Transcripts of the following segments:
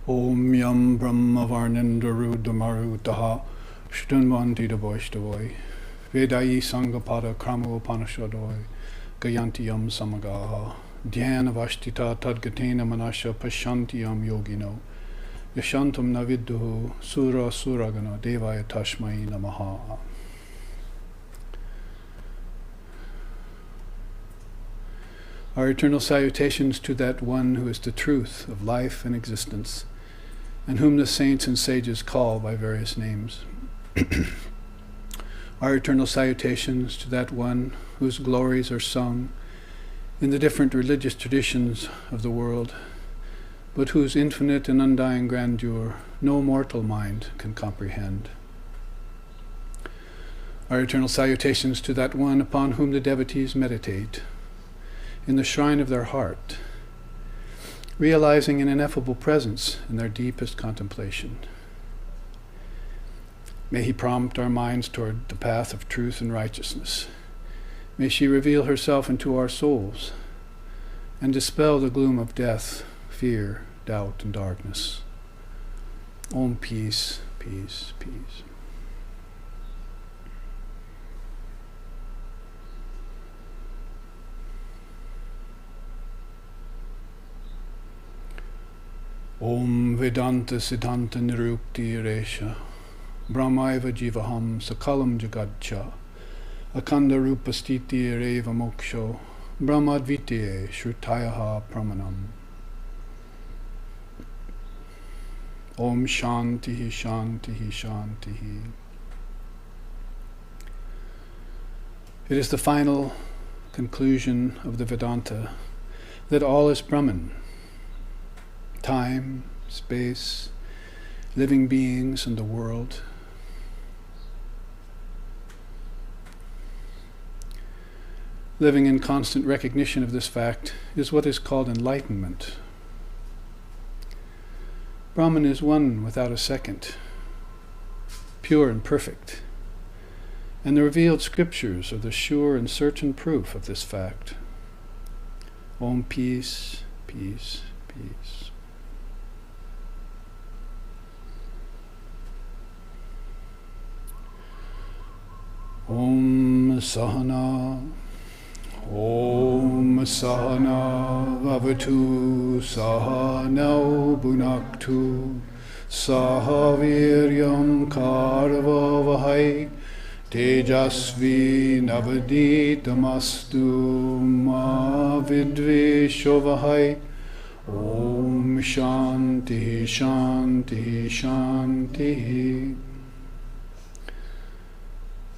Om Yam Brahma Varnendarudamarudaha Shtunvantidavoishtavoi Vedai Sangapada Kramo Upanishadoi Gayanti Yam Samagaha Dhyana Vashtita Tadgatena Manasha Pashanti Yam Yogino Yashantam Navidduhu Sura Suragana Devaya Tashmai Namaha. Our eternal salutations to that one who is the truth of life and existence, and whom the saints and sages call by various names. Our eternal salutations to that one whose glories are sung in the different religious traditions of the world, but whose infinite and undying grandeur no mortal mind can comprehend. Our eternal salutations to that one upon whom the devotees meditate in the shrine of their heart, realizing an ineffable presence in their deepest contemplation. May he prompt our minds toward the path of truth and righteousness. May she reveal herself into our souls and dispel the gloom of death, fear, doubt, and darkness. Om peace, peace, peace. Om Vedanta Siddhanta Nirukti Resha Brahmaiva Jivaham Sakalam Jagadcha Akanda Rupa Stiti Reva Moksho Brahmadvitiye Shrutayaha Pramanam. Om Shantihi Shantihi Shantihi. It is the final conclusion of the Vedanta that all is Brahman. Time, space, living beings, and the world. Living in constant recognition of this fact is what is called enlightenment. Brahman is one without a second, pure and perfect, and the revealed scriptures are the sure and certain proof of this fact. Om peace, peace, peace. Om Sahana, Om Sahana Vavatu Sahanau Bhunaktu Sahaviryam Karvavahai Tejasvi Navaditamastu Ma Vidveshovahai. Om Shanti Shanti Shanti.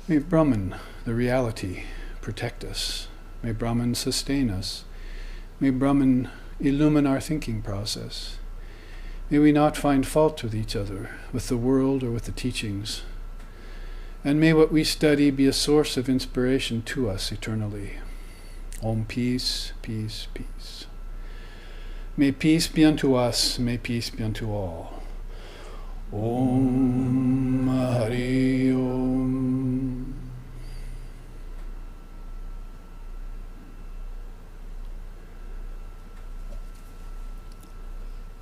May Brahman, the reality, protect us. May Brahman sustain us. May Brahman illumine our thinking process. May we not find fault with each other, with the world, or with the teachings. And may what we study be a source of inspiration to us eternally. Om peace, peace, peace. May peace be unto us, may peace be unto all. Om Hari Om.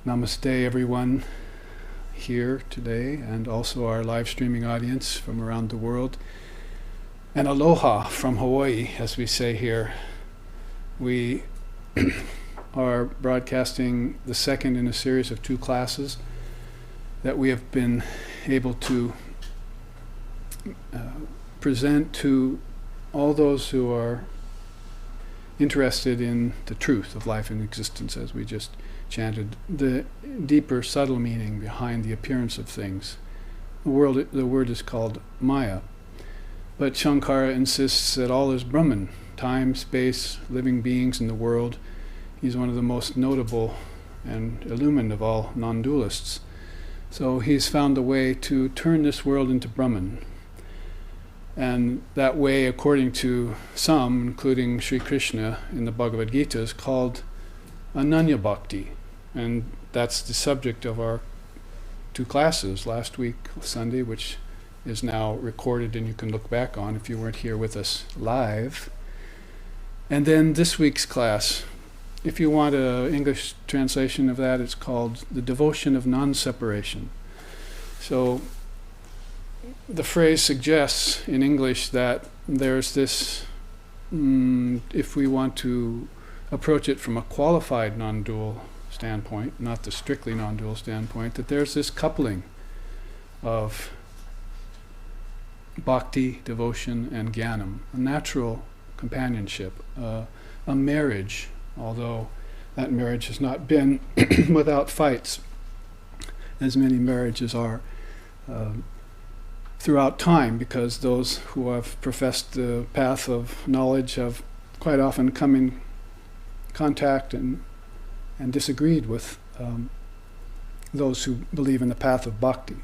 Namaste, everyone here today, and also our live streaming audience from around the world. And aloha from Hawaii, as we say here. We are broadcasting the second in a series of 2 classes that we have been able to present to all those who are interested in the truth of life and existence, as we just chanted, the deeper, subtle meaning behind the appearance of things. The word is called Maya. But Shankara insists that all is Brahman, time, space, living beings in the world. He's one of the most notable and illumined of all non-dualists. So he's found a way to turn this world into Brahman. And that way, according to some, including Sri Krishna in the Bhagavad Gita, is called Ananya Bhakti. And that's the subject of our 2 classes last week, Sunday, which is now recorded and you can look back on if you weren't here with us live. And then this week's class, if you want an English translation of that, it's called the devotion of non-separation. So the phrase suggests in English that there's this, if we want to approach it from a qualified non-dual standpoint, not the strictly non-dual standpoint, that there's this coupling of bhakti, devotion, and jnanam, a natural companionship, a marriage, although that marriage has not been without fights, as many marriages are throughout time, because those who have professed the path of knowledge have quite often come in contact and disagreed with those who believe in the path of bhakti.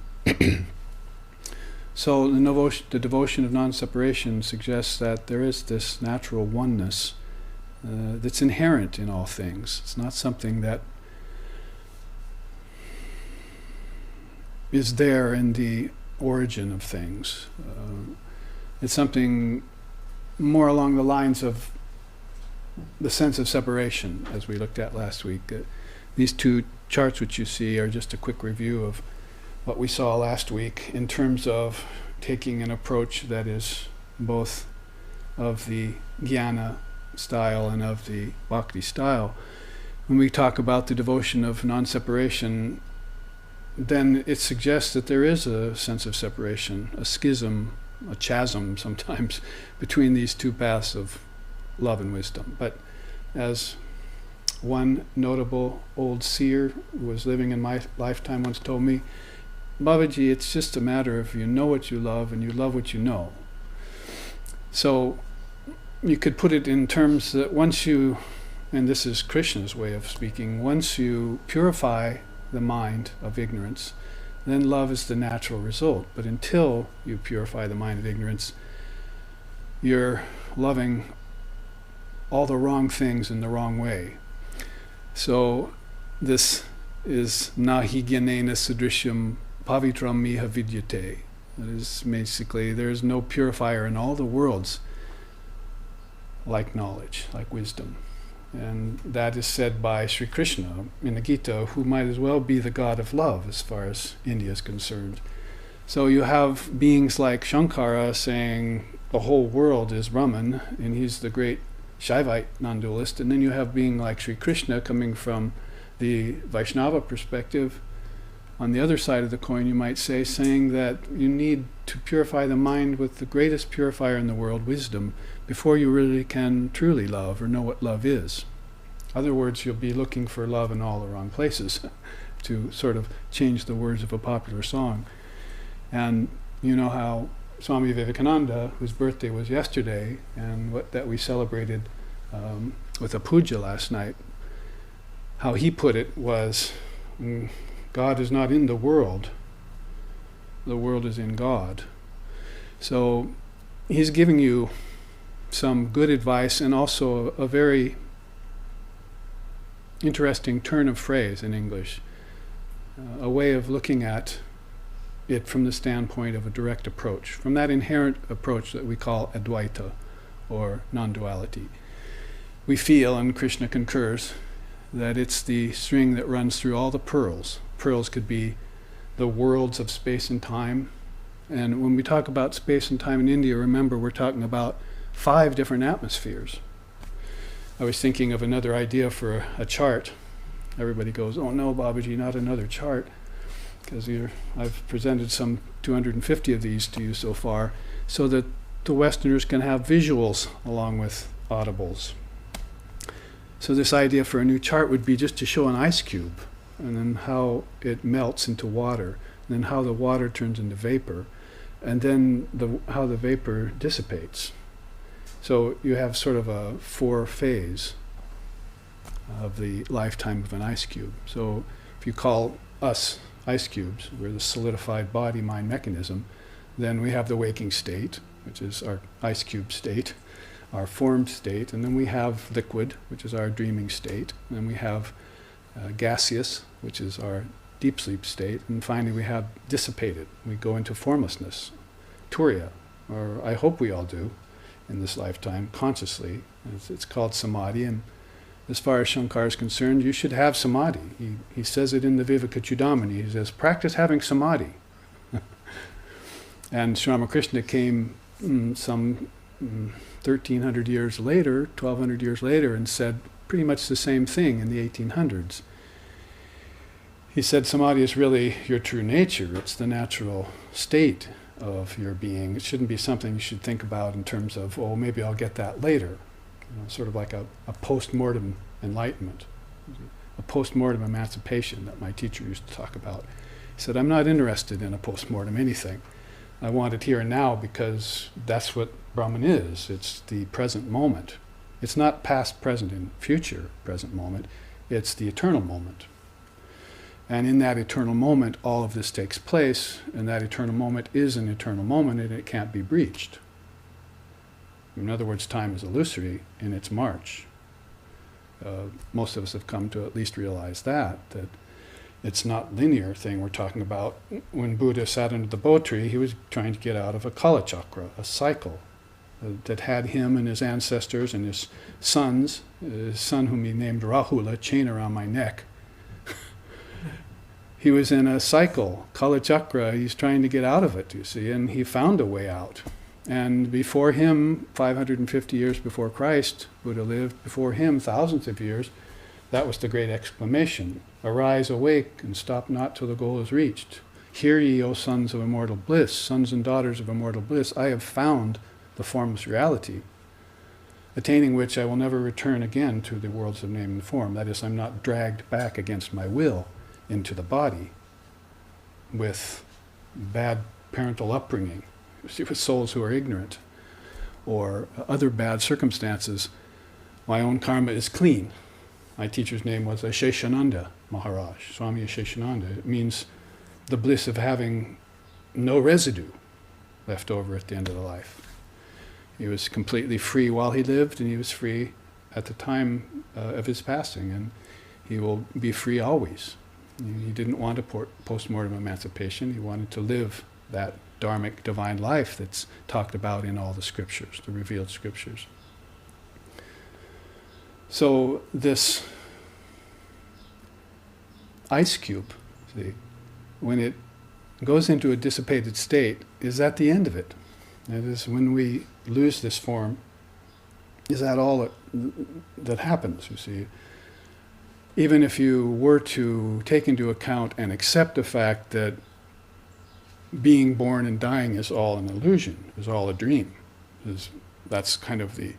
So the devotion of non-separation suggests that there is this natural oneness that's inherent in all things. It's not something that is there in the origin of things. It's something more along the lines of the sense of separation, as we looked at last week. These two charts which you see are just a quick review of what we saw last week in terms of taking an approach that is both of the jnana style and of the bhakti style. When we talk about the devotion of non-separation, then it suggests that there is a sense of separation, a schism, a chasm sometimes, between these two paths of love and wisdom. But as one notable old seer who was living in my lifetime once told me, Babaji, it's just a matter of you know what you love and you love what you know. So you could put it in terms that once you, and this is Krishna's way of speaking, once you purify the mind of ignorance, then love is the natural result. But until you purify the mind of ignorance, you're loving all the wrong things in the wrong way. So this is nahi gyanena sudrishyam pavitram miha vidyate. That is basically, there is no purifier in all the worlds like knowledge, like wisdom. And that is said by Sri Krishna in the Gita, who might as well be the god of love as far as India is concerned. So you have beings like Shankara saying the whole world is Brahman, and he's the great Shaivite non-dualist. And then you have being like Sri Krishna coming from the Vaishnava perspective, on the other side of the coin, you might say, saying that you need to purify the mind with the greatest purifier in the world, wisdom, before you really can truly love or know what love is. In other words, you'll be looking for love in all the wrong places, to sort of change the words of a popular song. And you know how Swami Vivekananda, whose birthday was yesterday, and that we celebrated with a puja last night, how he put it was, God is not in the world is in God. So he's giving you some good advice and also a very interesting turn of phrase in English, a way of looking at it from the standpoint of a direct approach, from that inherent approach that we call Advaita, or non-duality. We feel, and Krishna concurs, that it's the string that runs through all the pearls. Pearls could be the worlds of space and time. And when we talk about space and time in India, remember we're talking about 5 different atmospheres. I was thinking of another idea for a chart. Everybody goes, oh no, Babaji, not another chart. Because I've presented some 250 of these to you so far, so that the Westerners can have visuals along with audibles. So this idea for a new chart would be just to show an ice cube, and then how it melts into water, and then how the water turns into vapor, and then how the vapor dissipates. So you have sort of a 4-phase of the lifetime of an ice cube. So if you call us ice cubes, we're the solidified body-mind mechanism, then we have the waking state, which is our ice cube state, our formed state, and then we have liquid, which is our dreaming state, and then we have gaseous, which is our deep sleep state, and finally we have dissipated. We go into formlessness, turiya, or I hope we all do in this lifetime, consciously. It's called samadhi, and as far as Shankara is concerned, you should have samadhi. He says it in the Vivekachudamani. He says, practice having samadhi. And Sri Ramakrishna came some 1,300 years later, 1,200 years later, and said pretty much the same thing in the 1800s. He said samadhi is really your true nature. It's the natural state of your being. It shouldn't be something you should think about in terms of, oh, maybe I'll get that later. Sort of like a post-mortem enlightenment, a post-mortem emancipation that my teacher used to talk about. He said, I'm not interested in a post-mortem anything. I want it here and now because that's what Brahman is. It's the present moment. It's not past, present, and future present moment. It's the eternal moment. And in that eternal moment, all of this takes place, and that eternal moment is an eternal moment, and it can't be breached. In other words, time is illusory in its march. Most of us have come to at least realize that it's not linear thing we're talking about. When Buddha sat under the Bo tree, he was trying to get out of a Kala Chakra, a cycle that had him and his ancestors and his sons, his son whom he named Rahula, chain around my neck. He was in a cycle, Kala Chakra. He's trying to get out of it, you see, and he found a way out. And before him, 550 years before Christ, Buddha lived, before him, thousands of years, that was the great exclamation. Arise, awake, and stop not till the goal is reached. Hear ye, O sons of immortal bliss, sons and daughters of immortal bliss, I have found the formless reality, attaining which I will never return again to the worlds of name and form. That is, I'm not dragged back against my will into the body with bad parental upbringing, with souls who are ignorant, or other bad circumstances. My own karma is clean. My teacher's name was Asheshananda Maharaj, Swami Asheshananda. It means the bliss of having no residue left over at the end of the life. He was completely free while he lived, and he was free at the time of his passing, and he will be free always. He didn't want a post-mortem emancipation. He wanted to live that dharmic divine life that's talked about in all the scriptures, the revealed scriptures. So this ice cube, see, when it goes into a dissipated state, is that the end of it? That is, when we lose this form, is that all that happens, you see? Even if you were to take into account and accept the fact that being born and dying is all an illusion, is all a dream, that's kind of the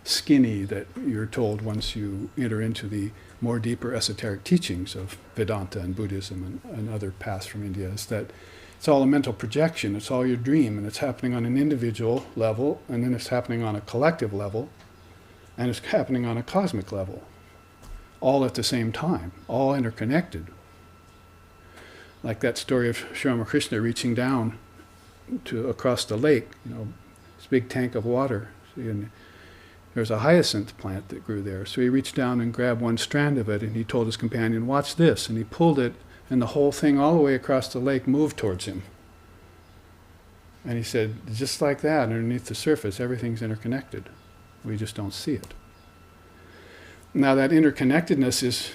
skinny that you're told once you enter into the more deeper esoteric teachings of Vedanta and Buddhism and other paths from India, is that it's all a mental projection, it's all your dream, and it's happening on an individual level, and then it's happening on a collective level, and it's happening on a cosmic level, all at the same time, all interconnected. Like that story of Sri Ramakrishna reaching down across the lake, this big tank of water, see, and there's a hyacinth plant that grew there. So he reached down and grabbed one strand of it, and he told his companion, watch this. And he pulled it, and the whole thing all the way across the lake moved towards him. And he said, just like that, underneath the surface, everything's interconnected. We just don't see it. Now that interconnectedness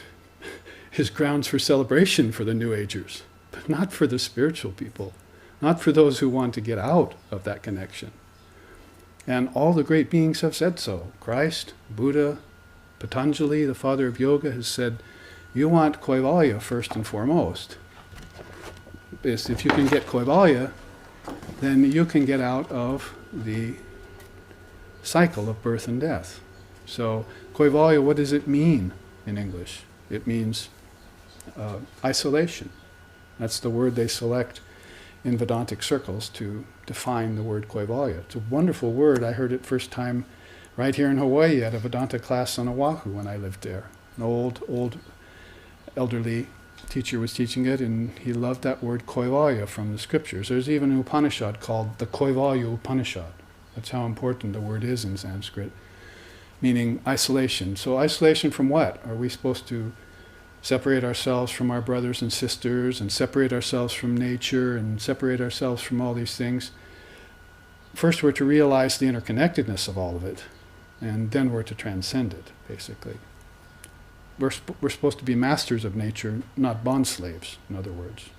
is grounds for celebration for the New Agers, but not for the spiritual people, not for those who want to get out of that connection. And all the great beings have said so. Christ, Buddha, Patanjali, the father of yoga, has said, you want Kaivalya first and foremost. If you can get Kaivalya, then you can get out of the cycle of birth and death. So Kaivalya, what does it mean in English? It means isolation. That's the word they select in Vedantic circles to define the word Kaivalya. It's a wonderful word. I heard it first time right here in Hawaii at a Vedanta class on Oahu when I lived there. An old elderly teacher was teaching it, and he loved that word Kaivalya from the scriptures. There's even an Upanishad called the Kaivalya Upanishad. That's how important the word is in Sanskrit, meaning isolation. So isolation from what? Are we supposed to separate ourselves from our brothers and sisters, and separate ourselves from nature, and separate ourselves from all these things? First, we're to realize the interconnectedness of all of it, and then we're to transcend it, basically. we're supposed to be masters of nature, not bond slaves, in other words.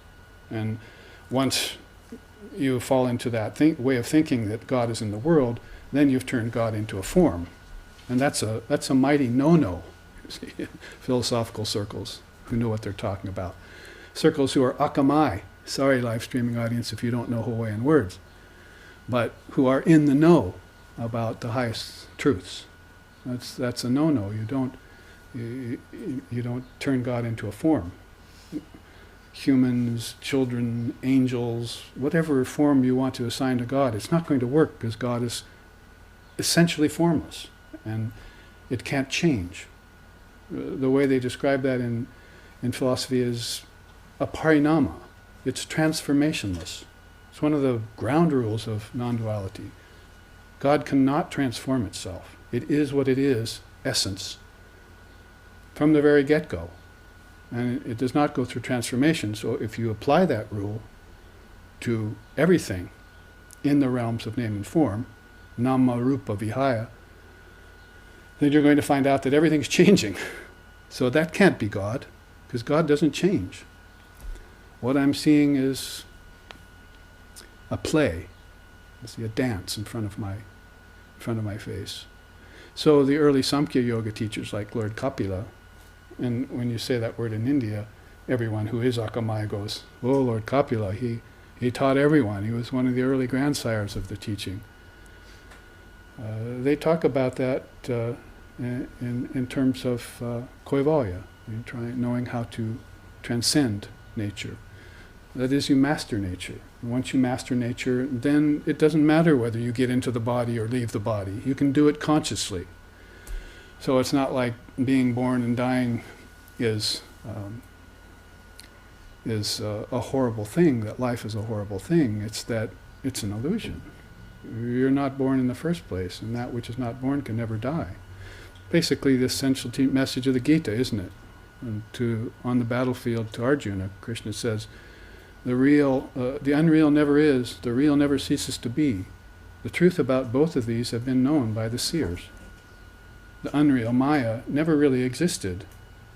And once you fall into that way of thinking that God is in the world, then you've turned God into a form. And that's a mighty no-no, philosophical circles who know what they're talking about. Circles who are akamai, sorry live streaming audience if you don't know Hawaiian words, but who are in the know about the highest truths. That's a no-no. You don't turn God into a form. Humans, children, angels, whatever form you want to assign to God, it's not going to work because God is essentially formless and it can't change. The way they describe that in philosophy is a parinama. It's transformationless. It's one of the ground rules of non-duality. God cannot transform itself. It is what it is, essence, from the very get-go. And it does not go through transformation. So if you apply that rule to everything in the realms of name and form, nama rupa vihaya, then you're going to find out that everything's changing. So that can't be God, because God doesn't change. What I'm seeing is a play. I see a dance in front of my face. So the early Samkhya yoga teachers like Lord Kapila, and when you say that word in India, everyone who is Akamai goes, oh, Lord Kapila, he taught everyone. He was one of the early grandsires of the teaching. They talk about that in terms of Koivalya, knowing how to transcend nature. That is, you master nature. Once you master nature, then it doesn't matter whether you get into the body or leave the body. You can do it consciously. So it's not like being born and dying is a horrible thing, that life is a horrible thing. It's that it's an illusion. You're not born in the first place, and that which is not born can never die. Basically the essential message of the Gita, isn't it? And on the battlefield to Arjuna, Krishna says, the unreal never is, the real never ceases to be. The truth about both of these have been known by the seers. The unreal, Maya, never really existed.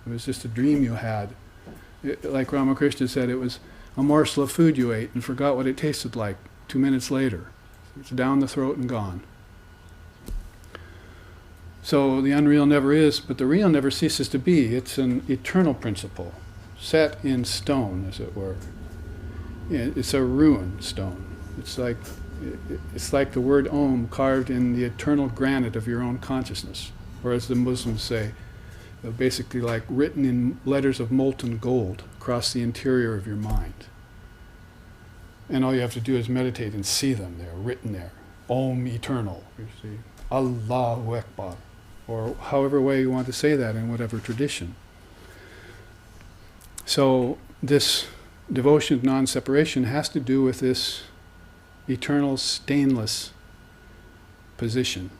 It was just a dream you had. Like Ramakrishna said, it was a morsel of food you ate and forgot what it tasted like 2 minutes later. It's down the throat and gone. So the unreal never is, but the real never ceases to be. It's an eternal principle, set in stone, as it were. It's a ruin stone. It's like the word Om carved in the eternal granite of your own consciousness. Or as the Muslims say, basically like written in letters of molten gold across the interior of your mind. And all you have to do is meditate and see them there, written there. Om eternal, you see. Allahu Akbar. Or however way you want to say that in whatever tradition. So this devotion of non-separation has to do with this eternal, stainless position.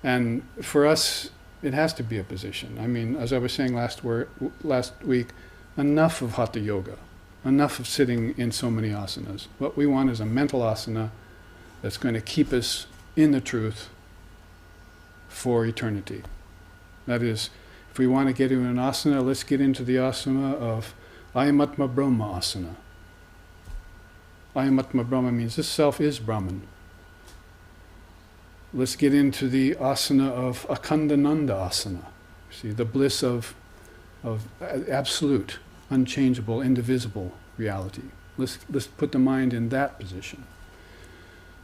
And for us, it has to be a position. I mean, as I was saying last week, enough of Hatha Yoga, enough of sitting in so many asanas. What we want is a mental asana that's going to keep us in the truth for eternity. That is, if we want to get into an asana, let's get into the asana of Ayamatma Brahma asana. Ayamatma Brahma means this self is Brahman. Let's get into the asana of Akhandananda asana. See, the bliss of absolute, unchangeable, indivisible reality. Let's put the mind in that position.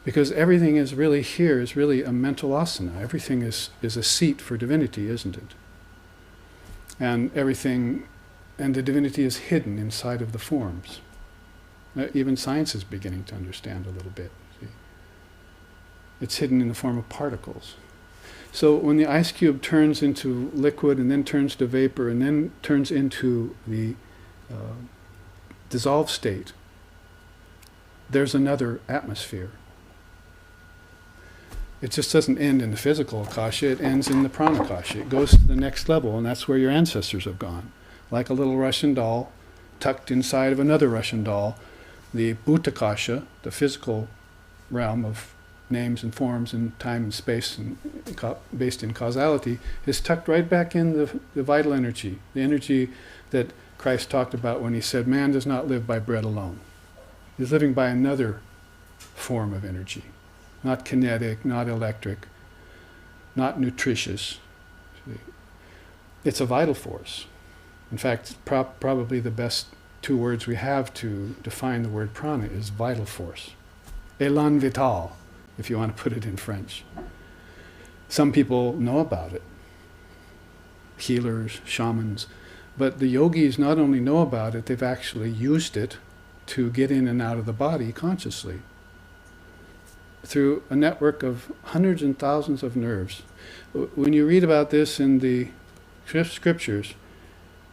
Because everything is really here, is really a mental asana. Everything is a seat for divinity, isn't it? And the divinity is hidden inside of the forms. Even science is beginning to understand a little bit. See? It's hidden in the form of particles. So when the ice cube turns into liquid and then turns to vapor and then turns into the dissolved state, there's another atmosphere. It just doesn't end in the physical akasha, it ends in the pranakasha. It goes to the next level, and that's where your ancestors have gone. Like a little Russian doll tucked inside of another Russian doll, the bhutakasha, the physical realm of names and forms and time and space and based in causality, is tucked right back in the vital energy, the energy that Christ talked about when he said, man does not live by bread alone. He's living by another form of energy, not kinetic, not electric, not nutritious. It's a vital force. In fact, probably the best two words we have to define the word prana is vital force. Élan vital, if you want to put it in French. Some people know about it, healers, shamans, but the yogis not only know about it, they've actually used it to get in and out of the body consciously through a network of hundreds and thousands of nerves. When you read about this in the scriptures,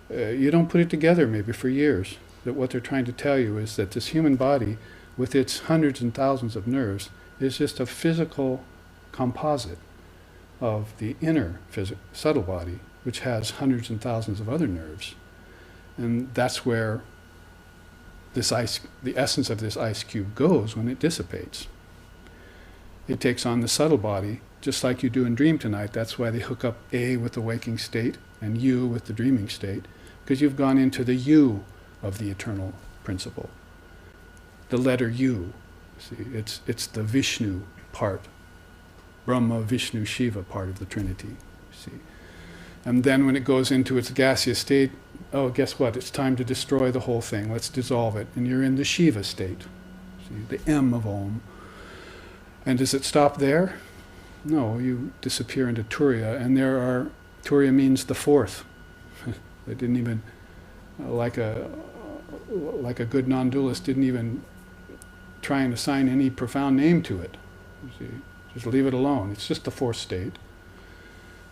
you don't put it together maybe for years, that what they're trying to tell you is that this human body, with its hundreds and thousands of nerves, is just a physical composite of the inner subtle body, which has hundreds and thousands of other nerves. And that's where the essence of this ice cube goes when it dissipates. It takes on the subtle body, just like you do in Dream Tonight. That's why they hook up A with the waking state and U with the dreaming state, because you've gone into the U of the eternal principle. The letter U. See, it's the Vishnu part, Brahma, Vishnu, Shiva part of the Trinity. See, and then when it goes into its gaseous state, oh, guess what? It's time to destroy the whole thing. Let's dissolve it, and you're in the Shiva state. See, the M of Om. And does it stop there? No, you disappear into Turiya, and Turiya means the fourth. They didn't even, like a good non-dualist, didn't even try and assign any profound name to it. You see, just leave it alone. It's just the fourth state.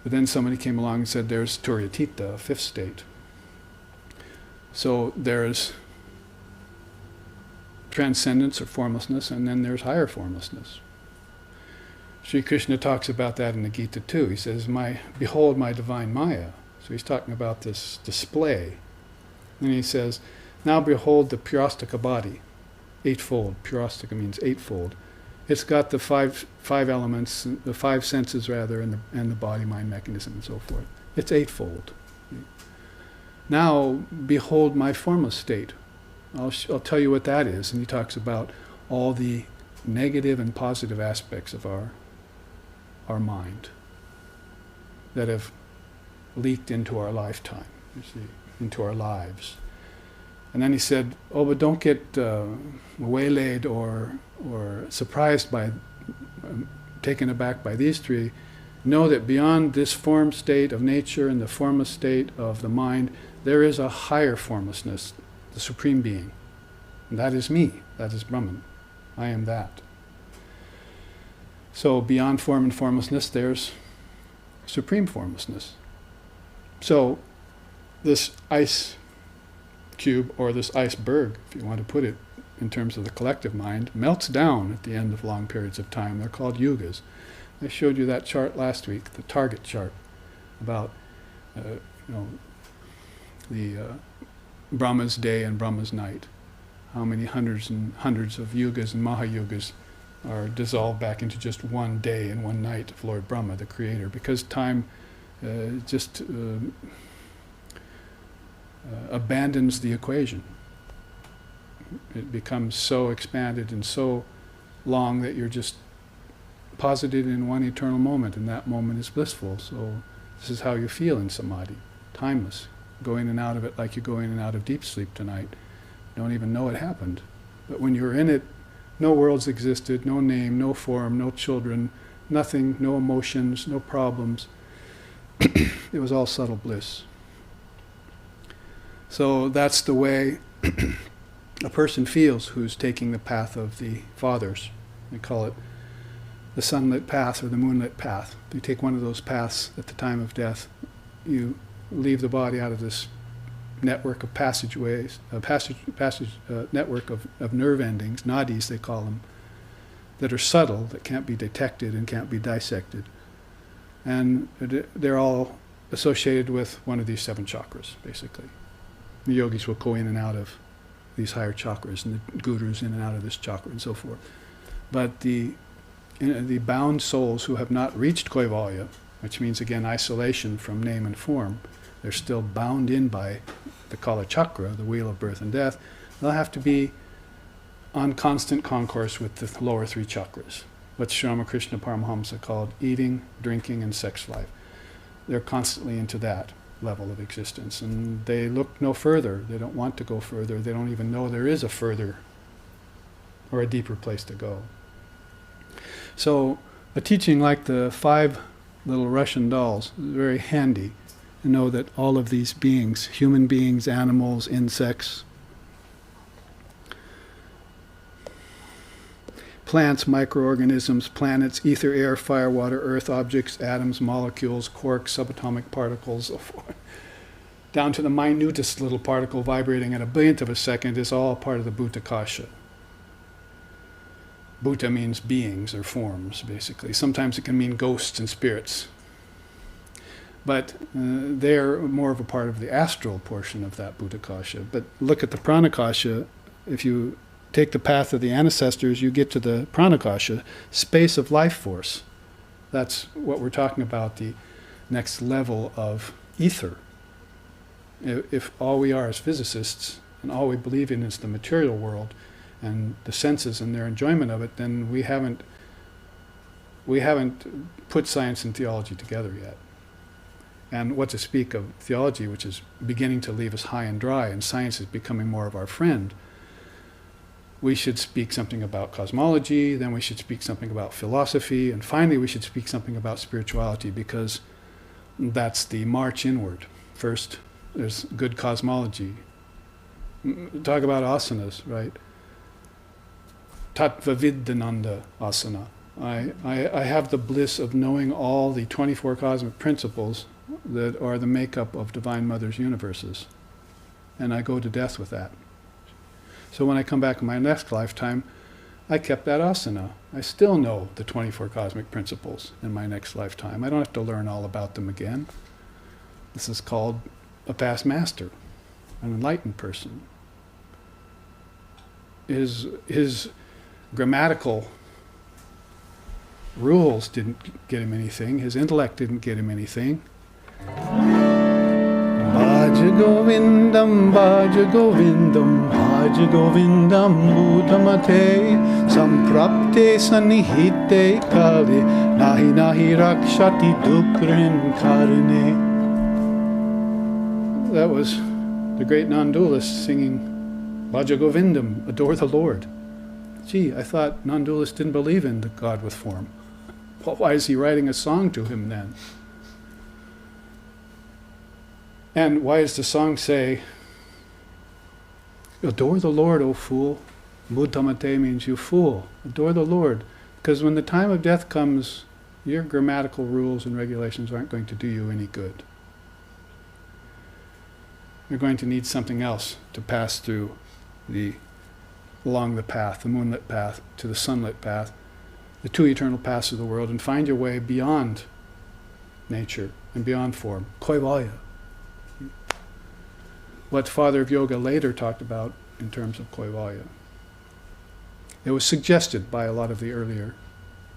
But then somebody came along and said, there's Turiyatita, a fifth state. So there's transcendence or formlessness, and then there's higher formlessness. Sri Krishna talks about that in the Gita too. He says, behold my divine Maya. So he's talking about this display. And he says, now behold the Purastika body, eightfold. Purastika means eightfold. It's got the five elements, the five senses rather, and the body-mind mechanism and so forth. It's eightfold. Now behold my formless state. I'll tell you what that is. And he talks about all the negative and positive aspects of our mind that have leaked into our lifetime, you see, into our lives. And then he said, oh, but don't get waylaid or surprised by, taken aback by these three. Know that beyond this form state of nature and the formless state of the mind, there is a higher formlessness, the Supreme Being. And that is me, that is Brahman. I am that. So beyond form and formlessness, there's supreme formlessness. So this ice cube, or this iceberg, if you want to put it in terms of the collective mind, melts down at the end of long periods of time. They're called yugas. I showed you that chart last week, the target chart, about the Brahma's day and Brahma's night. How many hundreds and hundreds of yugas and mahayugas are dissolved back into just one day and one night of Lord Brahma, the creator, because time just abandons the equation. It becomes so expanded and so long that you're just posited in one eternal moment, and that moment is blissful. So this is how you feel in samadhi, timeless. Go in and out of it like you go in and out of deep sleep tonight. Don't even know it happened. But when you're in it, no worlds existed, no name, no form, no children, nothing, no emotions, no problems. It was all subtle bliss. So that's the way a person feels who's taking the path of the fathers. We call it the sunlit path or the moonlit path. If you take one of those paths at the time of death, you leave the body out of this network of passageways, network of nerve endings, nadis they call them, that are subtle, that can't be detected and can't be dissected. And they're all associated with one of these 7 chakras, basically. The yogis will go in and out of these higher chakras, and the gurus in and out of this chakra and so forth. But the the bound souls who have not reached Kaivalya, which means again isolation from name and form, they're still bound in by the Kala Chakra, the wheel of birth and death, they'll have to be on constant concourse with the lower three chakras, what Sri Ramakrishna Paramahamsa called eating, drinking, and sex life. They're constantly into that level of existence, and they look no further. They don't want to go further. They don't even know there is a further or a deeper place to go. So a teaching like the 5 little Russian dolls is very handy to know that all of these beings, human beings, animals, insects, plants, microorganisms, planets, ether, air, fire, water, earth, objects, atoms, molecules, quarks, subatomic particles, down to the minutest little particle vibrating at a billionth of a second, is all part of the Bhutakasha. Bhuta means beings or forms, basically. Sometimes it can mean ghosts and spirits. But they're more of a part of the astral portion of that Bhutakasha. But look at the Pranakasha. If you take the path of the ancestors, you get to the Pranakasha, space of life force. That's what we're talking about, the next level of ether. If all we are as physicists, and all we believe in is the material world, and the senses and their enjoyment of it, then we haven't put science and theology together yet. And what to speak of theology, which is beginning to leave us high and dry, and science is becoming more of our friend. We should speak something about cosmology, then we should speak something about philosophy, and finally we should speak something about spirituality, because that's the march inward. First, there's good cosmology. Talk about asanas, right? Tattva Vidyananda asana. I have the bliss of knowing all the 24 cosmic principles that are the makeup of Divine Mother's universes. And I go to death with that. So when I come back in my next lifetime, I kept that asana. I still know the 24 cosmic principles in my next lifetime. I don't have to learn all about them again. This is called a past master, an enlightened person. His grammatical rules didn't get him anything. His intellect didn't get him anything. Bhaja Govindam, Bhaja Govindam, Bhaja Govindam, Bhutamate, Samprapte Sanihite Kali, Nahi Nahi Rakshati Dukrin Karine. That was the great non-dualist singing Bhaja Govindam, adore the Lord. Gee, I thought non-dualists didn't believe in the God with form. Well, why is he writing a song to him then? And why does the song say, adore the Lord, O fool? Buddhamate means you fool. Adore the Lord. Because when the time of death comes, your grammatical rules and regulations aren't going to do you any good. You're going to need something else to pass through along the path, the moonlit path, to the sunlit path, the 2 eternal paths of the world, and find your way beyond nature and beyond form. Kaivalya. What Father of Yoga later talked about in terms of Kaivalya. It was suggested by a lot of the earlier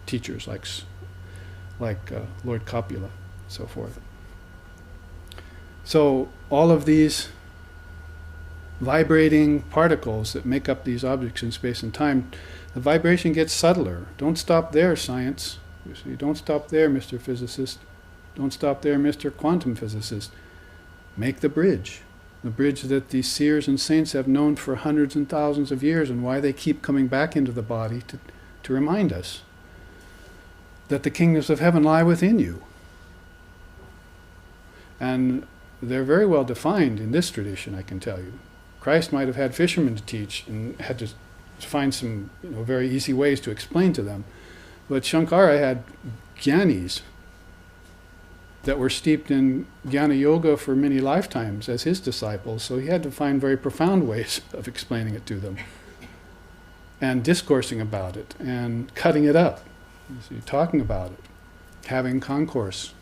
teachers, like Lord Kapila, and so forth. So all of these vibrating particles that make up these objects in space and time, the vibration gets subtler. Don't stop there, science. You see, don't stop there, Mr. Physicist. Don't stop there, Mr. Quantum Physicist. Make the bridge that the seers and saints have known for hundreds and thousands of years, and why they keep coming back into the body to remind us that the kingdoms of heaven lie within you. And they're very well defined in this tradition, I can tell you. Christ might have had fishermen to teach and had to find some very easy ways to explain to them. But Shankara had jnanis that were steeped in jnana yoga for many lifetimes as his disciples, so he had to find very profound ways of explaining it to them, and discoursing about it, and cutting it up, talking about it, having concourse,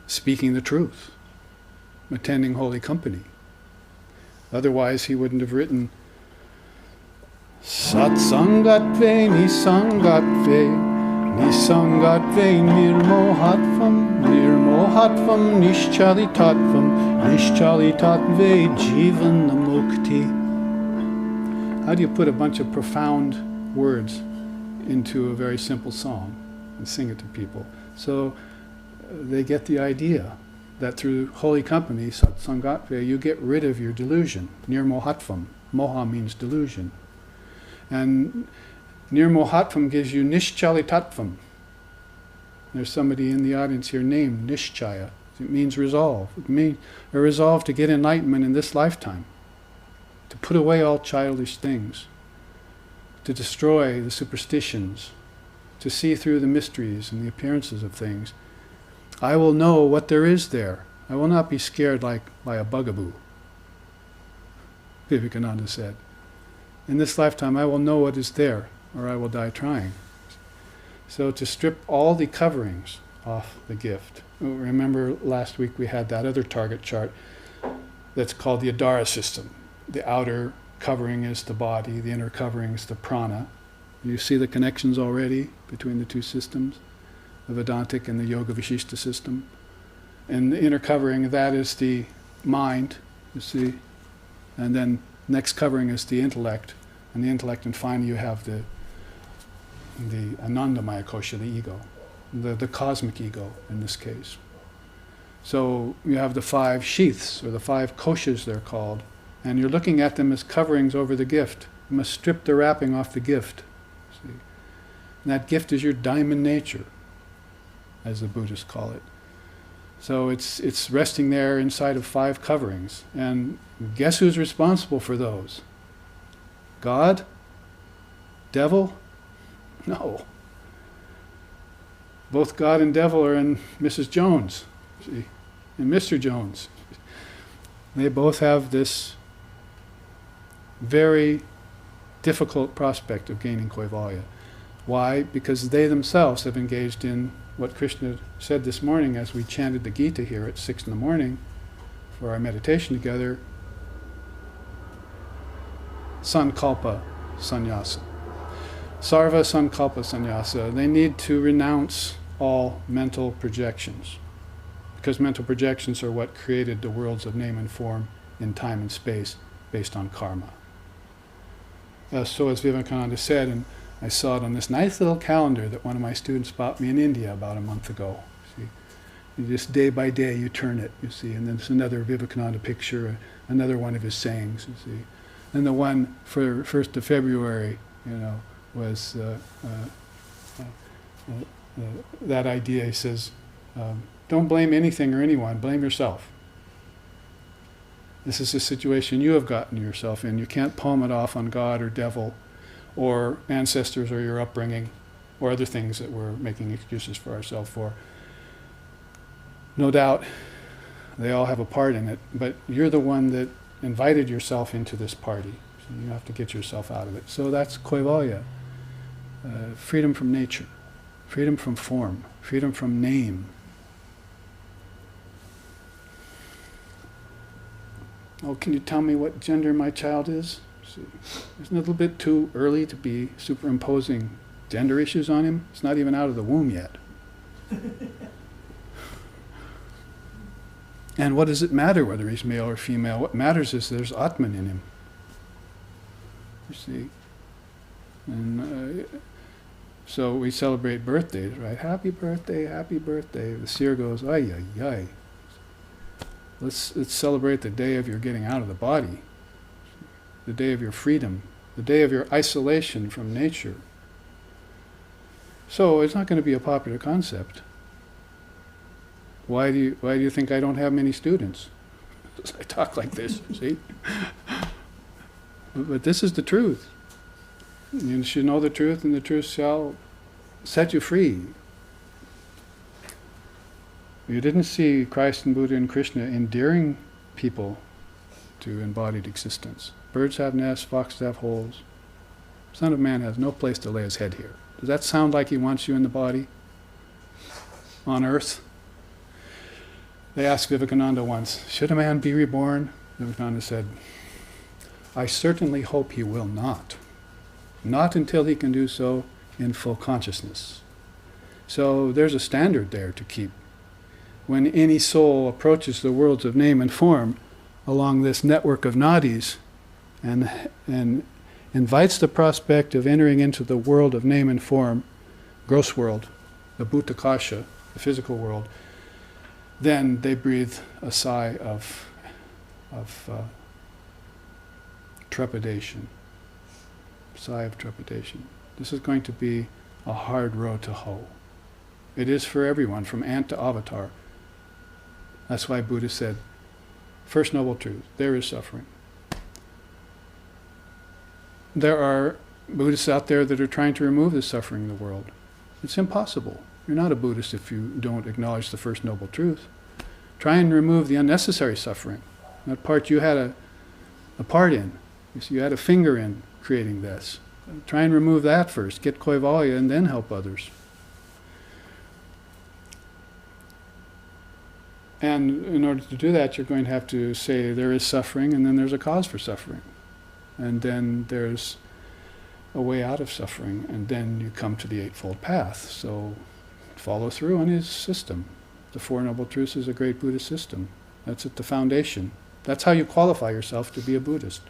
speaking the truth, attending holy company. Otherwise he wouldn't have written Satsangatve nisangatve, nisangatve nirmohatvam, nirmohatvam nishchalitatvam, nishchalitatve jivanamukti. How do you put a bunch of profound words into a very simple song and sing it to people? So they get the idea that through holy company, satsangatve, you get rid of your delusion. Nirmohatvam. Moha means delusion. And nirmohatvam gives you nishchalitatvam. There's somebody in the audience here named Nishchaya. It means resolve. It means a resolve to get enlightenment in this lifetime, to put away all childish things, to destroy the superstitions, to see through the mysteries and the appearances of things. I will know what there is there. I will not be scared like by a bugaboo, Vivekananda said. In this lifetime I will know what is there, or I will die trying. So to strip all the coverings off the gift. Remember last week we had that other target chart that's called the Adara system. The outer covering is the body, the inner covering is the prana. You see the connections already between the two systems, the Vedantic and the Yoga Vishishta system. And the inner covering, that is the mind, you see. And then next covering is the intellect. And the intellect, and finally you have the Anandamaya Kosha, the ego, the cosmic ego in this case. So you have the 5 sheaths, or the 5 koshas they're called, and you're looking at them as coverings over the gift. You must strip the wrapping off the gift. See? And that gift is your diamond nature, as the Buddhists call it. So it's resting there inside of 5 coverings. And guess who's responsible for those? God? Devil? No. Both God and devil are in Mrs. Jones, see, and Mr. Jones. They both have this very difficult prospect of gaining Kaivalya. Why? Because they themselves have engaged in what Krishna said this morning as we chanted the Gita here at 6 in the morning for our meditation together. Sankalpa sannyasa. Sarva sankalpa sannyasa. They need to renounce all mental projections, because mental projections are what created the worlds of name and form in time and space based on karma. So as Vivekananda said, and I saw it on this nice little calendar that one of my students bought me in India about a month ago. See, you just day by day you turn it, you see, and then there's another Vivekananda picture, another one of his sayings, you see. And the one for 1st of February, was that idea. He says, don't blame anything or anyone, blame yourself. This is a situation you have gotten yourself in. You can't palm it off on God or devil or ancestors or your upbringing or other things that we're making excuses for ourselves for. No doubt they all have a part in it, but you're the one that invited yourself into this party. So you have to get yourself out of it. So that's Kaivalya. Freedom from nature, freedom from form, freedom from name. Oh, can you tell me what gender my child is? See, isn't it a little bit too early to be superimposing gender issues on him? It's not even out of the womb yet. And what does it matter whether he's male or female? What matters is there's Atman in him. You see? And so we celebrate birthdays, right? Happy birthday, happy birthday. The seer goes, ay, ay, ay. Let's celebrate the day of your getting out of the body, the day of your freedom, the day of your isolation from nature. So it's not going to be a popular concept. Why do you think I don't have many students? I talk like this, see? But this is the truth. You should know the truth, and the truth shall set you free. You didn't see Christ and Buddha and Krishna endearing people to embodied existence. Birds have nests, foxes have holes. Son of Man has no place to lay his head here. Does that sound like he wants you in the body? On earth? They asked Vivekananda once, should a man be reborn? Vivekananda said, I certainly hope he will not. not until he can do so in full consciousness. So there's a standard there to keep. When any soul approaches the worlds of name and form along this network of nadis and invites the prospect of entering into the world of name and form, gross world, the bhutakasha, the physical world, then they breathe a sigh of trepidation. Sigh of trepidation. This is going to be a hard road to hoe. It is for everyone, from ant to avatar. That's why Buddha said, first noble truth, there is suffering. There are Buddhists out there that are trying to remove the suffering in the world. It's impossible. You're not a Buddhist if you don't acknowledge the first noble truth. Try and remove the unnecessary suffering. That part you had a part in. You had a finger in creating this. Try and remove that first. Get Koivalya and then help others. And in order to do that, you're going to have to say there is suffering, and then there's a cause for suffering. And then there's a way out of suffering, and then you come to the Eightfold Path. So follow through on his system. The Four Noble Truths is a great Buddhist system. That's at the foundation. That's how you qualify yourself to be a Buddhist.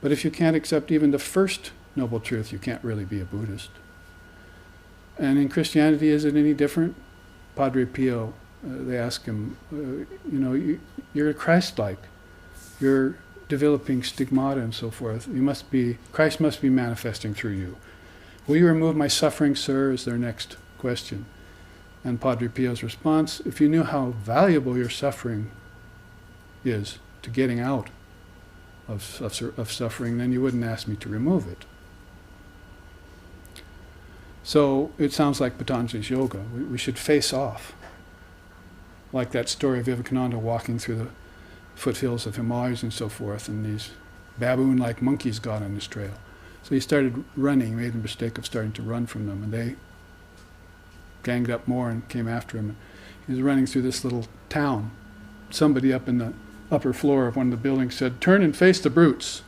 But if you can't accept even the first noble truth, you can't really be a Buddhist. And in Christianity, is it any different? Padre Pio, they ask him, you're Christ-like. You're developing stigmata and so forth. Christ must be manifesting through you. Will you remove my suffering, sir, is their next question. And Padre Pio's response, if you knew how valuable your suffering is to getting out of suffering, then you wouldn't ask me to remove it. So it sounds like Patanjali's yoga. We should face off. Like that story of Vivekananda walking through the foothills of Himalayas and so forth, and these baboon-like monkeys got on his trail. So he started running, made the mistake of starting to run from them, and they ganged up more and came after him. He was running through this little town. Somebody up in the upper floor of one of the buildings said, "Turn and face the brutes."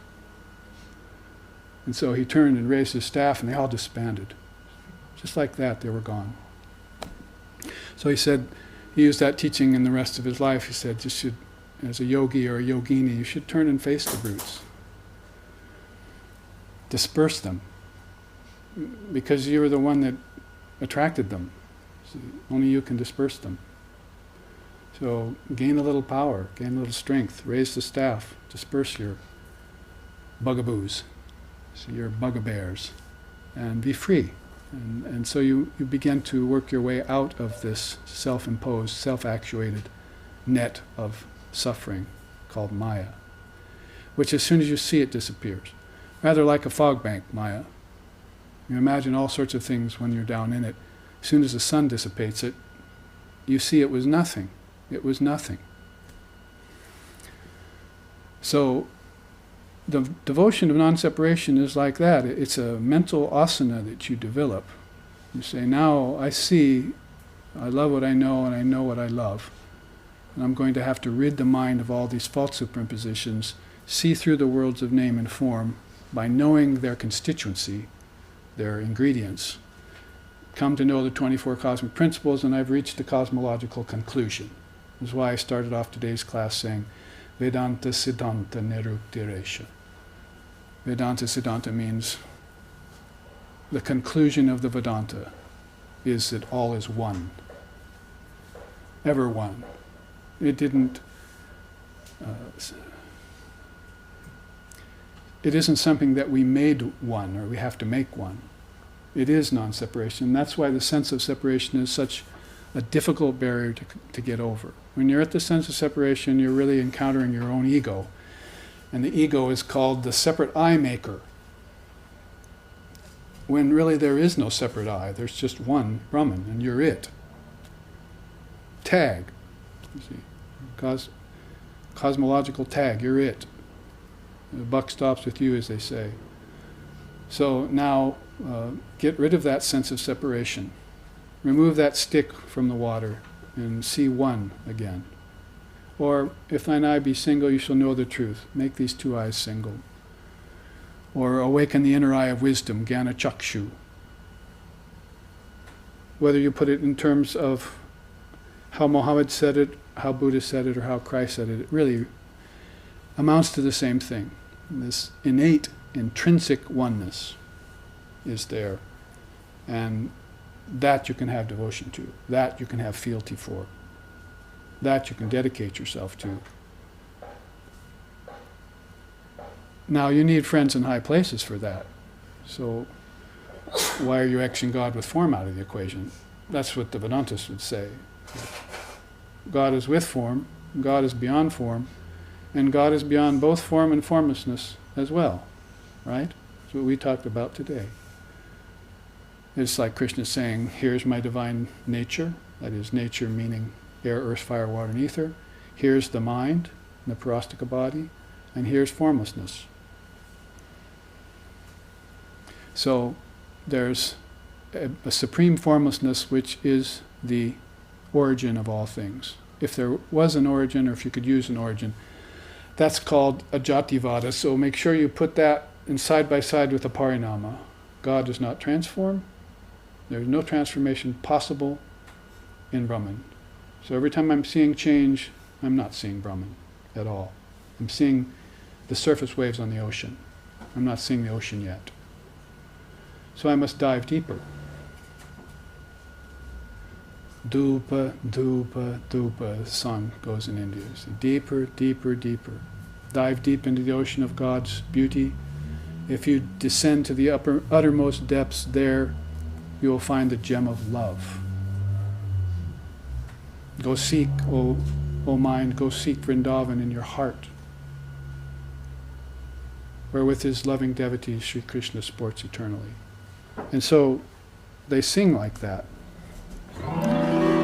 And so he turned and raised his staff, and they all disbanded. Just like that, they were gone. So he said, he used that teaching in the rest of his life. He said, you should, as a yogi or a yogini, you should turn and face the brutes. Disperse them. Because you were the one that attracted them. So only you can disperse them. So gain a little power, gain a little strength, raise the staff, disperse your bugaboos, so your bugbears, and be free. And so you begin to work your way out of this self-imposed, self-actuated net of suffering called Maya, which as soon as you see it disappears. Rather like a fog bank, Maya. You imagine all sorts of things when you're down in it. As soon as the sun dissipates it, you see it was nothing. It was nothing. So the devotion of non-separation is like that. It's a mental asana that you develop. You say, now I see, I love what I know and I know what I love. And I'm going to have to rid the mind of all these false superimpositions, see through the worlds of name and form by knowing their constituency, their ingredients. Come to know the 24 cosmic principles, and I've reached a cosmological conclusion. This is why I started off today's class saying, Vedanta Siddhanta Niruktiresha. Vedanta Siddhanta means the conclusion of the Vedanta is that all is one. Ever one. It didn't... it isn't something that we made one or we have to make one. It is non-separation. That's why the sense of separation is such a difficult barrier to get over. When you're at the sense of separation, you're really encountering your own ego. And the ego is called the separate I maker. When really there is no separate I, there's just one Brahman, and you're it. Tag. You see. Cosmological tag, you're it. The buck stops with you, as they say. So now, get rid of that sense of separation. Remove that stick from the water and see one again. Or, if thine eye be single, you shall know the truth. Make these two eyes single. or awaken the inner eye of wisdom, Jnana Chakshu. Whether you put it in terms of how Muhammad said it, how Buddha said it, or how Christ said it, it really amounts to the same thing. This innate, intrinsic oneness is there. And that you can have devotion to. That you can have fealty for. That you can dedicate yourself to. Now, you need friends in high places for that. So, why are you Xing God with form out of the equation? That's what the Vedantists would say. God is with form, God is beyond form, and God is beyond both form and formlessness as well. Right? That's what we talked about today. It's like Krishna saying, here's my divine nature, that is nature meaning air, earth, fire, water, and ether. Here's the mind, the parastika body, and here's formlessness. So there's a supreme formlessness which is the origin of all things. If there was an origin, or if you could use an origin, that's called a Jativada. So make sure you put that in side by side with the Parinama. God does not transform. There's no transformation possible in Brahman. So every time I'm seeing change, I'm not seeing Brahman at all. I'm seeing the surface waves on the ocean. I'm not seeing the ocean yet. So I must dive deeper. Dupa, dupa, dupa, the song goes in India. So deeper, deeper, deeper. Dive deep into the ocean of God's beauty. If you descend to the uttermost depths there, you will find the gem of love. Go seek, O mind, go seek Vrindavan in your heart, where with his loving devotees Sri Krishna sports eternally. And so they sing like that.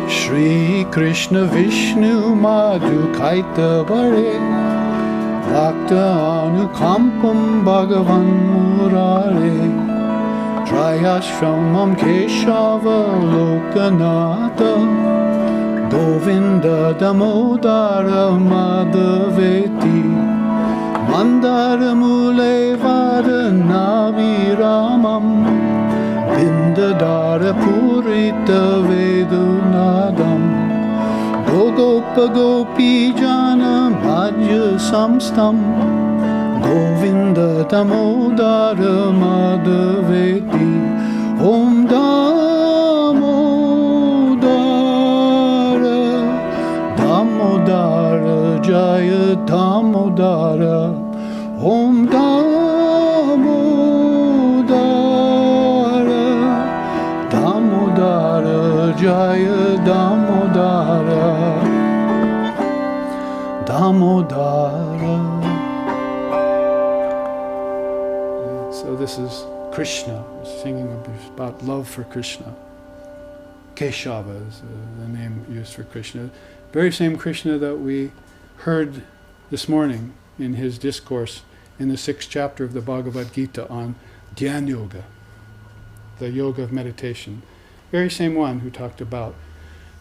Shri Krishna Vishnu Madhu Kaita Bare Bhakta Anukampam Bhagavan Murare Trayashramam Keshava Lokanata Govinda Damodara Madhaveti Mandara Mule Varanabhiramam Vindadara Purita Vedunadam Gogopa Gopi Jana Bhajya Samstam Govinda Damodara Madhaveti Om Damodara Damodara Jaya Damodara Om Damodara Damodara Jaya Damodara Damodara. So this is Krishna, singing about love for Krishna. Keshava is the name used for Krishna. Very same Krishna that we heard this morning in his discourse in the 6th chapter of the Bhagavad Gita on Dhyan Yoga, the yoga of meditation. Very same one who talked about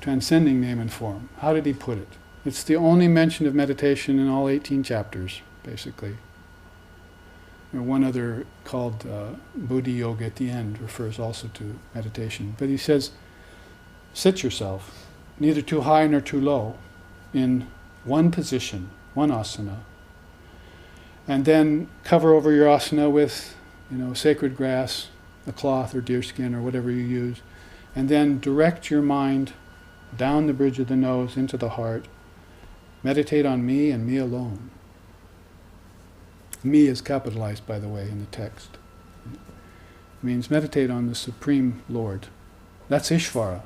transcending name and form. How did he put it? It's the only mention of meditation in all 18 chapters, basically. One other called Buddhi Yoga at the end refers also to meditation. But he says, sit yourself, neither too high nor too low, in one position, one asana. And then cover over your asana with, sacred grass, a cloth or deerskin or whatever you use. And then direct your mind down the bridge of the nose into the heart. Meditate on me and me alone. Me is capitalized, by the way, in the text. It means meditate on the Supreme Lord. That's Ishvara.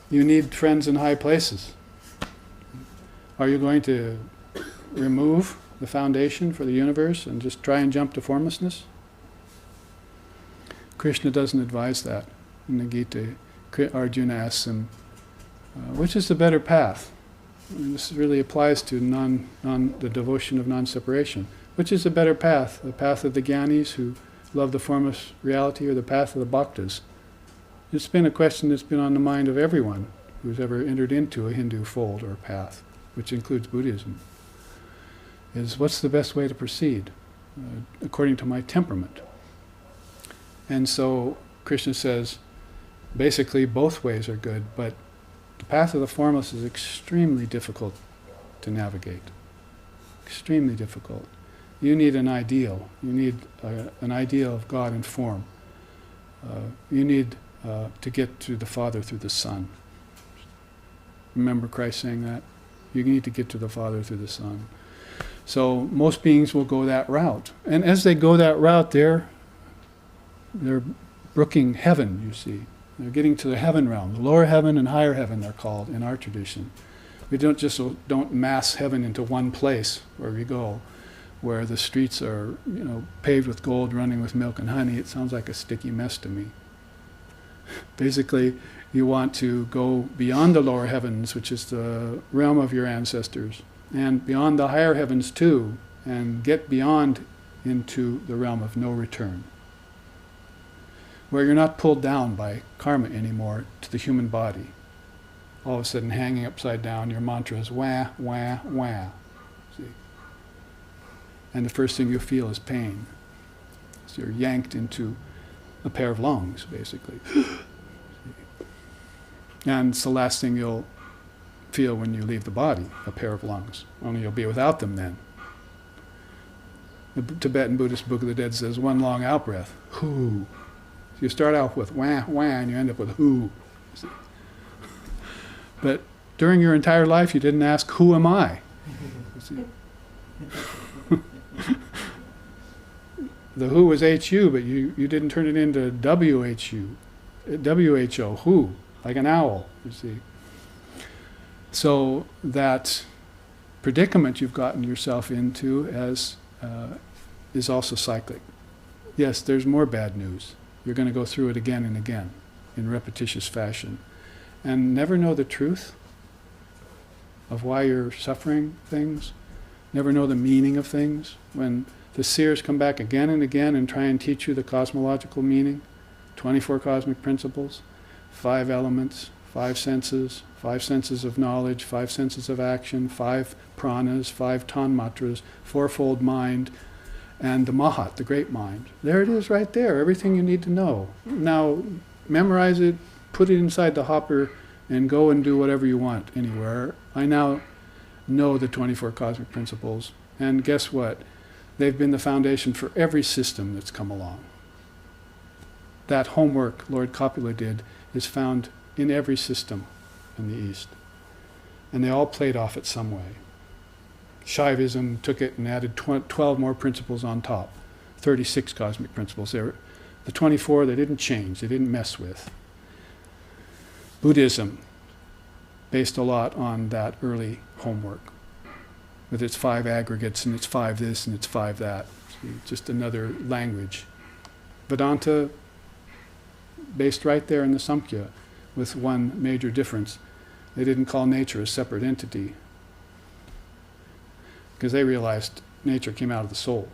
You need friends in high places. Are you going to remove the foundation for the universe and just try and jump to formlessness? Krishna doesn't advise that. In the Gita, Arjuna asks him, which is the better path? And this really applies to the devotion of non-separation. Which is the better path? The path of the Gyanis who love the formless reality, or the path of the Bhaktas? It's been a question that's been on the mind of everyone who's ever entered into a Hindu fold or path, which includes Buddhism, is what's the best way to proceed? according to my temperament. And so Krishna says, basically both ways are good, but the path of the formless is extremely difficult to navigate. Extremely difficult. You need an ideal. You need an ideal of God in form. You need to get to the Father through the Son. Remember Christ saying that? You need to get to the Father through the Son. So most beings will go that route. And as they go that route, they're brooking heaven, you see. They're getting to the heaven realm. The lower heaven and higher heaven, they're called in our tradition. We don't mass heaven into one place where we go, where the streets are, paved with gold, running with milk and honey. It sounds like a sticky mess to me. Basically, you want to go beyond the lower heavens, which is the realm of your ancestors, and beyond the higher heavens too, and get beyond into the realm of no return, where you're not pulled down by karma anymore to the human body. All of a sudden hanging upside down, your mantra is wah, wah, wah. See? And the first thing you feel is pain. So you're yanked into a pair of lungs, basically. And it's the last thing you'll feel when you leave the body, a pair of lungs. Only you'll be without them then. The Tibetan Buddhist Book of the Dead says one long out-breath, hoo. So you start out with wah, wah, and you end up with hoo. But during your entire life, you didn't ask, who am I? The who was H-U, but you didn't turn it into W-H-U, W-H-O, who, like an owl, you see. So that predicament you've gotten yourself into is also cyclic. Yes, there's more bad news. You're going to go through it again and again in repetitious fashion. And never know the truth of why you're suffering things. Never know the meaning of things. When the seers come back again and again and try and teach you the cosmological meaning, 24 cosmic principles, 5 elements, 5 senses of knowledge, 5 senses of action, 5 pranas, 5 tanmatras, fourfold mind, and the Mahat, the great mind. There it is right there, everything you need to know. Now, memorize it, put it inside the hopper, and go and do whatever you want anywhere. I now know the 24 cosmic principles, and guess what? They've been the foundation for every system that's come along. That homework Lord Kapila did is found in every system in the East. And they all played off it some way. Shaivism took it and added 12 more principles on top. 36 cosmic principles. The 24 they didn't change, they didn't mess with. Buddhism, based a lot on that early homework, with its 5 aggregates and its 5 this and its 5 that. See, just another language. Vedanta, based right there in the Samkhya, with one major difference. They didn't call nature a separate entity, because they realized nature came out of the soul.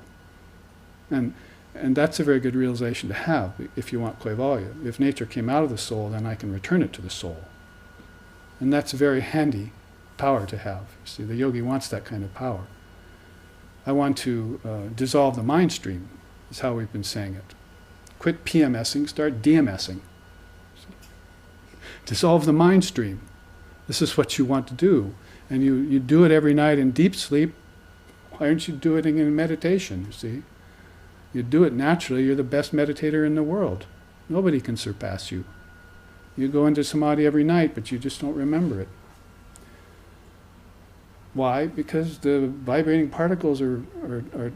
And that's a very good realization to have if you want Kaivalya. If nature came out of the soul, then I can return it to the soul. And that's a very handy power to have. You see, the yogi wants that kind of power. I want to dissolve the mind stream, is how we've been saying it. Quit PMSing, start DMSing. Dissolve the mind stream. This is what you want to do. And you do it every night in deep sleep. Why aren't you doing it in meditation, you see? You do it naturally, you're the best meditator in the world. Nobody can surpass you. You go into samadhi every night, but you just don't remember it. Why? Because the vibrating particles are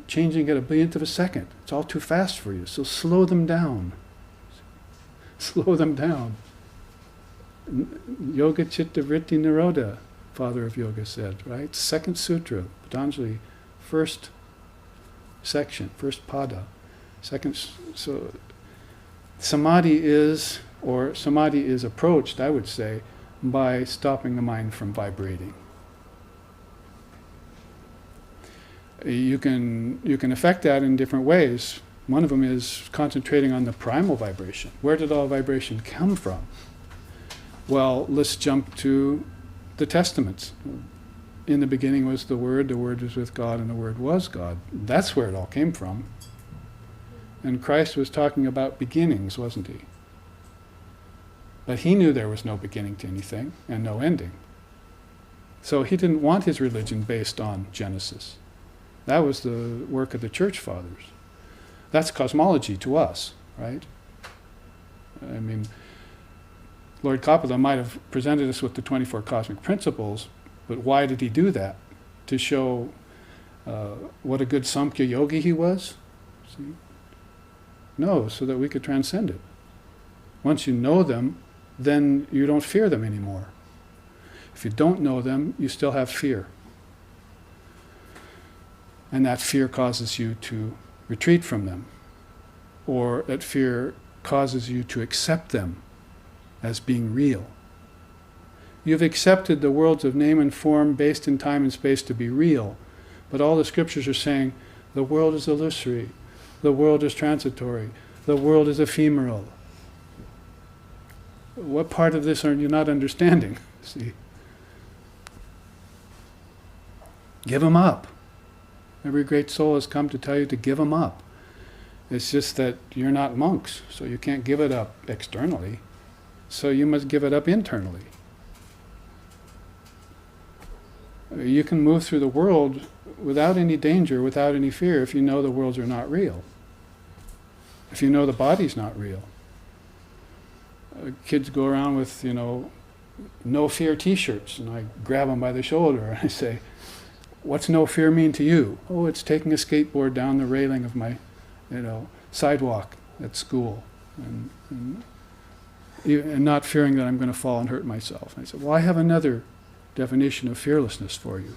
changing at a billionth of a second. It's all too fast for you, so slow them down. Slow them down. Yoga Chitta Vritti Nirodha, Father of Yoga said, right? Second sutra, Patanjali, first section, first pada. So samadhi is approached, I would say, by stopping the mind from vibrating. You can affect that in different ways. One of them is concentrating on the primal vibration. Where did all vibration come from? Well, let's jump to the Testaments. in the beginning was the Word was with God, and the Word was God. That's where it all came from. And Christ was talking about beginnings, wasn't he? But he knew there was no beginning to anything and no ending. So he didn't want his religion based on Genesis. That was the work of the church fathers. That's cosmology to us, right? I mean, Lord Kapila might have presented us with the 24 cosmic principles, but why did he do that? To show what a good Samkhya yogi he was? See? No, so that we could transcend it. Once you know them, then you don't fear them anymore. If you don't know them, you still have fear. And that fear causes you to retreat from them. Or that fear causes you to accept them as being real. You've accepted the worlds of name and form based in time and space to be real, but all the scriptures are saying the world is illusory, the world is transitory, the world is ephemeral. What part of this are you not understanding? See? Give them up. Every great soul has come to tell you to give them up. It's just that you're not monks, so you can't give it up externally. So you must give it up internally. You can move through the world without any danger, without any fear, if you know the worlds are not real. If you know the body's not real. Kids go around with, no fear t-shirts, and I grab them by the shoulder and I say, what's no fear mean to you? Oh, it's taking a skateboard down the railing of my, sidewalk at school and not fearing that I'm going to fall and hurt myself. And I said, well, I have another definition of fearlessness for you.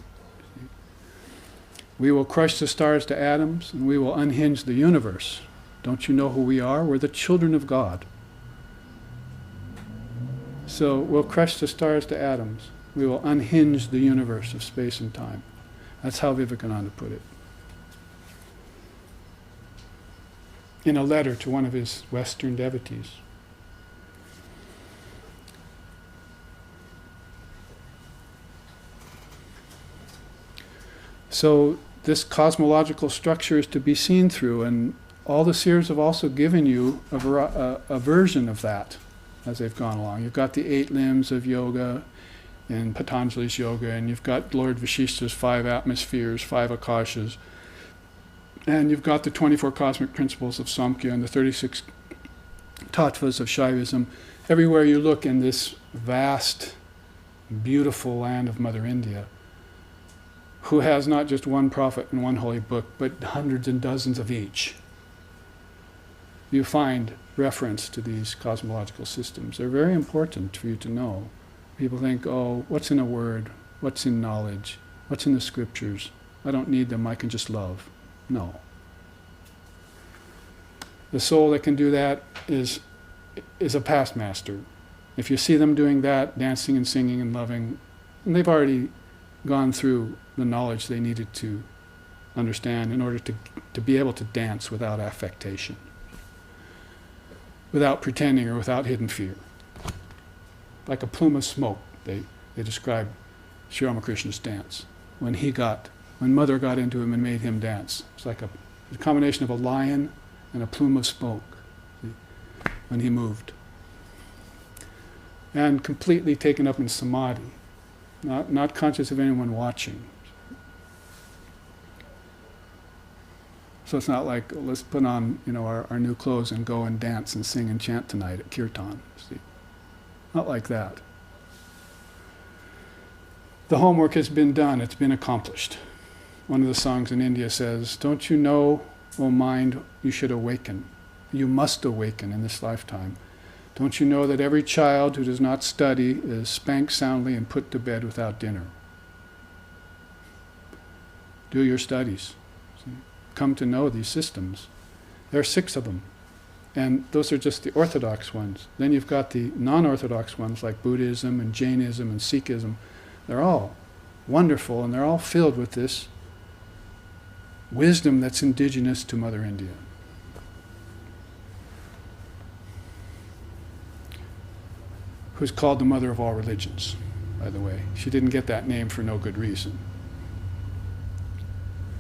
We will crush the stars to atoms and we will unhinge the universe. Don't you know who we are? We're the children of God. So we'll crush the stars to atoms. We will unhinge the universe of space and time. That's how Vivekananda put it. In a letter to one of his Western devotees. So this cosmological structure is to be seen through, and all the seers have also given you a version of that as they've gone along. You've got the 8 limbs of yoga in Patanjali's yoga, and you've got Lord Vashishta's 5 atmospheres, 5 akashas, and you've got the 24 cosmic principles of Samkhya and the 36 tattvas of Shaivism. Everywhere you look in this vast, beautiful land of Mother India, who has not just one prophet and one holy book, but hundreds and dozens of each, you find reference to these cosmological systems. They're very important for you to know. People think, oh, what's in a word? What's in knowledge? What's in the scriptures? I don't need them, I can just love. No. The soul that can do that is a past master. If you see them doing that, dancing and singing and loving, and they've already gone through the knowledge they needed to understand in order to be able to dance without affectation, without pretending or without hidden fear. Like a plume of smoke, they describe Sri Ramakrishna's dance. When Mother got into him and made him dance, it's like a combination of a lion and a plume of smoke when he moved. And completely taken up in samadhi, not conscious of anyone watching. So it's not like, let's put on our new clothes and go and dance and sing and chant tonight at kirtan. See? Not like that. The homework has been done, it's been accomplished. One of the songs in India says, don't you know, O mind, you should awaken. You must awaken in this lifetime. Don't you know that every child who does not study is spanked soundly and put to bed without dinner? Do your studies. See? Come to know these systems. There are 6 of them. And those are just the orthodox ones. Then you've got the non-orthodox ones like Buddhism and Jainism and Sikhism. They're all wonderful, and they're all filled with this wisdom that's indigenous to Mother India. Who's called the mother of all religions. by the way. She didn't get that name for no good reason.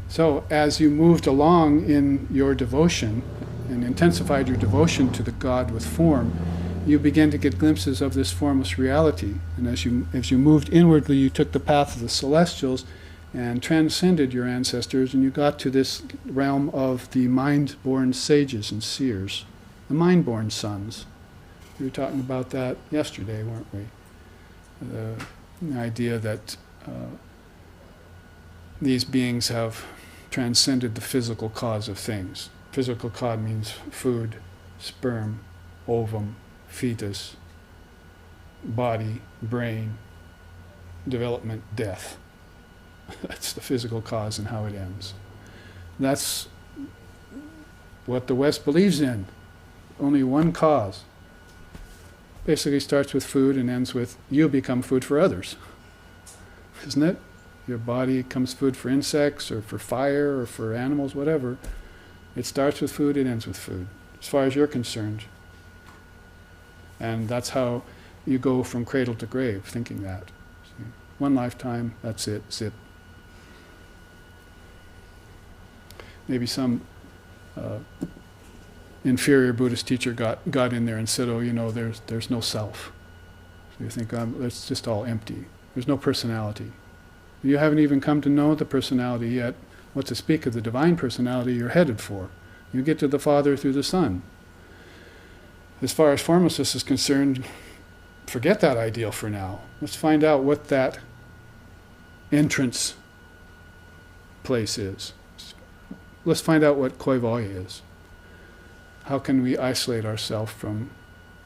So as you moved along in your devotion and intensified your devotion to the God with form, you began to get glimpses of this formless reality. And as you moved inwardly, you took the path of the celestials and transcended your ancestors, and you got to this realm of the mind-born sages and seers, the mind-born sons. We were talking about that yesterday, weren't we? The idea that these beings have transcended the physical cause of things. Physical cause means food, sperm, ovum, fetus, body, brain, development, death. That's the physical cause and how it ends. That's what the West believes in. Only one cause. Basically starts with food and ends with you become food for others. Isn't it? Your body becomes food for insects or for fire or for animals, whatever. It starts with food, it ends with food, as far as you're concerned. And that's how you go from cradle to grave, thinking that. See? One lifetime, that's it, zip. Maybe some inferior Buddhist teacher got in there and said, oh, there's no self. So you think, it's just all empty. There's no personality. You haven't even come to know the personality yet, what to speak of the divine personality you're headed for. You get to the Father through the Son. As far as formlessness is concerned, forget that ideal for now. Let's find out what that entrance place is. Let's find out what Koivalya is. How can we isolate ourselves from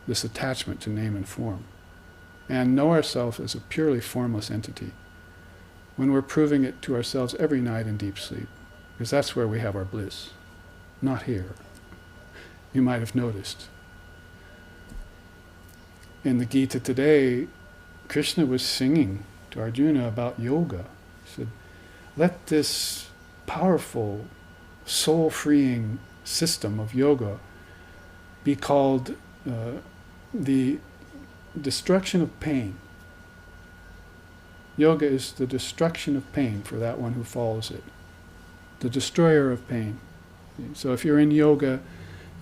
this attachment to name and form and know ourselves as a purely formless entity when we're proving it to ourselves every night in deep sleep? Because that's where we have our bliss, not here. You might have noticed. In the Gita today, Krishna was singing to Arjuna about yoga. He said, let this powerful, soul-freeing system of yoga be called the destruction of pain. Yoga is the destruction of pain for that one who follows it. The destroyer of pain. So if you're in yoga,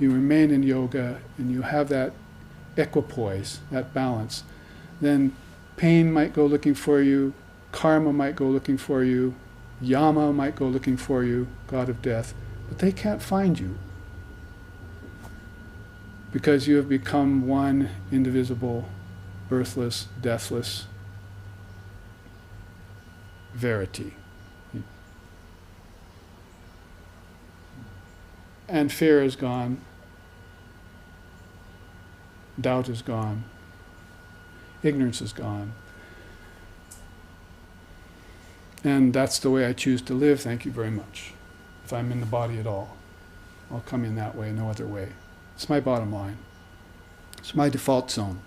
you remain in yoga, and you have that equipoise, that balance, then pain might go looking for you, karma might go looking for you, Yama might go looking for you, God of death, but they can't find you. Because you have become one indivisible, birthless, deathless verity. And fear is gone, doubt is gone, ignorance is gone. And that's the way I choose to live, thank you very much. If I'm in the body at all, I'll come in that way, no other way. It's my bottom line. It's my default zone.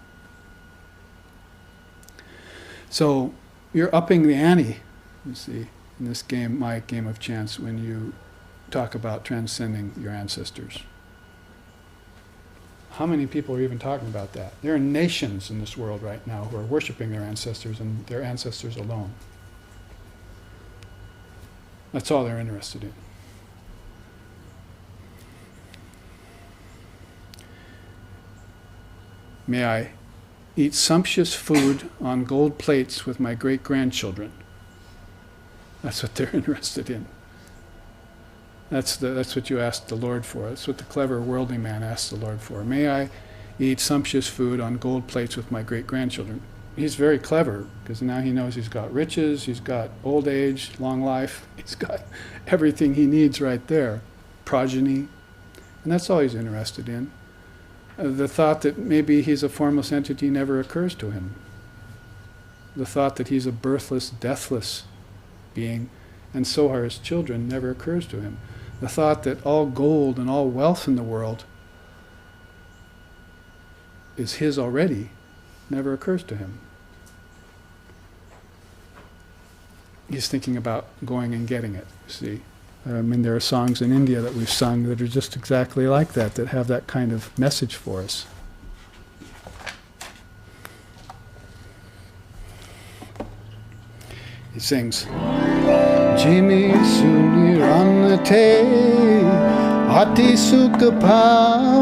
So you're upping the ante, you see, in this game, my game of chance, when you talk about transcending your ancestors. How many people are even talking about that? There are nations in this world right now who are worshiping their ancestors and their ancestors alone. That's all they're interested in. May I eat sumptuous food on gold plates with my great-grandchildren. That's what they're interested in. That's what you ask the Lord for. That's what the clever worldly man asks the Lord for. May I eat sumptuous food on gold plates with my great-grandchildren. He's very clever, because now he knows he's got riches, he's got old age, long life, he's got everything he needs right there, progeny, and that's all he's interested in. The thought that maybe he's a formless entity never occurs to him. The thought that he's a birthless, deathless being, and so are his children, never occurs to him. The thought that all gold and all wealth in the world is his already never occurs to him. He's thinking about going and getting it, see. I mean, there are songs in India that we've sung that are just exactly like that have that kind of message for us. He sings, Jimi Sunirante Ati Sukhapae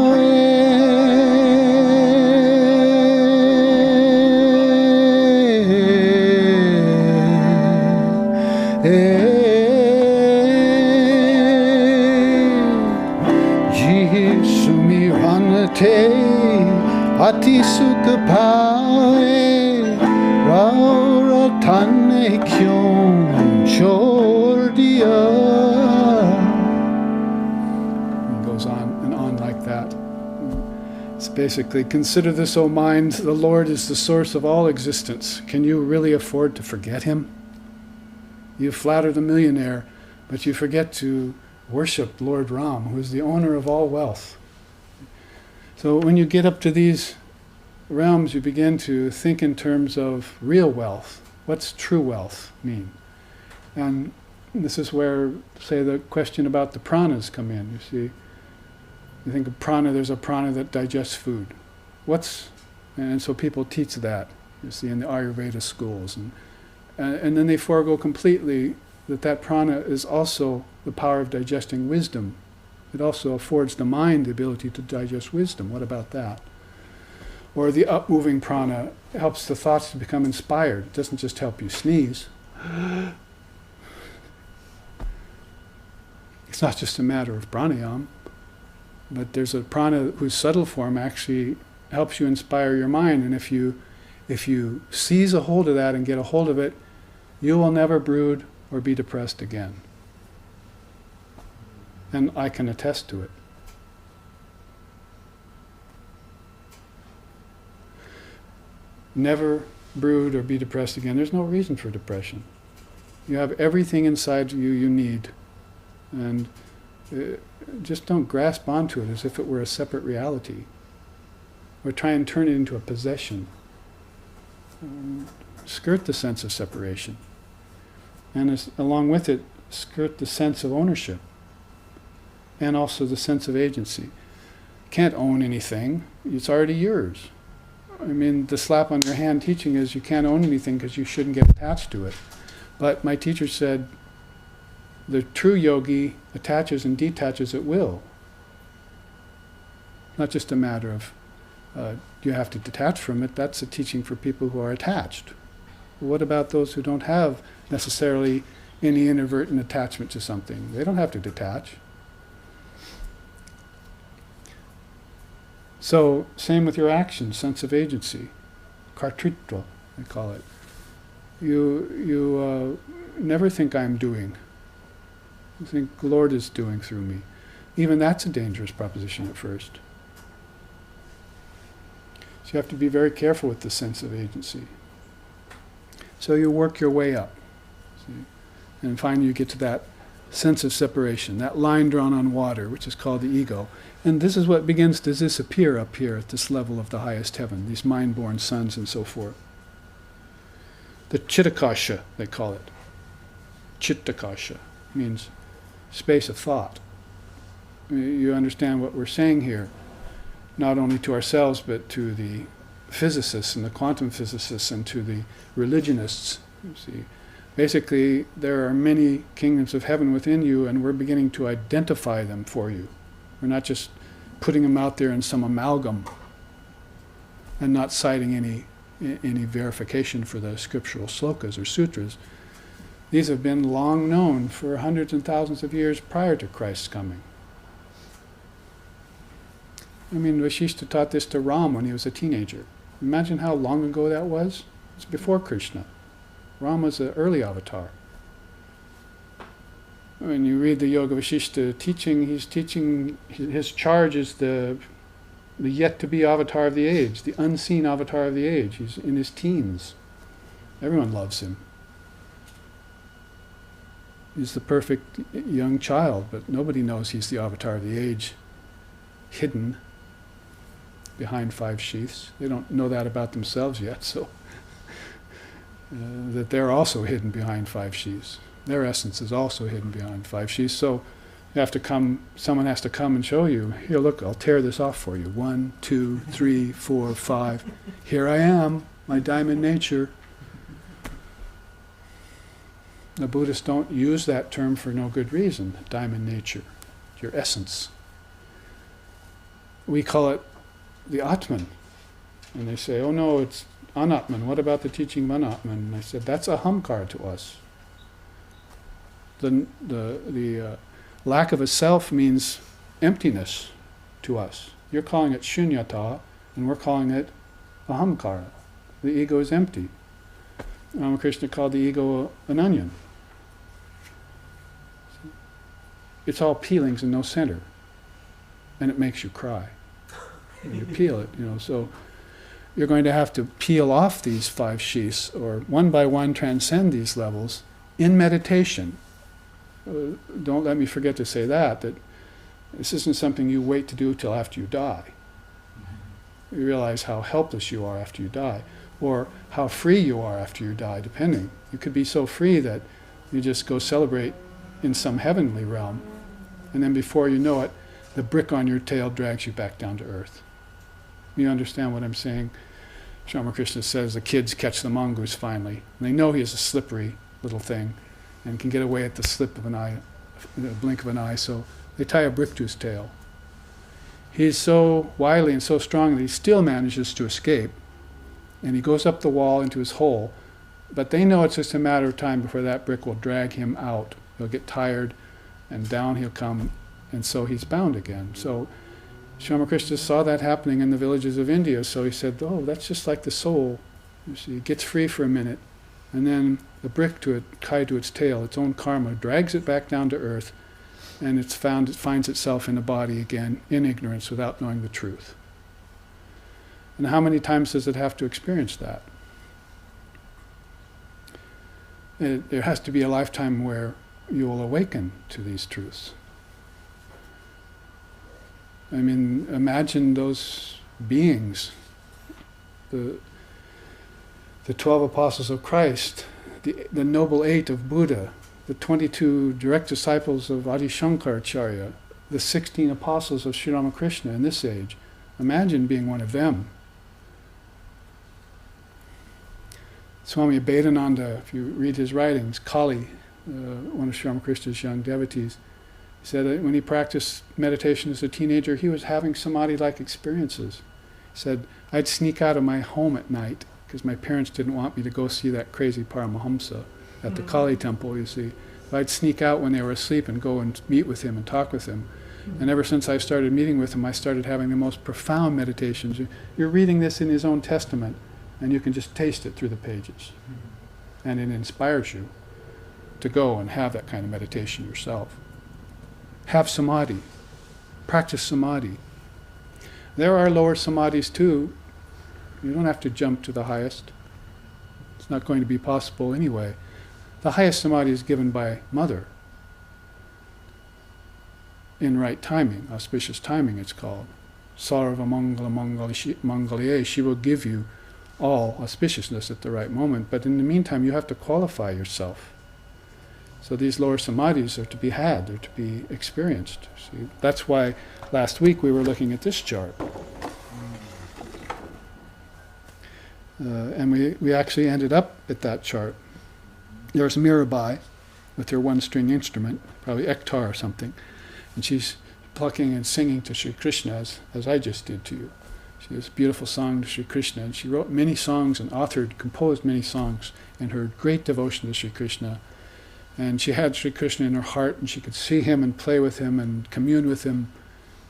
Ati Sukhapae Rauratane Kyong Chordia. It goes on and on like that. It's basically, consider this, O mind, the Lord is the source of all existence. Can you really afford to forget him? You flatter the millionaire, but you forget to worship Lord Ram, who is the owner of all wealth. So when you get up to these realms, you begin to think in terms of real wealth. What's true wealth mean? And this is where, say, the question about the pranas come in. You see, you think of prana, there's a prana that digests food. And so people teach that, you see, in the Ayurveda schools. And then they forego completely that prana is also the power of digesting wisdom. It also affords the mind the ability to digest wisdom. What about that? Or the up-moving prana helps the thoughts to become inspired. It doesn't just help you sneeze. It's not just a matter of pranayam, but there's a prana whose subtle form actually helps you inspire your mind. And if you seize a hold of that and get a hold of it, you will never brood or be depressed again. And I can attest to it. Never brood or be depressed again. There's no reason for depression. You have everything inside you need. And just don't grasp onto it as if it were a separate reality. Or try and turn it into a possession. Skirt the sense of separation. And along with it, skirt the sense of ownership. And also the sense of agency. You can't own anything. It's already yours. I mean, the slap on your hand teaching is you can't own anything because you shouldn't get attached to it. But my teacher said the true yogi attaches and detaches at will. Not just a matter of you have to detach from it. That's a teaching for people who are attached. But what about those who don't have necessarily any inadvertent attachment to something? They don't have to detach. So, same with your actions, sense of agency, kartritva, they call it. You never think I'm doing. You think the Lord is doing through me. Even that's a dangerous proposition at first. So you have to be very careful with the sense of agency. So you work your way up. See? And finally you get to that sense of separation, that line drawn on water, which is called the ego. And this is what begins to disappear up here at this level of the highest heaven, these mind-born suns and so forth. The Chittakasha, they call it. Chittakasha means space of thought. You understand what we're saying here, not only to ourselves, but to the physicists and the quantum physicists and to the religionists. You see, basically, there are many kingdoms of heaven within you, and we're beginning to identify them for you. We're not just putting them out there in some amalgam and not citing any verification for the scriptural slokas or sutras. These have been long known for hundreds and thousands of years prior to Christ's coming. I mean, Vasishta taught this to Ram when he was a teenager. Imagine how long ago that was. It's before Krishna. Ram was an early avatar. When you read the Yoga Vasishta teaching, he's teaching, his charge is the yet-to-be avatar of the age, the unseen avatar of the age. He's in his teens. Everyone loves him. He's the perfect young child, but nobody knows he's the avatar of the age, hidden behind 5 sheaths. They don't know that about themselves yet, so that they're also hidden behind 5 sheaths. Their essence is also hidden behind 5 sheaths. So someone has to come and show you, here, look, I'll tear this off for you. 1, 2, 3, 4, 5. Here I am, my diamond nature. The Buddhists don't use that term for no good reason, diamond nature, your essence. We call it the Atman. And they say, oh no, it's Anatman. What about the teaching of Anatman? And I said, that's ahamkara to us. The lack of a self means emptiness to us. You're calling it shunyata, and we're calling it ahamkara. The ego is empty. Ramakrishna called the ego an onion. It's all peelings and no center. And it makes you cry. When you peel it, so you're going to have to peel off these 5 sheaths, or one by one transcend these levels in meditation. Don't let me forget to say that this isn't something you wait to do till after you die. You realize how helpless you are after you die, or how free you are after you die, depending. You could be so free that you just go celebrate in some heavenly realm, and then before you know it, the brick on your tail drags you back down to earth. You understand what I'm saying? Sri Ramakrishna says the kids catch the mongoose finally, and they know he is a slippery little thing and can get away at the slip of an eye, the blink of an eye, so they tie a brick to his tail. He's so wily and so strong that he still manages to escape, and he goes up the wall into his hole, but they know it's just a matter of time before that brick will drag him out. He'll get tired, and down he'll come, and so he's bound again. So Sri Ramakrishna saw that happening in the villages of India, so he said, oh, that's just like the soul. You see, it gets free for a minute, and then the brick tied to its tail, its own karma, drags it back down to earth, and it finds itself in a body again, in ignorance, without knowing the truth. And how many times does it have to experience that? There has to be a lifetime where you will awaken to these truths. I mean, imagine those beings, the 12 apostles of Christ, the noble 8 of Buddha, the 22 direct disciples of Adi Shankaracharya, the 16 apostles of Sri Ramakrishna in this age. Imagine being one of them. Swami Abhedananda, if you read his writings, Kali, one of Sri Ramakrishna's young devotees, he said that when he practiced meditation as a teenager, he was having samadhi-like experiences. He said, I'd sneak out of my home at night because my parents didn't want me to go see that crazy Paramahamsa at the Kali temple, you see. I'd sneak out when they were asleep and go and meet with him and talk with him. And ever since I started meeting with him, I started having the most profound meditations. You're reading this in his own testament, and you can just taste it through the pages. And it inspires you to go and have that kind of meditation yourself. Have samadhi. Practice samadhi. There are lower samadhis too. You don't have to jump to the highest. It's not going to be possible anyway. The highest samadhi is given by Mother. In right timing, auspicious timing it's called. Sarva Mangala Mangalye, she will give you all auspiciousness at the right moment, but in the meantime you have to qualify yourself. So these lower samadhis are to be had, they're to be experienced. See, that's why last week we were looking at this chart. And we actually ended up at that chart. There's Mirabai with her one-string instrument, probably Ektar or something, and she's plucking and singing to Sri Krishna as I just did to you. She has a beautiful song to Sri Krishna, and she wrote many songs and composed many songs in her great devotion to Sri Krishna. And she had Sri Krishna in her heart, and she could see him and play with him and commune with him.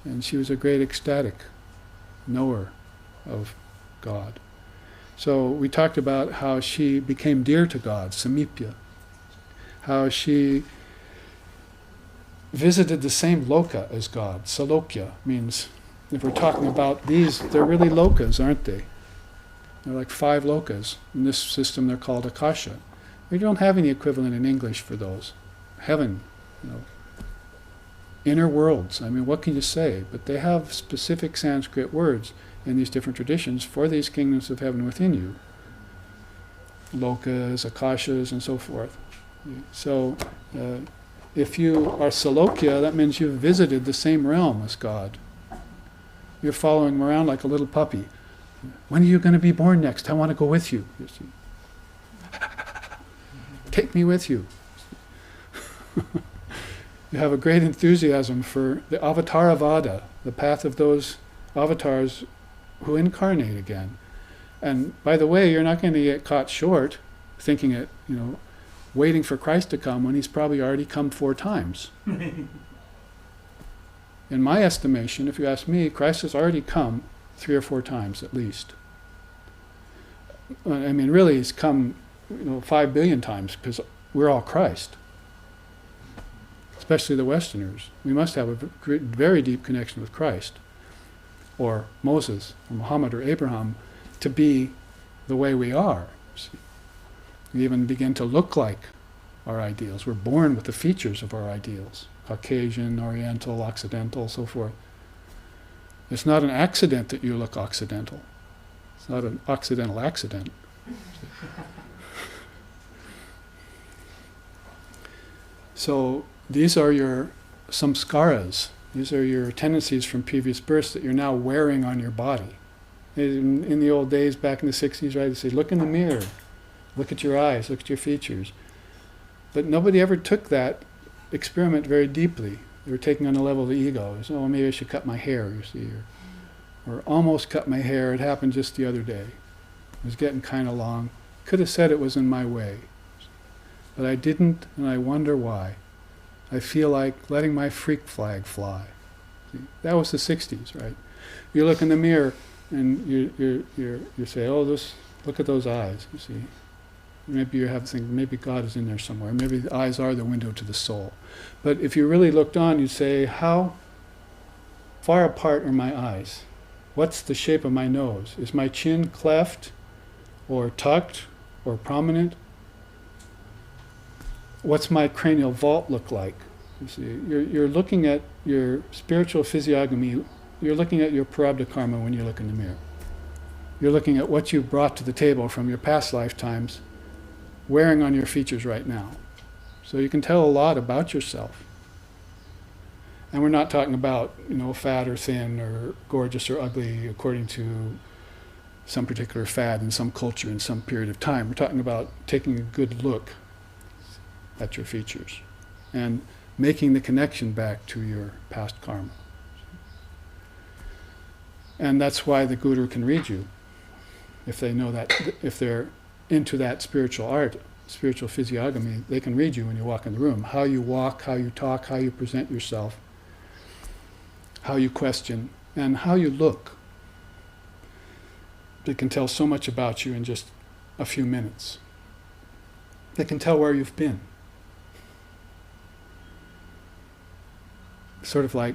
And she was a great ecstatic knower of God. So we talked about how she became dear to God, Samipya. How she visited the same loka as God. Salokya means, if we're talking about these, they're really lokas, aren't they? They're like 5 lokas. In this system they're called akasha. We don't have any equivalent in English for those. Heaven, inner worlds. I mean, what can you say? But they have specific Sanskrit words in these different traditions for these kingdoms of heaven within you. Lokas, akashas, and so forth. So, if you are Salokya, that means you've visited the same realm as God. You're following him around like a little puppy. When are you going to be born next? I want to go with you. You see. Take me with you. You have a great enthusiasm for the Avataravada, the path of those avatars who incarnate again. And by the way, you're not going to get caught short thinking it, waiting for Christ to come when he's probably already come 4 times. In my estimation, if you ask me, Christ has already come 3 or 4 times at least. I mean, really, he's come 5 billion times because we're all Christ. Especially the Westerners. We must have a very deep connection with Christ, or Moses, or Muhammad, or Abraham, to be the way we are. We even begin to look like our ideals. We're born with the features of our ideals. Caucasian, Oriental, Occidental, so forth. It's not an accident that you look Occidental. It's not an Occidental accident. So these are your samskaras. These are your tendencies from previous births that you're now wearing on your body. In the old days, back in the 60s, right, they say, look in the mirror, look at your eyes, look at your features. But nobody ever took that experiment very deeply. They were taking on the level of the ego. So, oh, maybe I should cut my hair, you see, or almost cut my hair. It happened just the other day. It was getting kind of long. Could have said it was in my way. But I didn't, and I wonder why. I feel like letting my freak flag fly. See, that was the 60s, right? You look in the mirror and you say, oh, look at those eyes, you see. Maybe you have to think, maybe God is in there somewhere. Maybe the eyes are the window to the soul. But if you really looked on, you'd say, how far apart are my eyes? What's the shape of my nose? Is my chin cleft or tucked or prominent? What's my cranial vault look like? You see, you're looking at your spiritual physiognomy. You're looking at your prarabdha karma when you look in the mirror. You're looking at what you brought to the table from your past lifetimes, wearing on your features right now. So you can tell a lot about yourself. And we're not talking about, fat or thin or gorgeous or ugly according to some particular fad in some culture in some period of time. We're talking about taking a good look at your features and making the connection back to your past karma. And that's why the guru can read you. If they know that, if they're into that spiritual art, spiritual physiognomy, they can read you when you walk in the room. How you walk, how you talk, how you present yourself, how you question, and how you look. They can tell so much about you in just a few minutes. They can tell where you've been. Sort of like,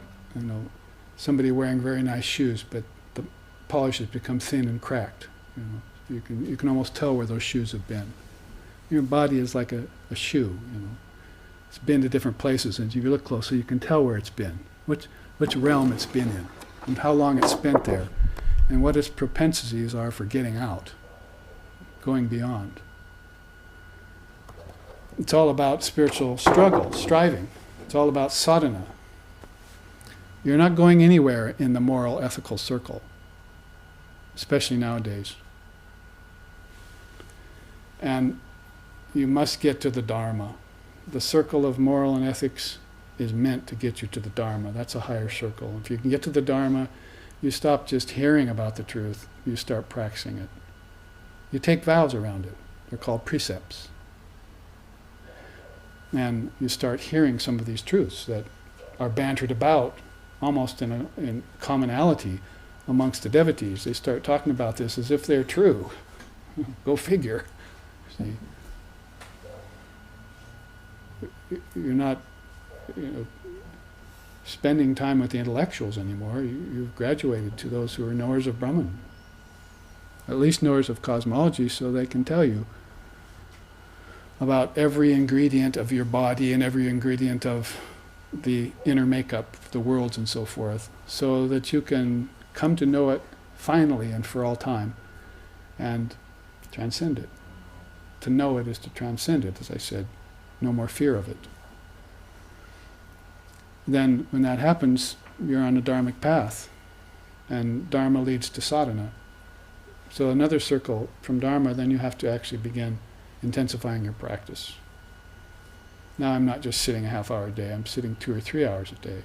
somebody wearing very nice shoes, but the polish has become thin and cracked. You can almost tell where those shoes have been. Your body is like a shoe. It's been to different places, and if you look closely, you can tell where it's been, which realm it's been in, and how long it's spent there, and what its propensities are for getting out, going beyond. It's all about spiritual struggle, striving. It's all about sadhana. You're not going anywhere in the moral, ethical circle, especially nowadays. And you must get to the Dharma. The circle of moral and ethics is meant to get you to the Dharma. That's a higher circle. If you can get to the Dharma, you stop just hearing about the truth, you start practicing it. You take vows around it. They're called precepts. And you start hearing some of these truths that are bantered about almost in commonality amongst the devotees. They start talking about this as if they're true. Go figure. See? You're not spending time with the intellectuals anymore. You've graduated to those who are knowers of Brahman. At least knowers of cosmology, so they can tell you about every ingredient of your body and every ingredient of the inner makeup, the worlds and so forth, so that you can come to know it finally and for all time and transcend it. To know it is to transcend it, as I said. No more fear of it. Then when that happens, you're on a dharmic path, and dharma leads to sadhana. So another circle from dharma, then you have to actually begin intensifying your practice. Now I'm not just sitting a half hour a day, I'm sitting 2 or 3 hours a day,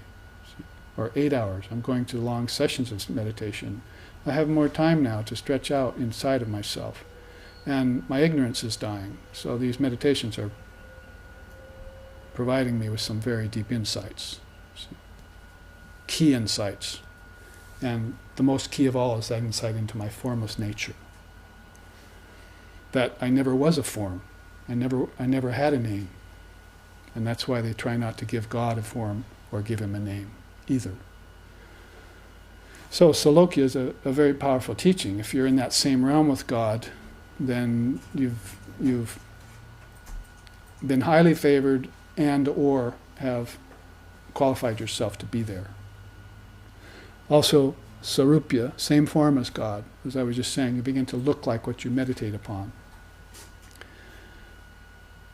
or 8 hours. I'm going to long sessions of meditation. I have more time now to stretch out inside of myself. And my ignorance is dying. So these meditations are providing me with some very deep insights, key insights. And the most key of all is that insight into my formless nature. That I never was a form. I never had a name. And that's why they try not to give God a form or give him a name either. So Salokya is a very powerful teaching. If you're in that same realm with God, then you've been highly favored and or have qualified yourself to be there. Also, Sarupya, same form as God. As I was just saying, you begin to look like what you meditate upon.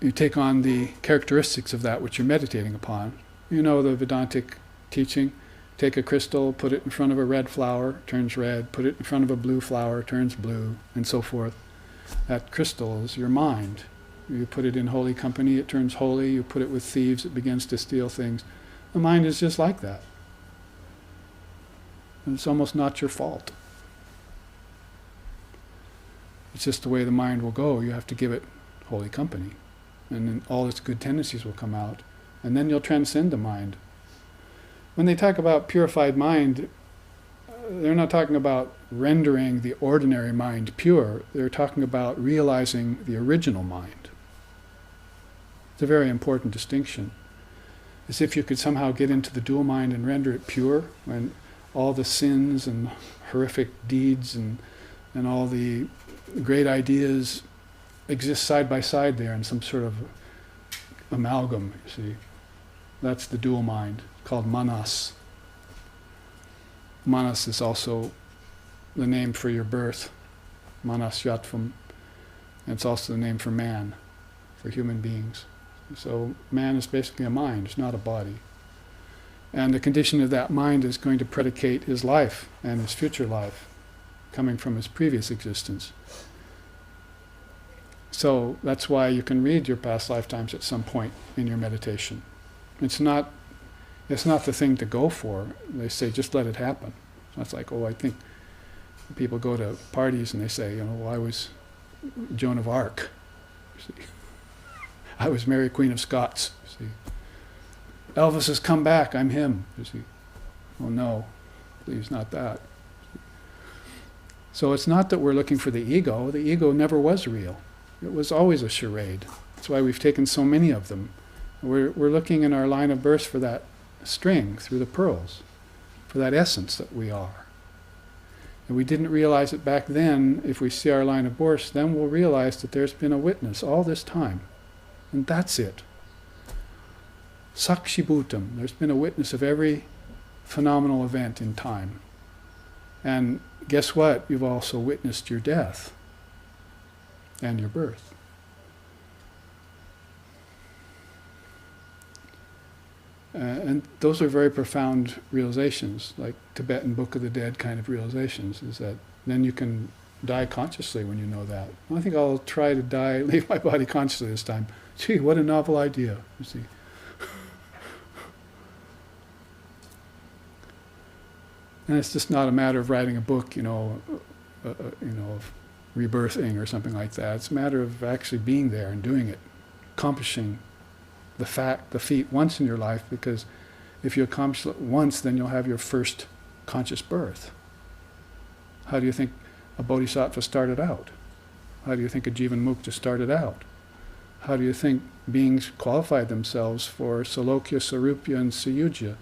You take on the characteristics of that which you're meditating upon. You know the Vedantic teaching. Take a crystal, put it in front of a red flower, turns red. Put it in front of a blue flower, turns blue, and so forth. That crystal is your mind. You put it in holy company, it turns holy. You put it with thieves, it begins to steal things. The mind is just like that. And it's almost not your fault. It's just the way the mind will go. You have to give it holy company. And then all its good tendencies will come out. And then you'll transcend the mind. When they talk about purified mind, they're not talking about rendering the ordinary mind pure. They're talking about realizing the original mind. It's a very important distinction. As if you could somehow get into the dual mind and render it pure, when all the sins and horrific deeds and all the great ideas exist side by side there in some sort of amalgam, you see. That's the dual mind, called manas. Manas is also the name for your birth, manas yatvam. And it's also the name for man, for human beings. So man is basically a mind, it's not a body. And the condition of that mind is going to predicate his life and his future life, coming from his previous existence. So that's why you can read your past lifetimes at some point in your meditation. It's not the thing to go for. They say, just let it happen. So it's like, I think people go to parties and they say, I was Joan of Arc. See? I was Mary Queen of Scots. See? Elvis has come back, I'm him. You see? Oh no, please, not that. So it's not that we're looking for the ego. The ego never was real. It was always a charade. That's why we've taken so many of them. We're looking in our line of birth for that string through the pearls, for that essence that we are. And we didn't realize it back then. If we see our line of birth, then we'll realize that there's been a witness all this time. And that's it. Sakshibhutam. There's been a witness of every phenomenal event in time. And guess what? You've also witnessed your death and your birth. And those are very profound realizations, like Tibetan Book of the Dead kind of realizations, is that then you can die consciously when you know that. I think I'll try to die, leave my body consciously this time. Gee, what a novel idea, you see. And it's just not a matter of writing a book, of rebirthing or something like that. It's a matter of actually being there and doing it, accomplishing the feat once in your life, because if you accomplish it once, then you'll have your first conscious birth. How do you think a bodhisattva started out? How do you think a Jivan Mukta started out? How do you think beings qualified themselves for Salokya, Sarupya, and Sayujya?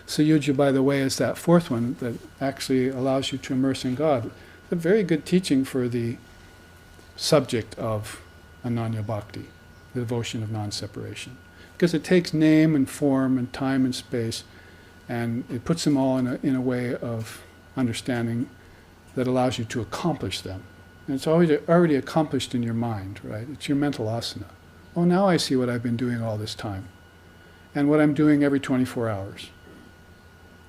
Sayujya, by the way, is that fourth one that actually allows you to immerse in God. It's a very good teaching for the subject of Ananya Bhakti, the devotion of non-separation. Because it takes name and form and time and space, and it puts them all in a way of understanding that allows you to accomplish them. And it's already accomplished in your mind, right? It's your mental asana. Oh, now I see what I've been doing all this time, and what I'm doing every 24 hours.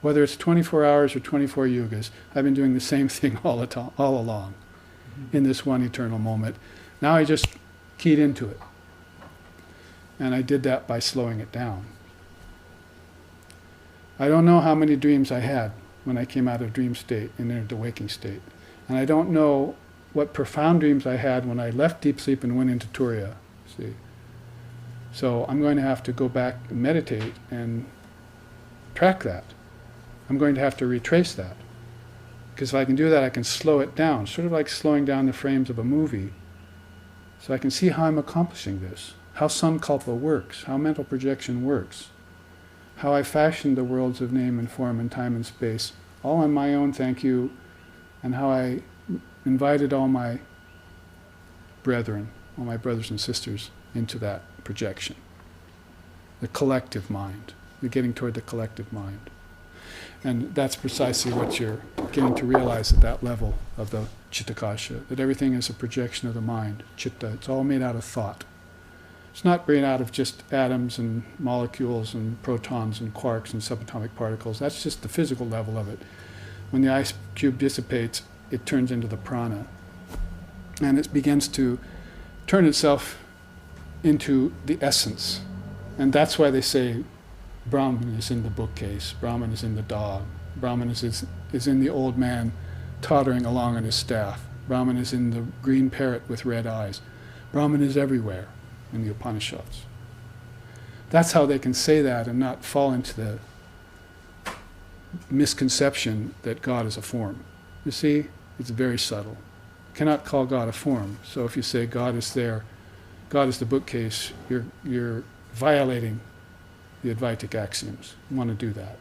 Whether it's 24 hours or 24 yugas, I've been doing the same thing all along, in this one eternal moment. Now I just keyed into it. And I did that by slowing it down. I don't know how many dreams I had when I came out of dream state and entered the waking state. And I don't know what profound dreams I had when I left deep sleep and went into Turiya. See? So I'm going to have to go back and meditate and track that. I'm going to have to retrace that. Because if I can do that, I can slow it down, sort of like slowing down the frames of a movie. So I can see how I'm accomplishing this, how sankalpa works, how mental projection works, how I fashioned the worlds of name and form and time and space, all on my own, thank you, and how I invited all my brethren, all my brothers and sisters into that projection. The collective mind. You're getting toward the collective mind. And that's precisely what you're getting to realize at that level of the Chittakasha, that everything is a projection of the mind, Chitta. It's all made out of thought. It's not made out of just atoms and molecules and protons and quarks and subatomic particles. That's just the physical level of it. When the ice cube dissipates, it turns into the prana. And it begins to turn itself into the essence. And that's why they say Brahman is in the bookcase, Brahman is in the dog, Brahman is in the old man tottering along on his staff, Brahman is in the green parrot with red eyes. Brahman is everywhere in the Upanishads. That's how they can say that and not fall into the misconception that God is a form. You see, it's very subtle. You cannot call God a form. So if you say God is there, God is the bookcase, you're violating the Advaitic axioms. You want to do that.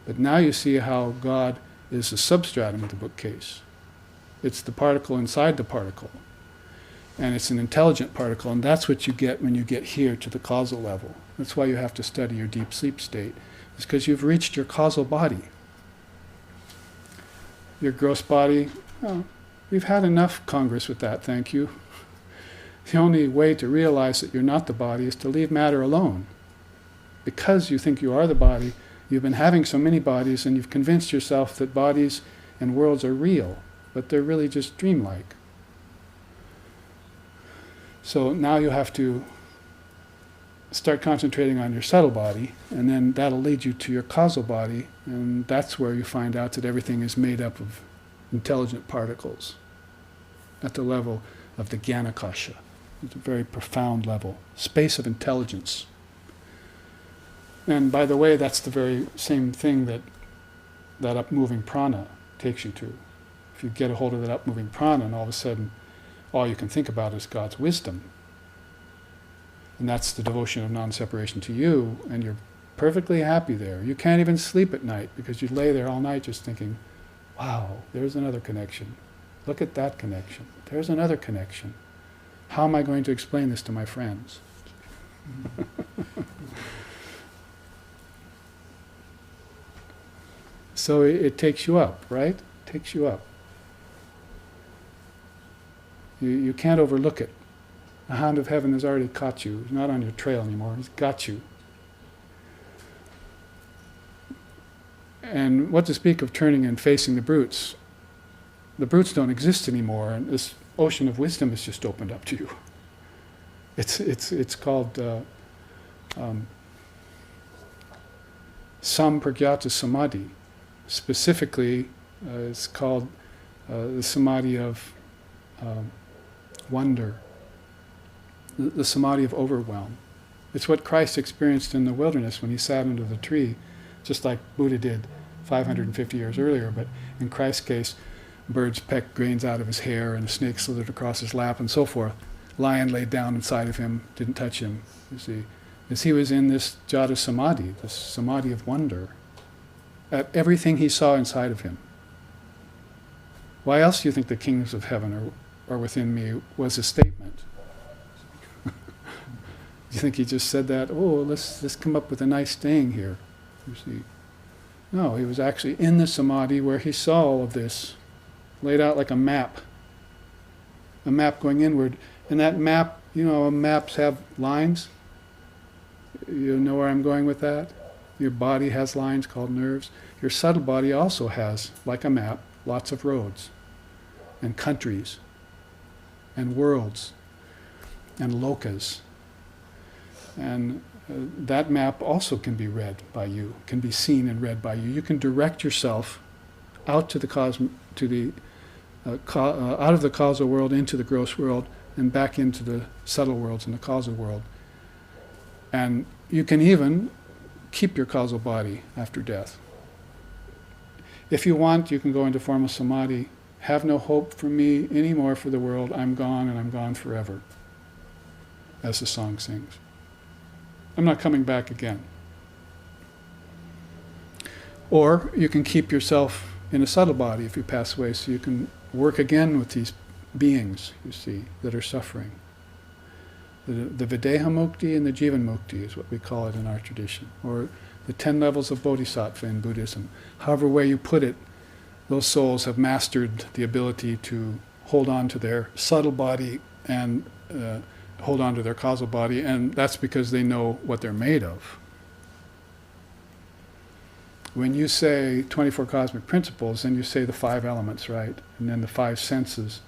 But now you see how God is the substratum of the bookcase. It's the particle inside the particle. And it's an intelligent particle, and that's what you get when you get here to the causal level. That's why you have to study your deep sleep state. It's because you've reached your causal body. Your gross body, oh, we've had enough Congress with that, thank you. The only way to realize that you're not the body is to leave matter alone. Because you think you are the body, you've been having so many bodies and you've convinced yourself that bodies and worlds are real, but they're really just dreamlike. So now you have to start concentrating on your subtle body, and then that'll lead you to your causal body, and that's where you find out that everything is made up of intelligent particles at the level of the Jnanakasha. It's a very profound level, space of intelligence. And by the way, that's the very same thing that up-moving prana takes you to. If you get a hold of that up-moving prana, and all of a sudden all you can think about is God's wisdom, and that's the devotion of non-separation to you, and you're perfectly happy there. You can't even sleep at night because you lay there all night just thinking, wow, there's another connection. Look at that connection. There's another connection. How am I going to explain this to my friends? So it takes you up, right? It takes you up. You can't overlook it. The hound of heaven has already caught you. He's not on your trail anymore. He's got you. And what to speak of turning and facing the brutes? The brutes don't exist anymore, and this ocean of wisdom has just opened up to you. It's called Sampragyata Samadhi. Specifically, it's called the Samadhi of wonder, the Samadhi of overwhelm. It's what Christ experienced in the wilderness when he sat under the tree, just like Buddha did 550 years earlier, but in Christ's case, birds pecked grains out of his hair and a snake slithered across his lap and so forth. Lion laid down inside of him, didn't touch him, you see. As he was in this Jata Samadhi, this Samadhi of wonder, at everything he saw inside of him. Why else do you think the kingdoms of heaven are within me was a statement? Do you think he just said that, oh, let's come up with a nice saying here, you see? No, he was actually in the Samadhi where he saw all of this, laid out like a map going inward. And that map, you know, maps have lines. You know where I'm going with that? Your body has lines called nerves. Your subtle body also has, like a map, lots of roads and countries and worlds and lokas. And that map also can be read by you, can be seen and read by you. You can direct yourself out to the out of the causal world into the gross world and back into the subtle worlds in the causal world. And you can even keep your causal body after death. If you want, you can go into form of samadhi. Have no hope for me anymore for the world. I'm gone and I'm gone forever. As the song sings. I'm not coming back again. Or you can keep yourself in a subtle body if you pass away, so you can work again with these beings, you see, that are suffering. The Videha Mukti and the Jivan Mukti is what we call it in our tradition, or the 10 levels of Bodhisattva in Buddhism. However way you put it, those souls have mastered the ability to hold on to their subtle body and hold on to their causal body, and that's because they know what they're made of. When you say 24 cosmic principles, then you say the 5 elements, right? And then the 5 senses,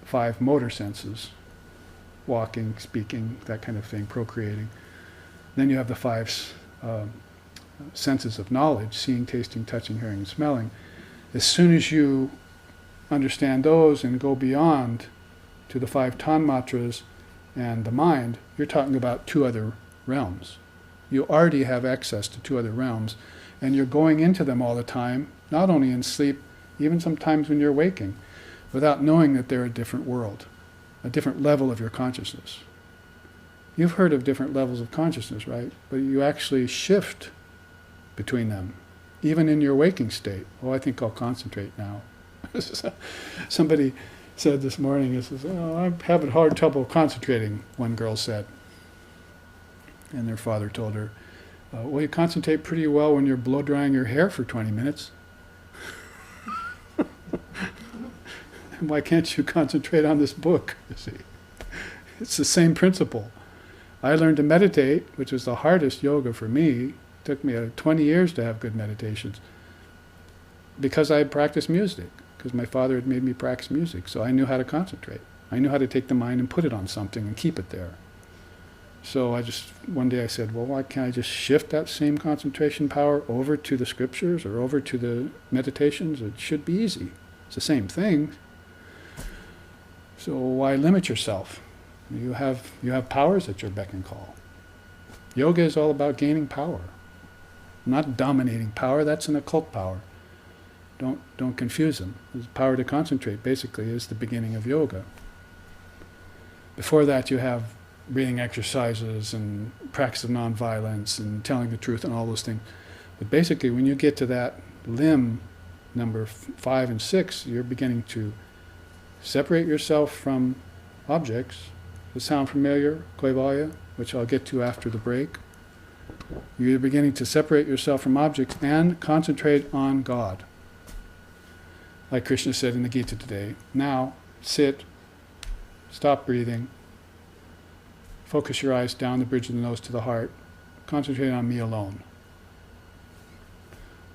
5 motor senses, walking, speaking, that kind of thing, procreating. Then you have the 5 senses of knowledge, seeing, tasting, touching, hearing, and smelling. As soon as you understand those and go beyond to the 5 tanmatras and the mind, you're talking about 2 other realms. You already have access to 2 other realms, and you're going into them all the time, not only in sleep, even sometimes when you're waking, without knowing that they're a different world, a different level of your consciousness. You've heard of different levels of consciousness, right? But you actually shift between them, even in your waking state. Oh, I think I'll concentrate now. Somebody said this morning, oh, I'm having hard trouble concentrating, one girl said. And their father told her, well, you concentrate pretty well when you're blow drying your hair for 20 minutes. And why can't you concentrate on this book? You see, it's the same principle. I learned to meditate, which was the hardest yoga for me. It took me 20 years to have good meditations, because I had practiced music, because my father had made me practice music, so I knew how to concentrate. I knew how to take the mind and put it on something and keep it there. So one day I said, well, why can't I just shift that same concentration power over to the scriptures or over to the meditations? It should be easy. It's the same thing. So why limit yourself? You have powers at your beck and call. Yoga is all about gaining power, not dominating power. That's an occult power. Don't confuse them. The power to concentrate basically is the beginning of yoga. Before that, you have breathing exercises and practice of nonviolence and telling the truth and all those things. But basically, when you get to that limb, number 5 and 6, you're beginning to separate yourself from objects. Does it sound familiar? Kaivalya, which I'll get to after the break. You're beginning to separate yourself from objects and concentrate on God. Like Krishna said in the Gita today, now sit, stop breathing, focus your eyes down the bridge of the nose to the heart, concentrate on me alone.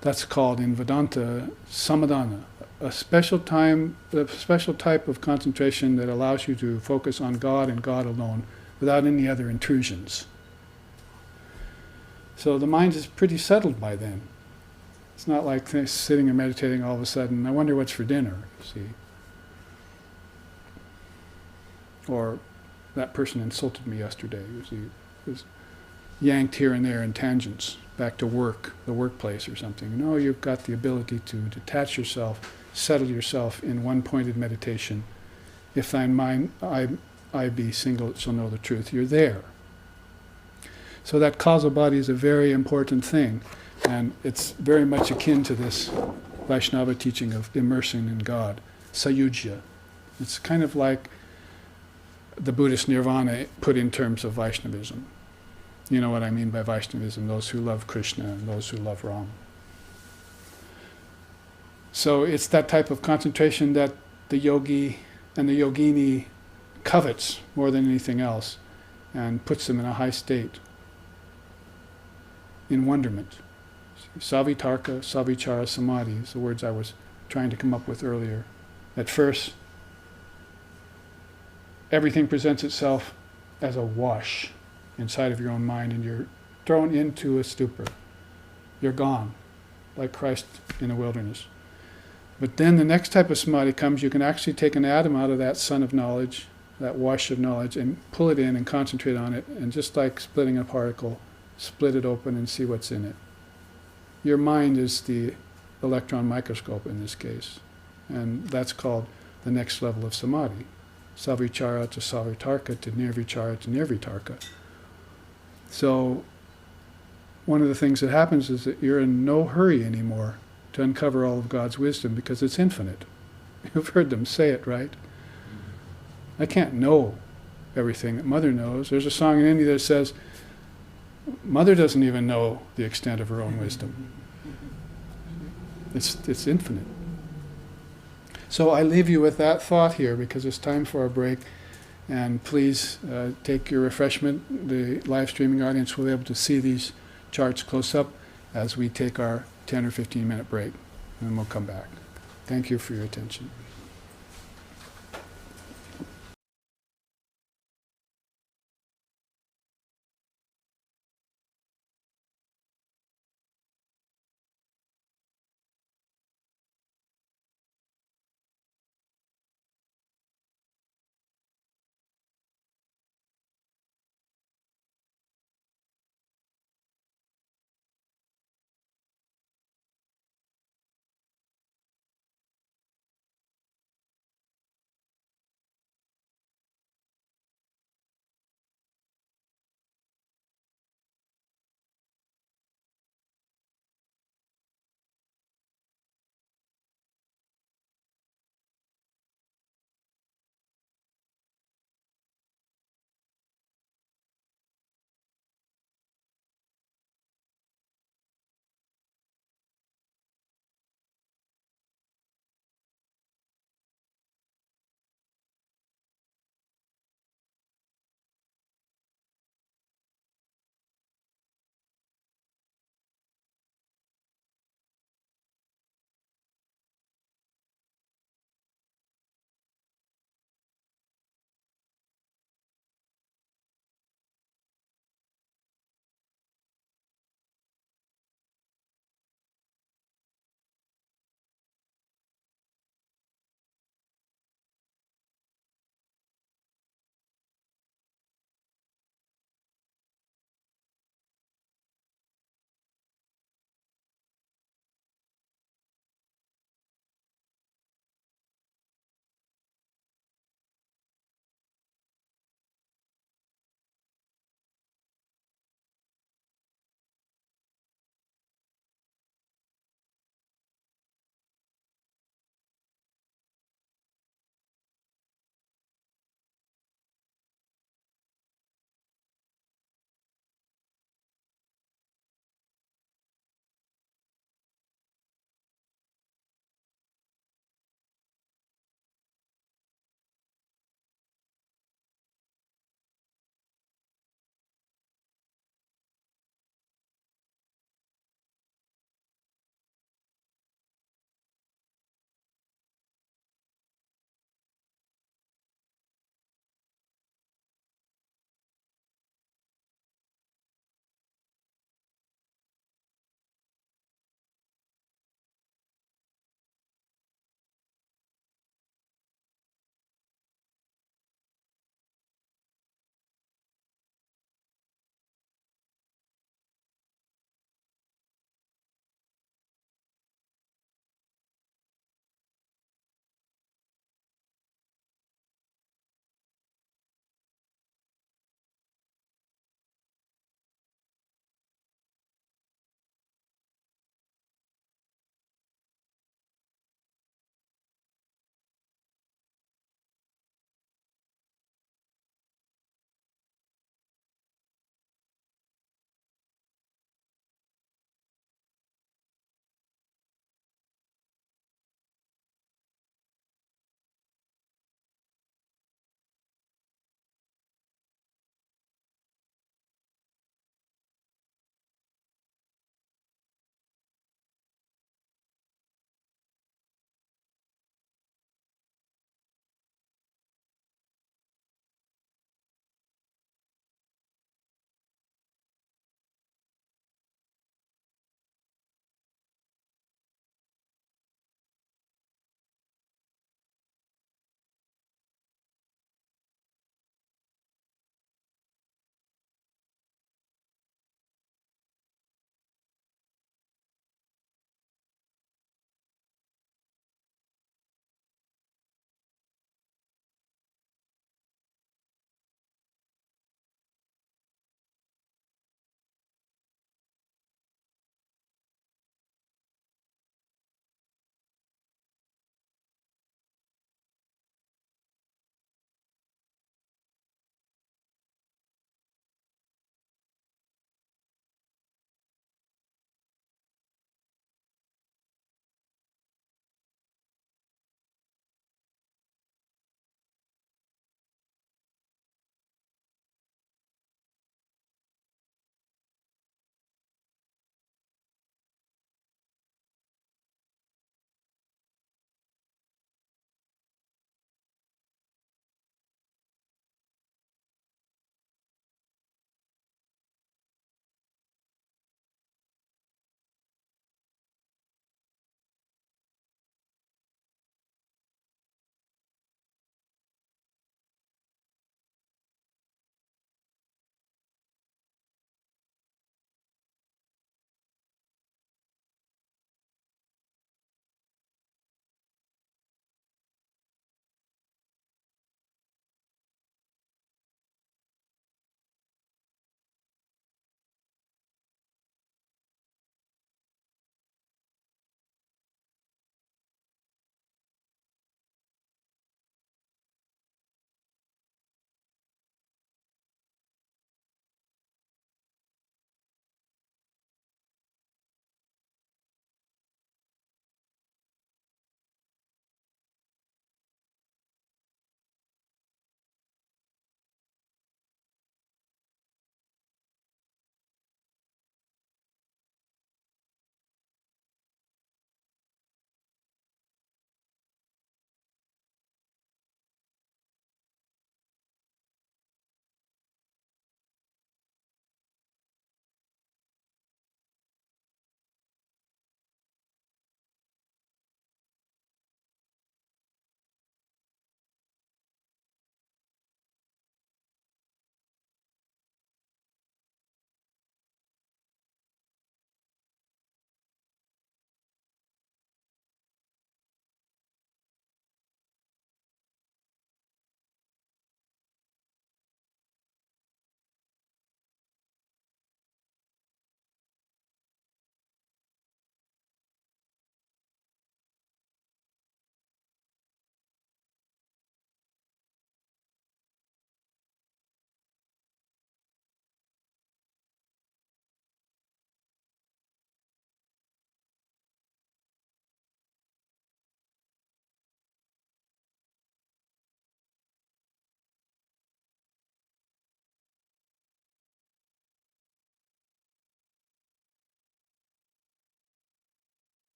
That's called in Vedanta samadhana, a special type of concentration that allows you to focus on God and God alone without any other intrusions. So the mind is pretty settled by then. It's not like sitting and meditating all of a sudden, I wonder what's for dinner, you see. Or that person insulted me yesterday. It was yanked here and there in tangents, back to work, the workplace or something. No, you've got the ability to detach yourself, settle yourself in one-pointed meditation. If thine mind, I be single, it shall know the truth. You're there. So that causal body is a very important thing, and it's very much akin to this Vaishnava teaching of immersing in God, sayujya. It's kind of like the Buddhist nirvana put in terms of Vaishnavism. You know what I mean by Vaishnavism, those who love Krishna and those who love Ram. So it's that type of concentration that the yogi and the yogini covets more than anything else, and puts them in a high state, in wonderment. Savitarka, savichara, samadhi is the words I was trying to come up with earlier. At first, everything presents itself as a wash. inside of your own mind, and you're thrown into a stupor. You're gone, like Christ in the wilderness. But then the next type of samadhi comes, you can actually take an atom out of that sun of knowledge, that wash of knowledge, and pull it in and concentrate on it, and just like splitting a particle, split it open and see what's in it. Your mind is the electron microscope in this case, and that's called the next level of samadhi. Savichara to savitarka to nirvichara to nirvitarka. So one of the things that happens is that you're in no hurry anymore to uncover all of God's wisdom because it's infinite. You've heard them say it, right? I can't know everything that Mother knows. There's a song in India that says, Mother doesn't even know the extent of her own wisdom. It's infinite. So I leave you with that thought here because it's time for a break. And please take your refreshment. The live streaming audience will be able to see these charts close up as we take our 10 or 15 minute break. And then we'll come back. Thank you for your attention.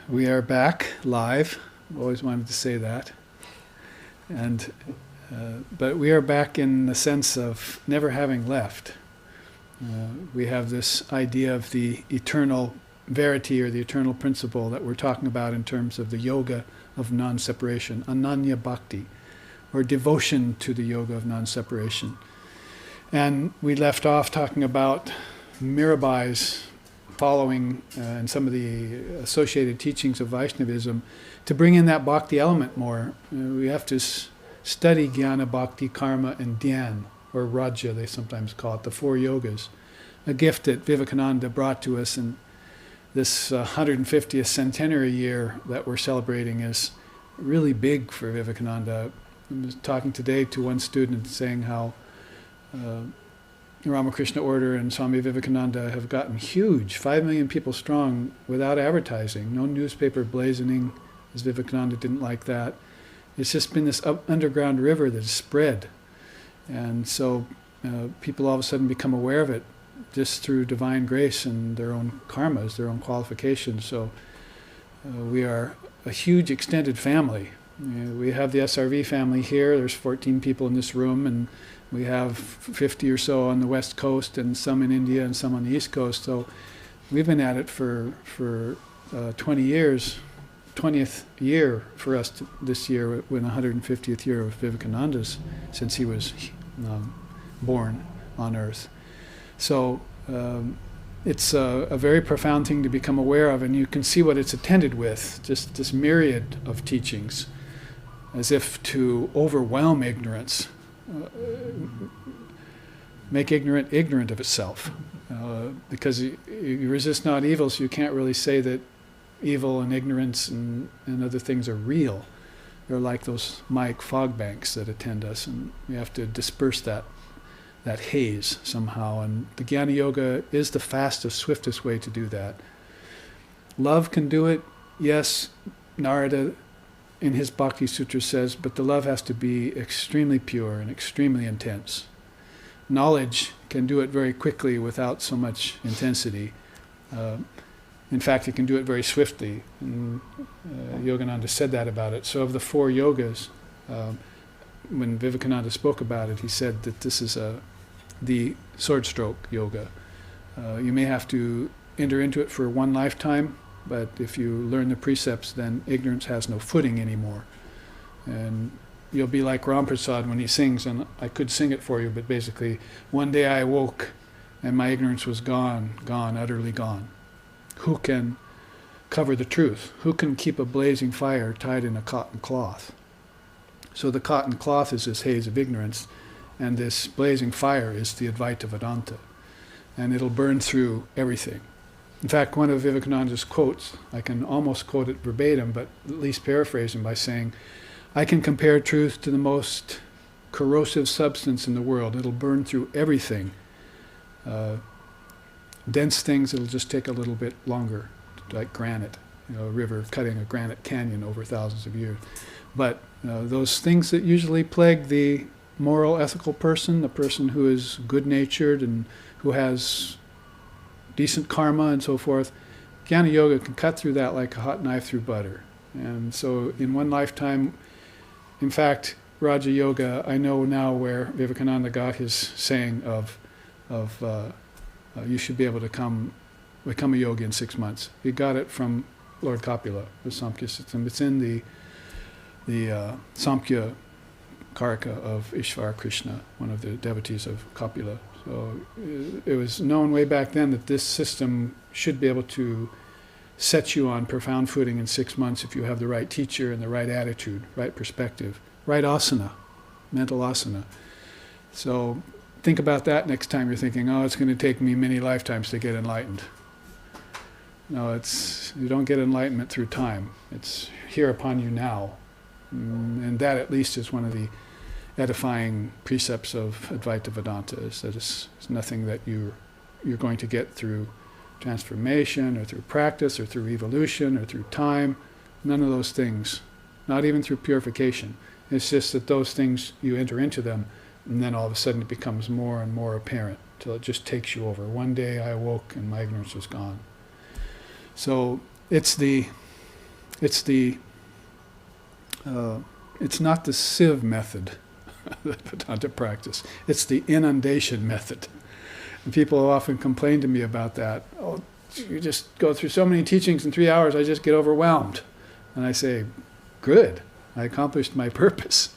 We are back live. Always wanted to say that. And but we are back in the sense of never having left. We have this idea of the eternal verity or the eternal principle that we're talking about in terms of the yoga of non-separation, ananya bhakti, or devotion to the yoga of non-separation. And we left off talking about Mirabai's following and some of the associated teachings of Vaishnavism to bring in that bhakti element more. We have to study jnana, bhakti, karma, and dhyan, or raja they sometimes call it, the four yogas. A gift that Vivekananda brought to us in this 150th centenary year that we're celebrating is really big for Vivekananda. I was talking today to one student saying how Ramakrishna Order and Swami Vivekananda have gotten huge, 5 million people strong without advertising, no newspaper blazoning, as Vivekananda didn't like that. It's just been this underground river that has spread. And so people all of a sudden become aware of it just through divine grace and their own karmas, their own qualifications. So we are a huge extended family. We have the SRV family here. There's 14 people in this room, and we have 50 or so on the West Coast, and some in India, and some on the East Coast. So we've been at it for 20 years, 20th year for us this year, when 150th year of Vivekananda's, since he was born on Earth. So it's a very profound thing to become aware of, and you can see what it's attended with, just this myriad of teachings, as if to overwhelm ignorance. Make ignorant of itself, because you resist not evil, so you can't really say that evil and ignorance and other things are real. They're like those Mike fog banks that attend us, and we have to disperse that haze somehow. And the Jnana Yoga is the fastest, swiftest way to do that. Love can do it, yes. Narada in his Bhakti Sutra says, but the love has to be extremely pure and extremely intense. Knowledge can do it very quickly without so much intensity. In fact, it can do it very swiftly. And, Yogananda said that about it. So of the four yogas, when Vivekananda spoke about it, he said that this is the sword stroke yoga. You may have to enter into it for one lifetime, but if you learn the precepts, then ignorance has no footing anymore. And you'll be like Ram Prasad when he sings, and I could sing it for you, but basically, one day I awoke and my ignorance was gone, utterly gone. Who can cover the truth? Who can keep a blazing fire tied in a cotton cloth? So the cotton cloth is this haze of ignorance, and this blazing fire is the Advaita Vedanta. And it'll burn through everything. In fact, one of Vivekananda's quotes, I can almost quote it verbatim, but at least paraphrase him by saying, I can compare truth to the most corrosive substance in the world. It'll burn through everything. Dense things, it'll just take a little bit longer, like granite, a river cutting a granite canyon over thousands of years. But those things that usually plague the moral, ethical person, the person who is good-natured and who has decent karma and so forth, Jnana Yoga can cut through that like a hot knife through butter. And so in one lifetime, in fact, Raja Yoga, I know now where Vivekananda got his saying of you should be able to become a yogi in 6 months. He got it from Lord Kapila, the Samkhya system. It's in the Samkhya Karika of Ishvara Krishna, one of the devotees of Kapila. So it was known way back then that this system should be able to set you on profound footing in 6 months if you have the right teacher and the right attitude, right perspective, right asana, mental asana. So think about that next time you're thinking, oh, it's going to take me many lifetimes to get enlightened. No, you don't get enlightenment through time. It's here upon you now. And that at least is one of the edifying precepts of Advaita Vedanta, is that it's nothing that you're going to get through transformation or through practice or through evolution or through time. None of those things, not even through purification. It's just that those things, you enter into them, and then all of a sudden it becomes more and more apparent till it just takes you over. One day I awoke and my ignorance was gone. So it's the It's it's not the sieve method that Vedanta practice. It's the inundation method. And people often complain to me about that. Oh, you just go through so many teachings in 3 hours, I just get overwhelmed. And I say, good, I accomplished my purpose.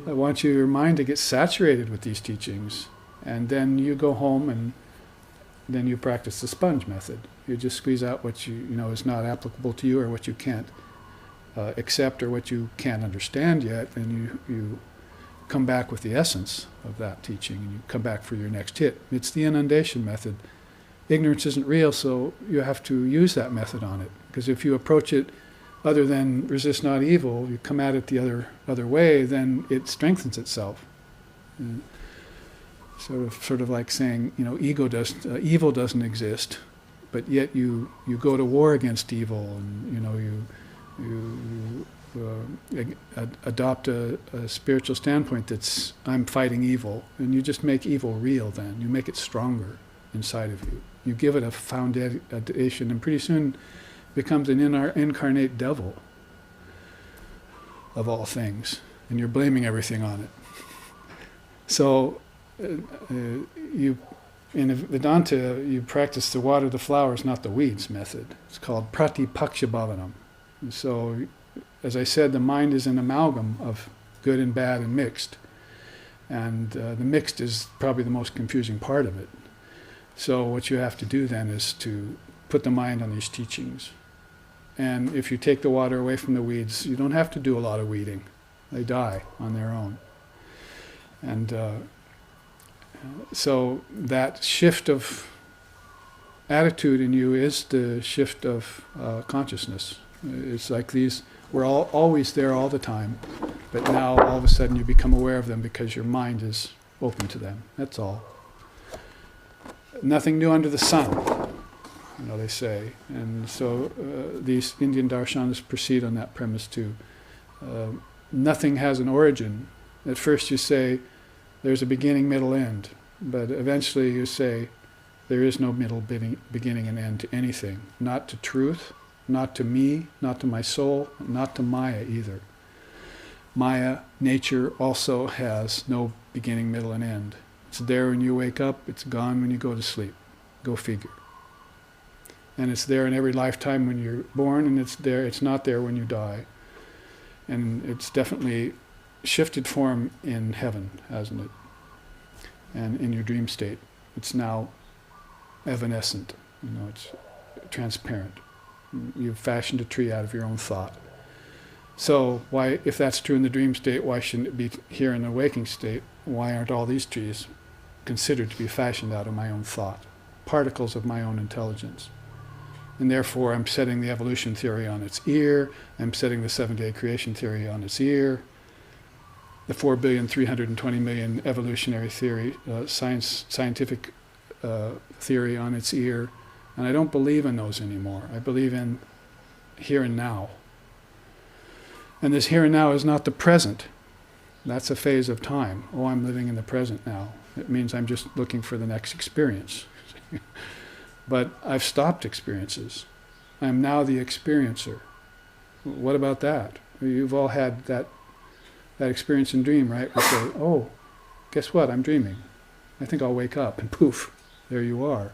I want your mind to get saturated with these teachings. And then you go home and then you practice the sponge method. You just squeeze out what you know is not applicable to you, or what you can't accept, or what you can't understand yet, and you come back with the essence of that teaching, and you come back for your next hit. It's the inundation method. Ignorance isn't real, so you have to use that method on it. Because if you approach it other than resist not evil, you come at it the other way, then it strengthens itself. And sort of like saying, evil doesn't exist, but yet you go to war against evil, and you adopt a spiritual standpoint that's, I'm fighting evil, and you just make evil real then. You make it stronger inside of you. You give it a foundation, and pretty soon it becomes an incarnate devil of all things, and you're blaming everything on it. So you, in Vedanta, you practice the water the flowers, not the weeds method. It's called pratipakshabhavanam. And so, as I said, the mind is an amalgam of good and bad and mixed. And the mixed is probably the most confusing part of it. So what you have to do then is to put the mind on these teachings. And if you take the water away from the weeds, you don't have to do a lot of weeding. They die on their own. And so that shift of attitude in you is the shift of consciousness. It's like these, we're always there all the time, but now all of a sudden you become aware of them because your mind is open to them. That's all. Nothing new under the sun, they say. And so these Indian darshanas proceed on that premise too. Nothing has an origin. At first you say, there's a beginning, middle, end. But eventually you say, there is no middle, beginning, and end to anything. Not to truth, not to me, not to my soul, not to Maya either. Maya, nature, also has no beginning, middle, and end. It's there when you wake up, it's gone when you go to sleep. Go figure. And it's there in every lifetime when you're born, and it's not there when you die. And it's definitely shifted form in heaven, hasn't it? And in your dream state, it's now evanescent. It's transparent. You've fashioned a tree out of your own thought. So why, if that's true in the dream state, why shouldn't it be here in the waking state? Why aren't all these trees considered to be fashioned out of my own thought, particles of my own intelligence? And therefore I'm setting the evolution theory on its ear, I'm setting the 7-day creation theory on its ear, the 4,320,000,000 evolutionary theory, scientific theory on its ear, and I don't believe in those anymore. I believe in here and now. And this here and now is not the present. That's a phase of time. Oh, I'm living in the present now. It means I'm just looking for the next experience. But I've stopped experiences. I'm now the experiencer. What about that? You've all had that experience in dream, right? We say, oh, guess what? I'm dreaming. I think I'll wake up, and poof, there you are.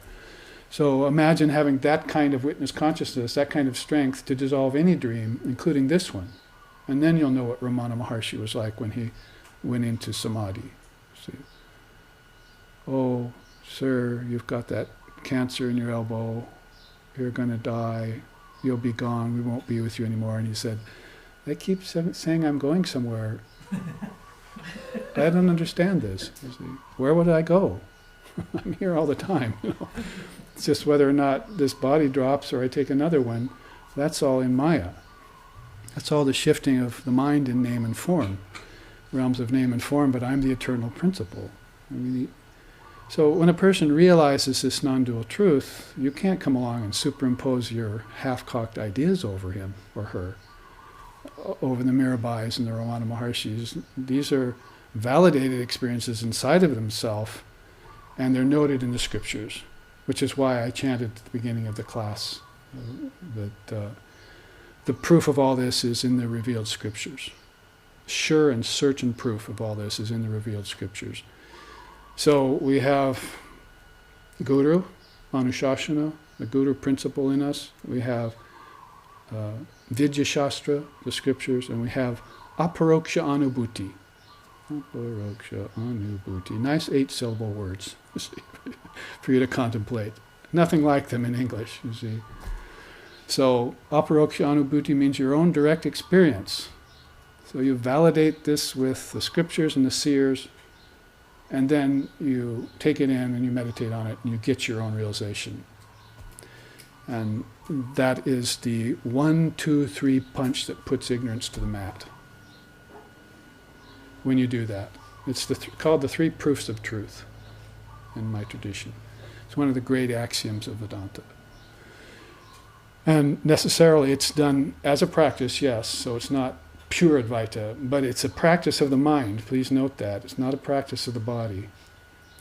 So imagine having that kind of witness consciousness, that kind of strength to dissolve any dream, including this one. And then you'll know what Ramana Maharshi was like when he went into samadhi. See? Oh, sir, you've got that cancer in your elbow. You're going to die. You'll be gone. We won't be with you anymore. And he said, they keep saying I'm going somewhere. I don't understand this. You see. Where would I go? I'm here all the time. It's just whether or not this body drops or I take another one. That's all in Maya. That's all the shifting of the mind in name and form, realms of name and form, but I'm the eternal principle. So when a person realizes this non-dual truth, you can't come along and superimpose your half-cocked ideas over him or her, over the Mirabais and the Ramana Maharshis. These are validated experiences inside of himself, and they're noted in the scriptures, which is why I chanted at the beginning of the class that the proof of all this is in the revealed scriptures. Sure and certain proof of all this is in the revealed scriptures. So we have Guru, Anushasana, the Guru principle in us. We have Vidya Shastra, the scriptures, and we have Aparoksha Anubhuti. Aparoksha Anubhuti. Nice 8-syllable words for you to contemplate. Nothing like them in English, you see. So Aparoksha Anubhuti means your own direct experience. So you validate this with the scriptures and the seers, and then you take it in and you meditate on it and you get your own realization. And that is the 1, 2, 3 punch that puts ignorance to the mat. When you do that. It's called the 3 proofs of truth in my tradition. It's one of the great axioms of Vedanta. And necessarily it's done as a practice, yes, so it's not pure Advaita, but it's a practice of the mind. Please note that. It's not a practice of the body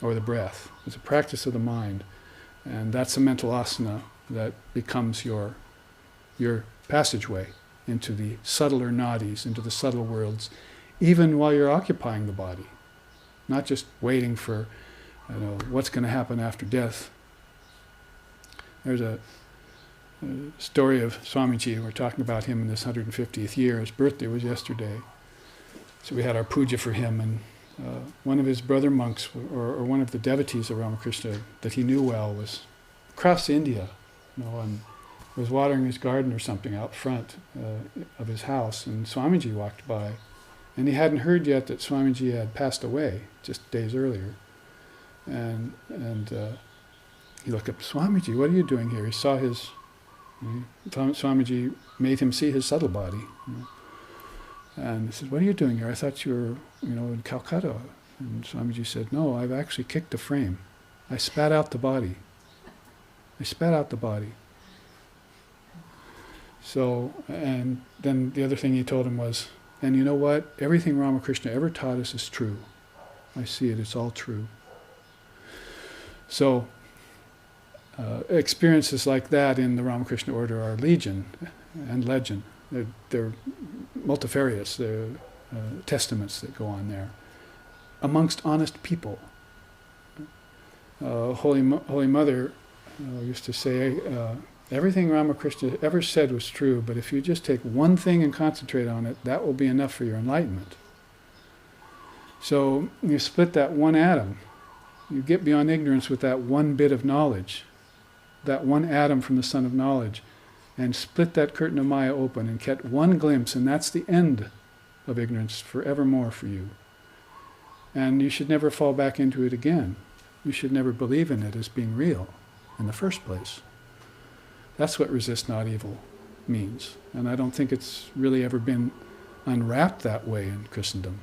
or the breath. It's a practice of the mind. And that's a mental asana that becomes your passageway into the subtler nadis, into the subtle worlds, even while you're occupying the body. Not just waiting for, what's going to happen after death. There's a story of Swamiji. We're talking about him in this 150th year. His birthday was yesterday. So we had our puja for him, and one of his brother monks, or one of the devotees of Ramakrishna that he knew well, was across India, and was watering his garden or something out front of his house, and Swamiji walked by. And he hadn't heard yet that Swamiji had passed away just days earlier. And he looked up, Swamiji, what are you doing here? He saw Swamiji made him see his subtle body. And he said, what are you doing here? I thought you were, in Calcutta. And Swamiji said, no, I've actually kicked the frame. I spat out the body. So, and then the other thing he told him was, and you know what? Everything Ramakrishna ever taught us is true. I see it, it's all true. So, experiences like that in the Ramakrishna order are legion and legend. They're multifarious. They're testaments that go on there. Amongst honest people. Holy Mother used to say, everything Ramakrishna ever said was true, but if you just take one thing and concentrate on it, that will be enough for your enlightenment. So you split that one atom. You get beyond ignorance with that one bit of knowledge, that one atom from the sun of knowledge, and split that curtain of Maya open and get one glimpse, and that's the end of ignorance forevermore for you. And you should never fall back into it again. You should never believe in it as being real in the first place. That's what resist not evil means. And I don't think it's really ever been unwrapped that way in Christendom.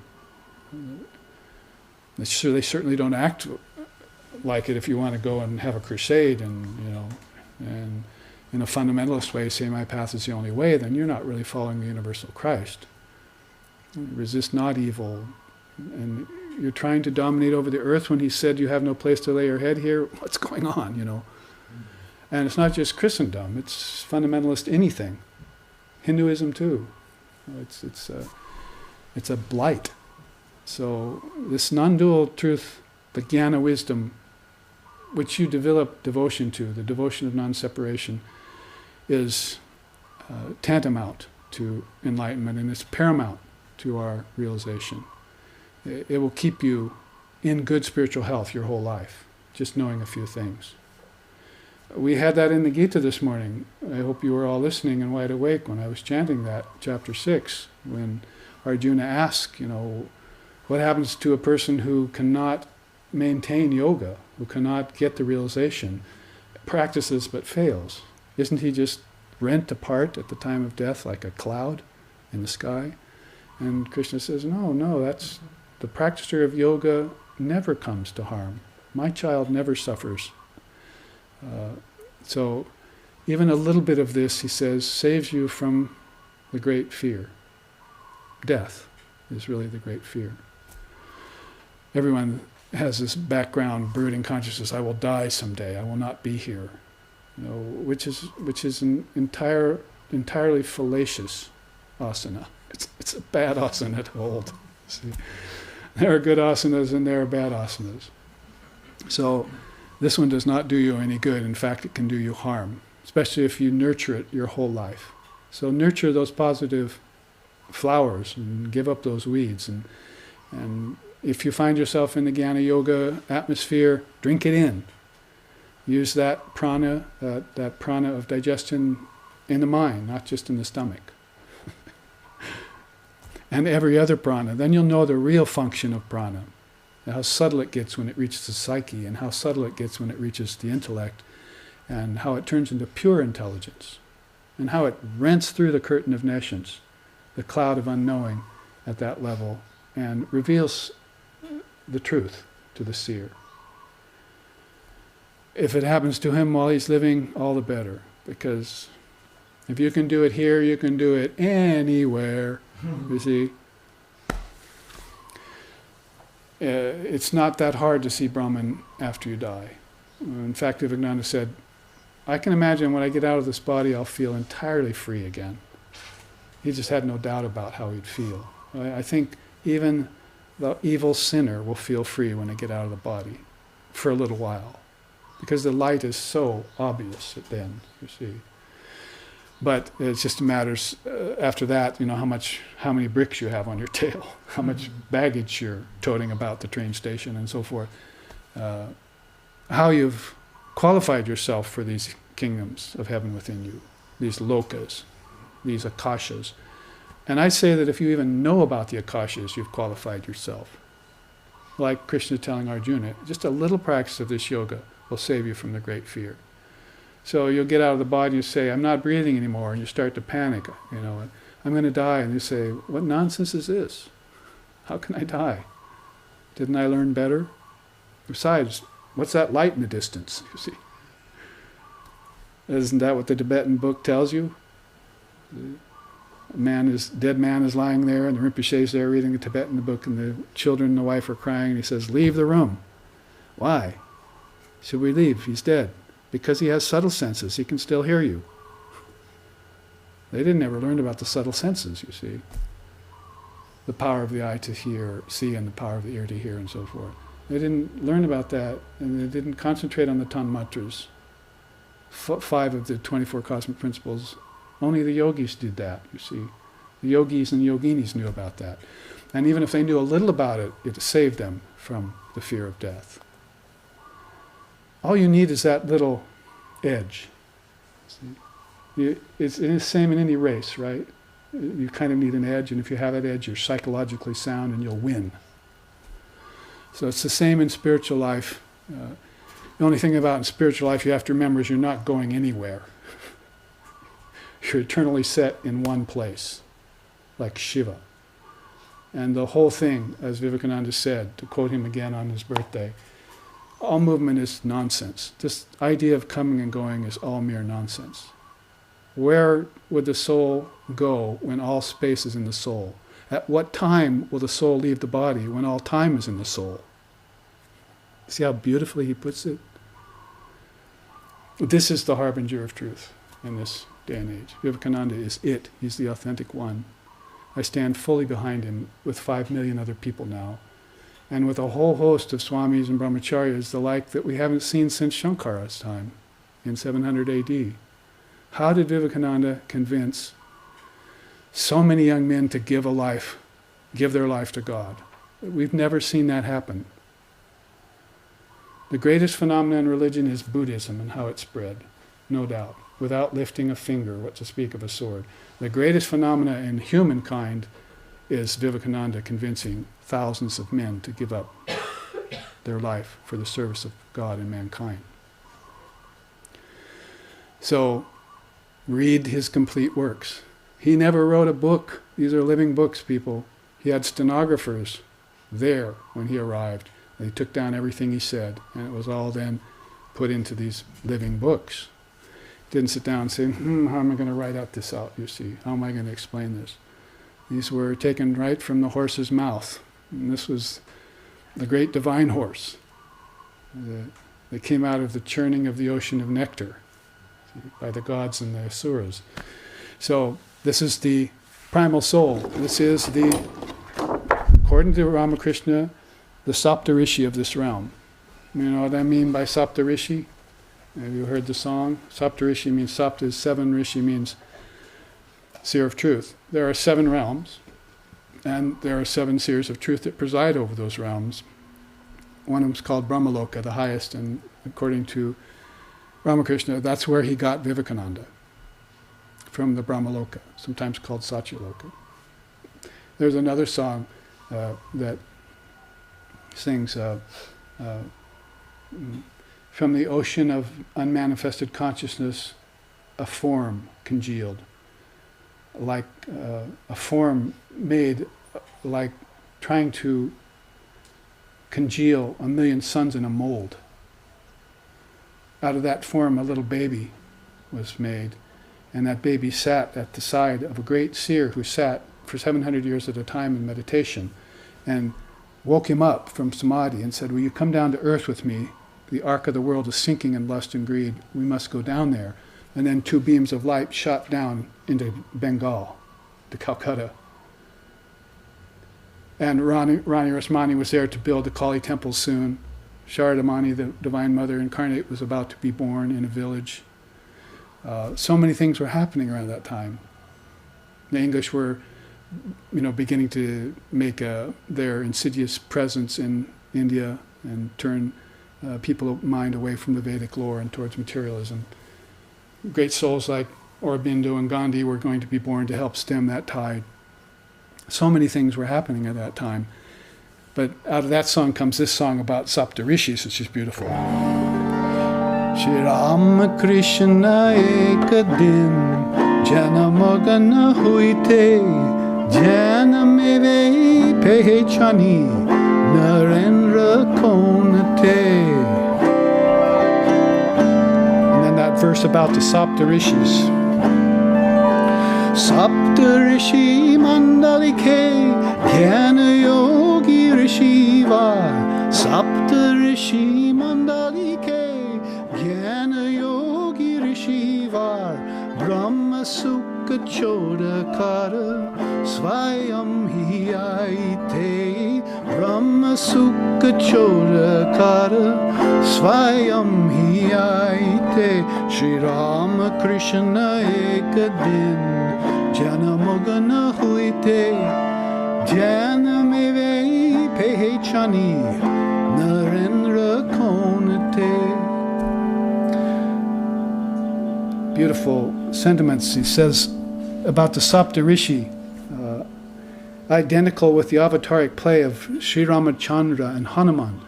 They certainly don't act like it if you want to go and have a crusade and in a fundamentalist way say my path is the only way, then you're not really following the universal Christ. Resist not evil. And you're trying to dominate over the earth when he said you have no place to lay your head here. What's going on, And it's not just Christendom, it's fundamentalist anything. Hinduism too. It's a blight. So this non-dual truth, the jnana wisdom, which you develop devotion to, the devotion of non-separation, is tantamount to enlightenment, and it's paramount to our realization. It will keep you in good spiritual health your whole life, just knowing a few things. We had that in the Gita this morning. I hope you were all listening and wide awake when I was chanting that, chapter 6, when Arjuna asked, what happens to a person who cannot maintain yoga, who cannot get the realization, practices but fails? Isn't he just rent apart at the time of death like a cloud in the sky? And Krishna says, no, that's the practitioner of yoga never comes to harm. My child never suffers. So even a little bit of this, he says, saves you from the great fear. Death is really the great fear. Everyone has this background brooding consciousness, I will die someday, I will not be here. Which is an entire entirely fallacious asana. It's a bad asana to hold. See? There are good asanas and there are bad asanas. So this one does not do you any good. In fact, it can do you harm, especially if you nurture it your whole life. So nurture those positive flowers and give up those weeds. And if you find yourself in the Jnana Yoga atmosphere, drink it in. Use that prana of digestion in the mind, not just in the stomach. And every other prana. Then you'll know the real function of prana, and how subtle it gets when it reaches the psyche, and how subtle it gets when it reaches the intellect, and how it turns into pure intelligence, and how it rents through the curtain of nescience, the cloud of unknowing at that level, and reveals the truth to the seer. If it happens to him while he's living, all the better, because if you can do it here, you can do it anywhere. You see, it's not that hard to see Brahman after you die. In fact, Vivekananda said, I can imagine when I get out of this body, I'll feel entirely free again. He just had no doubt about how he'd feel. I think even the evil sinner will feel free when they get out of the body for a little while, because the light is so obvious then, you see. But it just matters after that, how many bricks you have on your tail, how much baggage you're toting about the train station and so forth, how you've qualified yourself for these kingdoms of heaven within you, these lokas, these akashas. And I say that if you even know about the akashas, you've qualified yourself. Like Krishna telling Arjuna, just a little practice of this yoga will save you from the great fear. So you'll get out of the body and you say, I'm not breathing anymore, and you start to panic, I'm going to die. And you say, what nonsense is this? How can I die? Didn't I learn better? Besides, what's that light in the distance, you see? Isn't that what the Tibetan book tells you? Dead man is lying there, and the Rinpoche's there reading the Tibetan book, and the children and the wife are crying, and he says, leave the room. Why should we leave? He's dead. Because he has subtle senses, he can still hear you. They didn't ever learn about the subtle senses, you see. The power of the eye to hear, see, and the power of the ear to hear, and so forth. They didn't learn about that, and they didn't concentrate on the tanmatras. 5 of the 24 cosmic principles. Only the yogis did that, you see. The yogis and yoginis knew about that. And even if they knew a little about it, it saved them from the fear of death. All you need is that little edge. See? It's the same in any race, right? You kind of need an edge, and if you have that edge, you're psychologically sound and you'll win. So it's the same in spiritual life. The only thing about in spiritual life you have to remember is you're not going anywhere. You're eternally set in one place, like Shiva. And the whole thing, as Vivekananda said, to quote him again on his birthday, all movement is nonsense. This idea of coming and going is all mere nonsense. Where would the soul go when all space is in the soul? At what time will the soul leave the body when all time is in the soul? See how beautifully he puts it? This is the harbinger of truth in this day and age. Vivekananda is it. He's the authentic one. I stand fully behind him with 5 million other people now, and with a whole host of swamis and brahmacharyas, the like that we haven't seen since Shankara's time in 700 AD. How did Vivekananda convince so many young men to give their life to God? We've never seen that happen. The greatest phenomenon in religion is Buddhism and how it spread, no doubt, without lifting a finger, what to speak of a sword. The greatest phenomena in humankind is Vivekananda convincing thousands of men to give up their life for the service of God and mankind. So, read his complete works. He never wrote a book. These are living books, people. He had stenographers there when he arrived. They took down everything he said, and it was all then put into these living books. Didn't sit down and say, how am I going to write this out, you see? How am I going to explain this? These were taken right from the horse's mouth. And this was the great divine horse. They came out of the churning of the ocean of nectar by the gods and the asuras. So this is the primal soul. This is the, according to Ramakrishna, the Saptarishi of this realm. You know what I mean by Saptarishi? Have you heard the song? Saptarishi means, Sapta is 7, Rishi means seer of truth. There are 7 realms, and there are 7 seers of truth that preside over those realms. One of them is called Brahmaloka, the highest, and according to Ramakrishna, that's where he got Vivekananda, from the Brahmaloka, sometimes called Satyaloka. There's another song that sings, from the ocean of unmanifested consciousness, a form congealed, like a form made like trying to congeal a million suns in a mold. Out of that form, a little baby was made, and that baby sat at the side of a great seer who sat for 700 years at a time in meditation, and woke him up from samadhi and said, "Will you come down to earth with me? The arc of the world is sinking in lust and greed. We must go down there." And then 2 beams of light shot down into Bengal, to Calcutta. And Rani Rasmani was there to build the Kali temple soon. Sharadamani, the Divine Mother incarnate, was about to be born in a village. So many things were happening around that time. The English were, beginning to make their insidious presence in India and turn people's mind away from the Vedic lore and towards materialism. Great souls like Aurobindo and Gandhi were going to be born to help stem that tide. So many things were happening at that time. But out of that song comes this song about Saptarishis, which is beautiful. Shri Ram Krishna ek din janamagana huite janameve pehchani narendra konate. And then that verse about the Saptarishis. Saptarishi mandalike jnana yogi rishiva. Saptarishi mandalike jnana yogi rishiva. Brahma sukha chodakara svayam hi aite. Brahma sukha chodakara svayam hi aite. Shri Rama Krishna ekadin janamogana huite janameve pehchani narendra konate. Beautiful sentiments he says about the Saptarishi, identical with the avataric play of Sri Ramachandra and Hanuman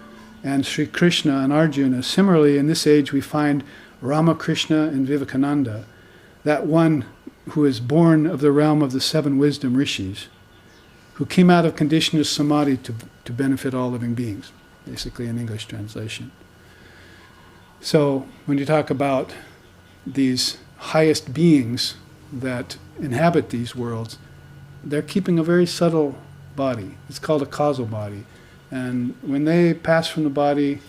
and Sri Krishna and Arjuna. Similarly, in this age we find Ramakrishna and Vivekananda, that one who is born of the realm of the 7 wisdom rishis, who came out of conditioned samadhi to benefit all living beings, basically an English translation. So when you talk about these highest beings that inhabit these worlds, they're keeping a very subtle body. It's called a causal body. And when they pass from the body,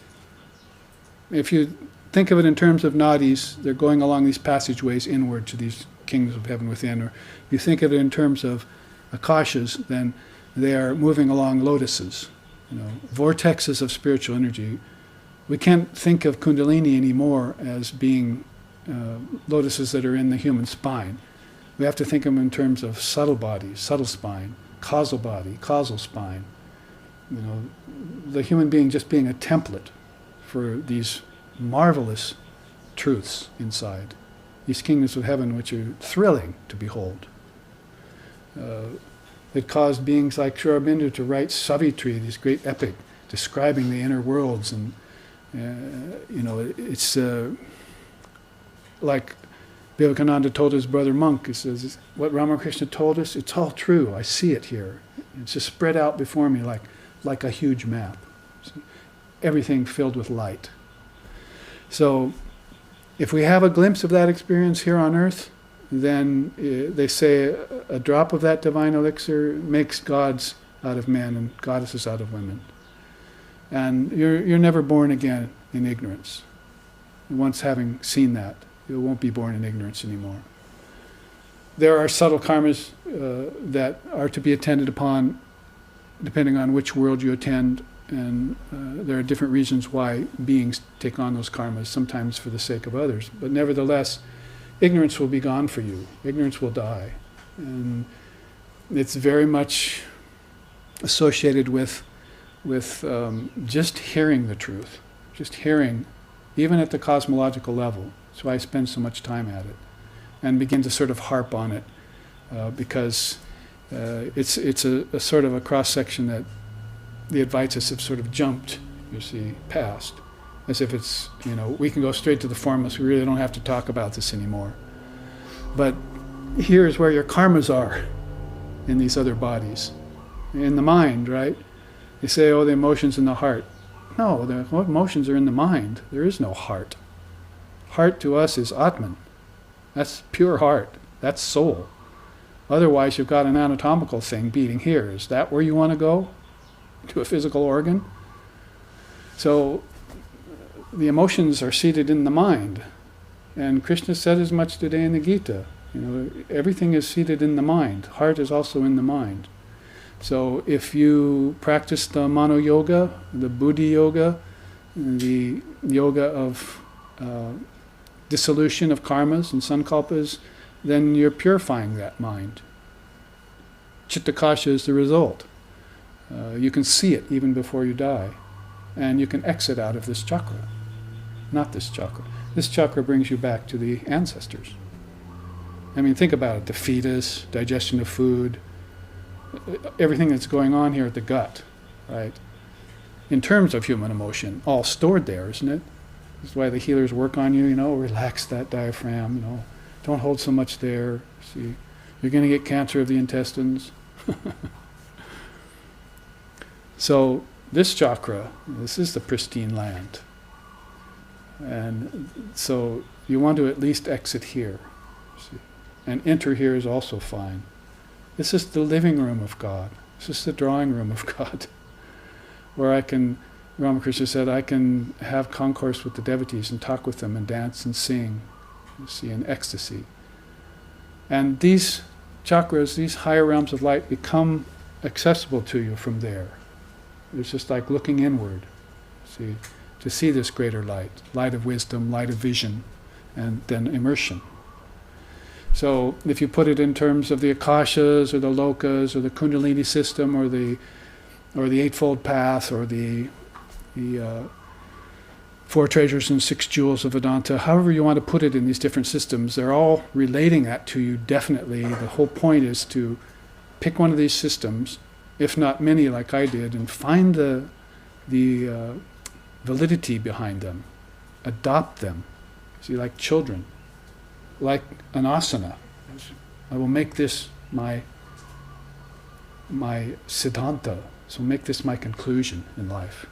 if you think of it in terms of nadis, they're going along these passageways inward to these kingdoms of heaven within. Or if you think of it in terms of akashas, then they are moving along lotuses, vortexes of spiritual energy. We can't think of Kundalini anymore as being lotuses that are in the human spine. We have to think of them in terms of subtle body, subtle spine, causal body, causal spine. The human being just being a template for these marvelous truths inside. These kingdoms of heaven which are thrilling to behold. It caused beings like Sri Aurobindo to write Savitri, this great epic describing the inner worlds. And, it's like Vivekananda told his brother monk, he says, what Ramakrishna told us, it's all true. I see it here. It's just spread out before me like a huge map. See? Everything filled with light. So if we have a glimpse of that experience here on earth, then they say a drop of that divine elixir makes gods out of men and goddesses out of women. And you're never born again in ignorance. Once having seen that, you won't be born in ignorance anymore. there are subtle karmas that are to be attended upon depending on which world you attend, and there are different reasons why beings take on those karmas, sometimes for the sake of others. But nevertheless, ignorance will be gone for you. Ignorance will die. And it's very much associated with just hearing the truth, just hearing, even at the cosmological level. That's why I spend so much time at it, and begin to sort of harp on it, because it's a sort of a cross-section that the Advaitas have sort of jumped, you see, past, as if it's, we can go straight to the formless, we really don't have to talk about this anymore. But here's where your karmas are in these other bodies, in the mind, right? They say, oh, the emotions in the heart. No, the emotions are in the mind. There is no heart. Heart to us is Atman. That's pure heart. That's soul. Otherwise, you've got an anatomical thing beating here. Is that where you want to go? To a physical organ? So the emotions are seated in the mind. And Krishna said as much today in the Gita. Everything is seated in the mind. Heart is also in the mind. So if you practice the Mano Yoga, the Buddhi Yoga, the yoga of dissolution of karmas and sankalpas, then you're purifying that mind. Chittakasha is the result. You can see it even before you die. And you can exit out of this chakra. Not this chakra. This chakra brings you back to the ancestors. I mean, think about it. The fetus, digestion of food, everything that's going on here at the gut, right? In terms of human emotion, all stored there, isn't it? That's why the healers work on you, relax that diaphragm, don't hold so much there. See, you're going to get cancer of the intestines. So this chakra, this is the pristine land. And so you want to at least exit here. See? And enter here is also fine. This is the living room of God. This is the drawing room of God. Where Ramakrishna said, I can have concourse with the devotees and talk with them and dance and sing, you see, in ecstasy. And these chakras, these higher realms of light, become accessible to you from there. It's just like looking inward, see, to see this greater light, light of wisdom, light of vision, and then immersion. So if you put it in terms of the akashas or the lokas or the kundalini system or the eightfold path or the four treasures and six jewels of Vedanta, however you want to put it in these different systems, they're all relating that to you definitely. The whole point is to pick one of these systems, if not many like I did, and find the validity behind them. Adopt them. See, like children. Like an asana. I will make this my siddhanta. So make this my conclusion in life.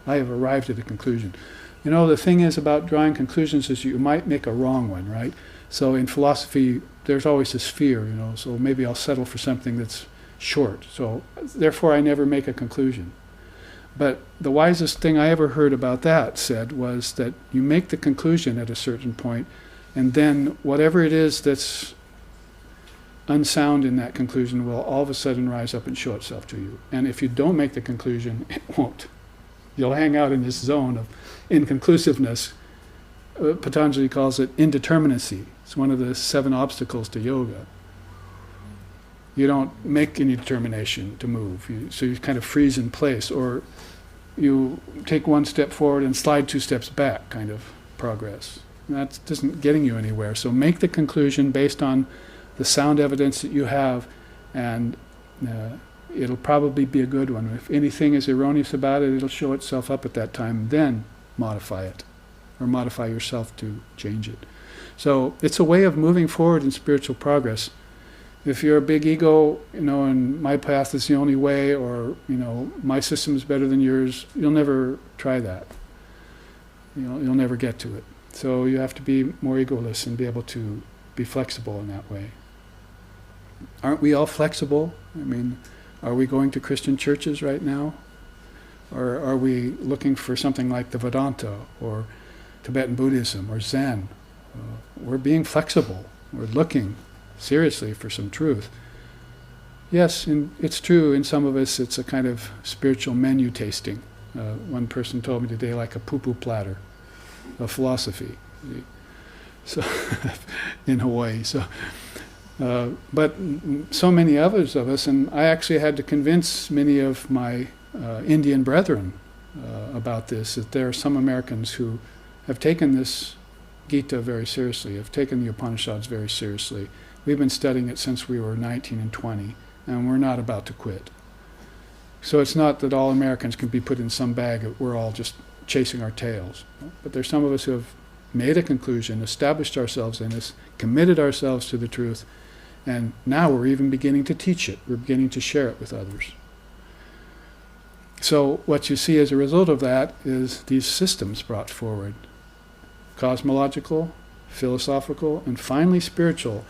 I have arrived at a conclusion. The thing is about drawing conclusions is you might make a wrong one, right? So in philosophy, there's always this fear, so maybe I'll settle for something that's short. So therefore I never make a conclusion. But the wisest thing I ever heard about that said was that you make the conclusion at a certain point, and then whatever it is that's unsound in that conclusion will all of a sudden rise up and show itself to you. And if you don't make the conclusion, it won't. You'll hang out in this zone of inconclusiveness. Patanjali calls it indeterminacy. It's one of the 7 obstacles to yoga. You don't make any determination to move. So you kind of freeze in place, or you take one step forward and slide 2 steps back, kind of progress. That isn't getting you anywhere. So make the conclusion based on the sound evidence that you have, and it'll probably be a good one. If anything is erroneous about it, it'll show itself up at that time. Then modify it, or modify yourself to change it. So it's a way of moving forward in spiritual progress. If you're a big ego, and my path is the only way, or my system is better than yours, you'll never try that. You'll never get to it. So you have to be more egoless and be able to be flexible in that way. Aren't we all flexible? I mean, are we going to Christian churches right now? Or are we looking for something like the Vedanta or Tibetan Buddhism or Zen? We're being flexible. We're looking. seriously for some truth. Yes, and it's true, in some of us it's a kind of spiritual menu tasting. One person told me today, like a poo-poo platter of philosophy. So in Hawaii. But so many others of us, and I actually had to convince many of my Indian brethren about this, that there are some Americans who have taken this Gita very seriously, have taken the Upanishads very seriously. We've been studying it since we were 19 and 20, and we're not about to quit. So it's not that all Americans can be put in some bag that we're all just chasing our tails. But there's some of us who have made a conclusion, established ourselves in this, committed ourselves to the truth, and now we're even beginning to teach it. We're beginning to share it with others. So what you see as a result of that is these systems brought forward. Cosmological, philosophical, and finally spiritual.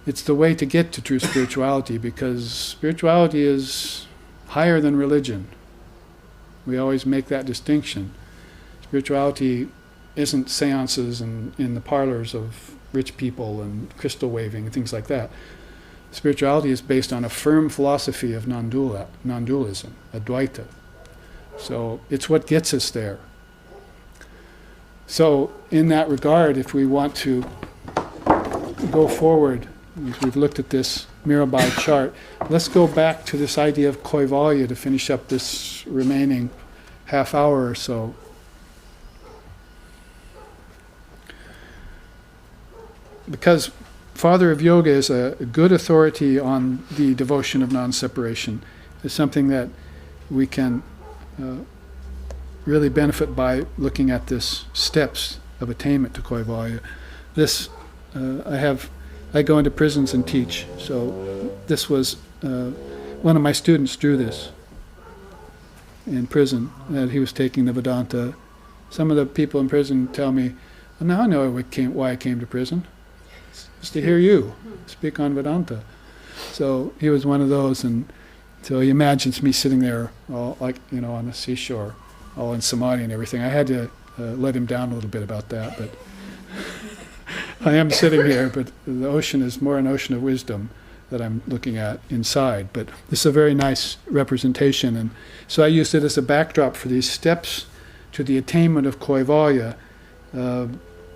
It's the way to get to true spirituality, because spirituality is higher than religion. We always make that distinction. Spirituality isn't seances and in the parlors of rich people and crystal waving and things like that. Spirituality is based on a firm philosophy of non-dualism, Advaita. So it's what gets us there. So in that regard, if we want to go forward, we've looked at this Mirabai chart, let's go back to this idea of Kaivalya to finish up this remaining half hour or so. Because Father of Yoga is a good authority on the devotion of non-separation. It's something that we can really benefit by looking at this steps of attainment to Kaivalya. This, I go into prisons and teach. So this was, one of my students drew this in prison, that he was taking the Vedanta. Some of the people in prison tell me, well, now I know why I came to prison. It's to hear you speak on Vedanta. So he was one of those, and so he imagines me sitting there, all like, on the seashore, all in samadhi and everything. I had to let him down a little bit about that, but I am sitting here, but the ocean is more an ocean of wisdom that I'm looking at inside. But this is a very nice representation, and so I used it as a backdrop for these steps to the attainment of Kaivalya.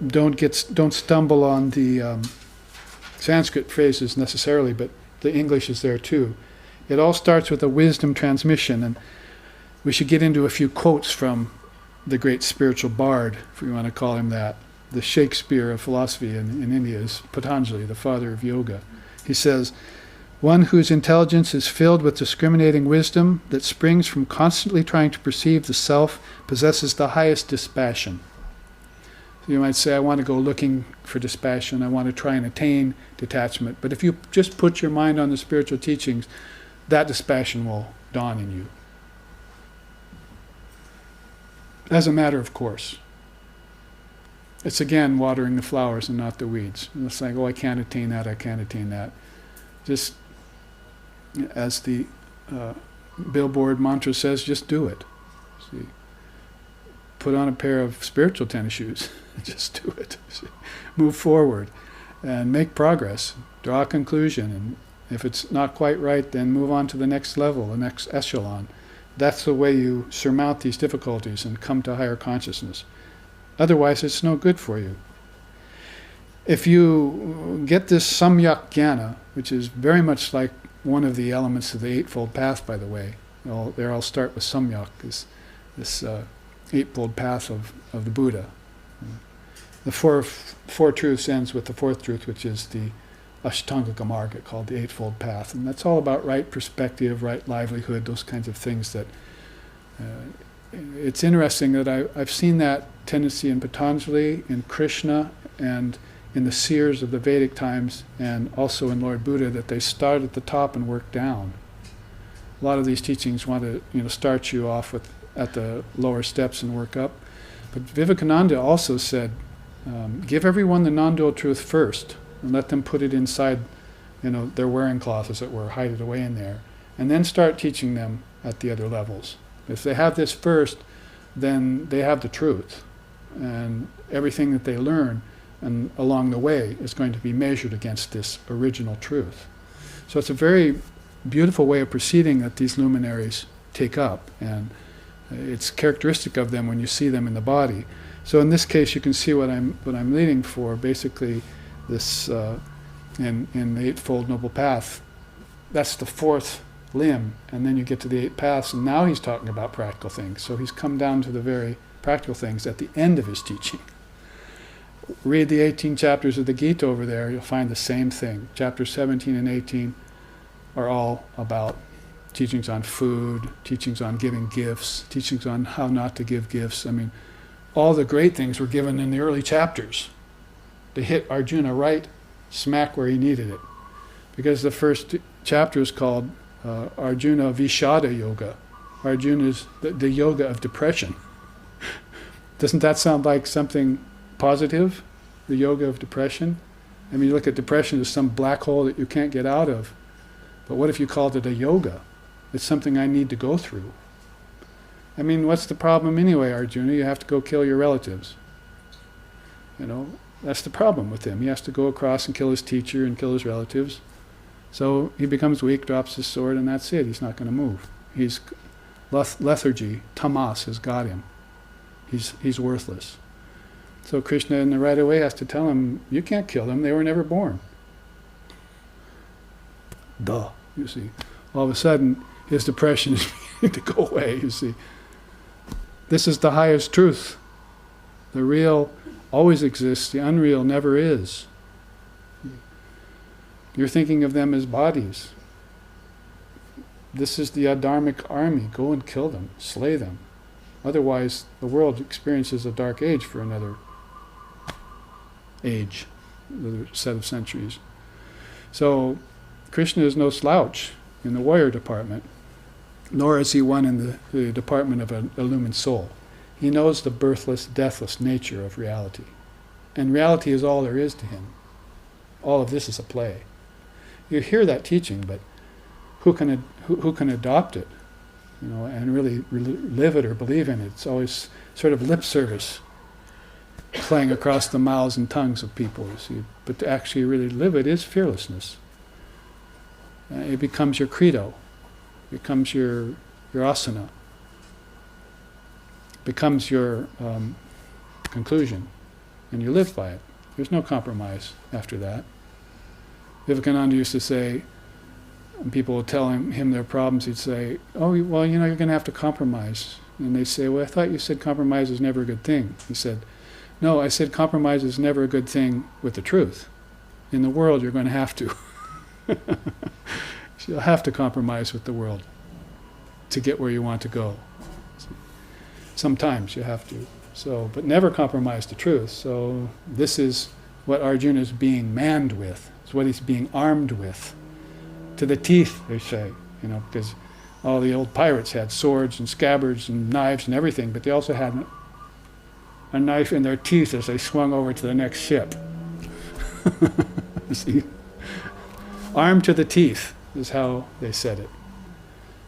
Don't stumble on the Sanskrit phrases necessarily, but the English is there too. It all starts with a wisdom transmission, and we should get into a few quotes from the great spiritual bard, if we want to call him that. The Shakespeare of philosophy in India is Patanjali, the father of yoga. He says, "One whose intelligence is filled with discriminating wisdom that springs from constantly trying to perceive the self possesses the highest dispassion." So you might say, I want to go looking for dispassion, I want to try and attain detachment. But if you just put your mind on the spiritual teachings, that dispassion will dawn in you. As a matter of course. It's again watering the flowers and not the weeds. It's like, I can't attain that, I can't attain that. Just as the billboard mantra says, just do it. See? Put on a pair of spiritual tennis shoes. Just do it. See? Move forward and make progress. Draw a conclusion. And if it's not quite right, then move on to the next level, the next echelon. That's the way you surmount these difficulties and come to higher consciousness. Otherwise, it's no good for you. If you get this samyak jnana, which is very much like one of the elements of the Eightfold Path, by the way, I'll start with samyak, this Eightfold Path of the Buddha. The four truths ends with the fourth truth, which is the Ashtanga Marga, called the Eightfold Path. And that's all about right perspective, right livelihood, those kinds of things that... it's interesting that I've seen that tendency in Patanjali, in Krishna, and in the seers of the Vedic times, and also in Lord Buddha, that they start at the top and work down. A lot of these teachings want to start you off at the lower steps and work up. But Vivekananda also said, give everyone the non-dual truth first, and let them put it inside their wearing cloth, as it were, hide it away in there, and then start teaching them at the other levels. If they have this first, then they have the truth, and everything that they learn and along the way is going to be measured against this original truth. So it's a very beautiful way of proceeding that these luminaries take up, and it's characteristic of them when you see them in the body. So in this case, you can see what I'm leading for. Basically, this in the Eightfold Noble Path, that's the fourth limb, and then you get to the eight paths, and now he's talking about practical things. So he's come down to the very practical things at the end of his teaching. Read the 18 chapters of the Gita over there, you'll find the same thing. Chapters 17 and 18 are all about teachings on food, teachings on giving gifts, teachings on how not to give gifts. I mean, all the great things were given in the early chapters to hit Arjuna right smack where he needed it. Because the first chapter is called Arjuna Vishada Yoga. Arjuna is the yoga of depression. Doesn't that sound like something positive? The yoga of depression? I mean, you look at depression as some black hole that you can't get out of. But what if you called it a yoga? It's something I need to go through. I mean, what's the problem anyway, Arjuna? You have to go kill your relatives. You know, that's the problem with him. He has to go across and kill his teacher and kill his relatives. So he becomes weak, drops his sword, and that's it. He's not going to move. He's lethargy, tamas has got him. He's worthless. So Krishna in the right away has to tell him, you can't kill them, they were never born. Duh, you see. All of a sudden, his depression is beginning to go away, you see. This is the highest truth. The real always exists, the unreal never is. You're thinking of them as bodies. This is the adharmic army. Go and kill them, slay them. Otherwise, the world experiences a dark age for another age, another set of centuries. So, Krishna is no slouch in the warrior department, nor is he one in the department of an illumined soul. He knows the birthless, deathless nature of reality. And reality is all there is to him. All of this is a play. You hear that teaching, but who can adopt it, you know, and really live it or believe in it? It's always sort of lip service playing across the mouths and tongues of people, you see. But to actually really live it is fearlessness. It becomes your credo, becomes your asana, becomes your conclusion, and you live by it. There's no compromise after that. Vivekananda used to say, when people would tell him their problems, he'd say, oh, well, you know, you're going to have to compromise. And they'd say, well, I thought you said compromise is never a good thing. He said, no, I said compromise is never a good thing with the truth. In the world, you're going to have to. You'll have to compromise with the world to get where you want to go. Sometimes you have to. So, but never compromise the truth. So this is what Arjuna is being manned with. It's what he's being armed with. To the teeth, they say, you know, because all the old pirates had swords and scabbards and knives and everything, but they also had a knife in their teeth as they swung over to the next ship. See? Armed to the teeth is how they said it.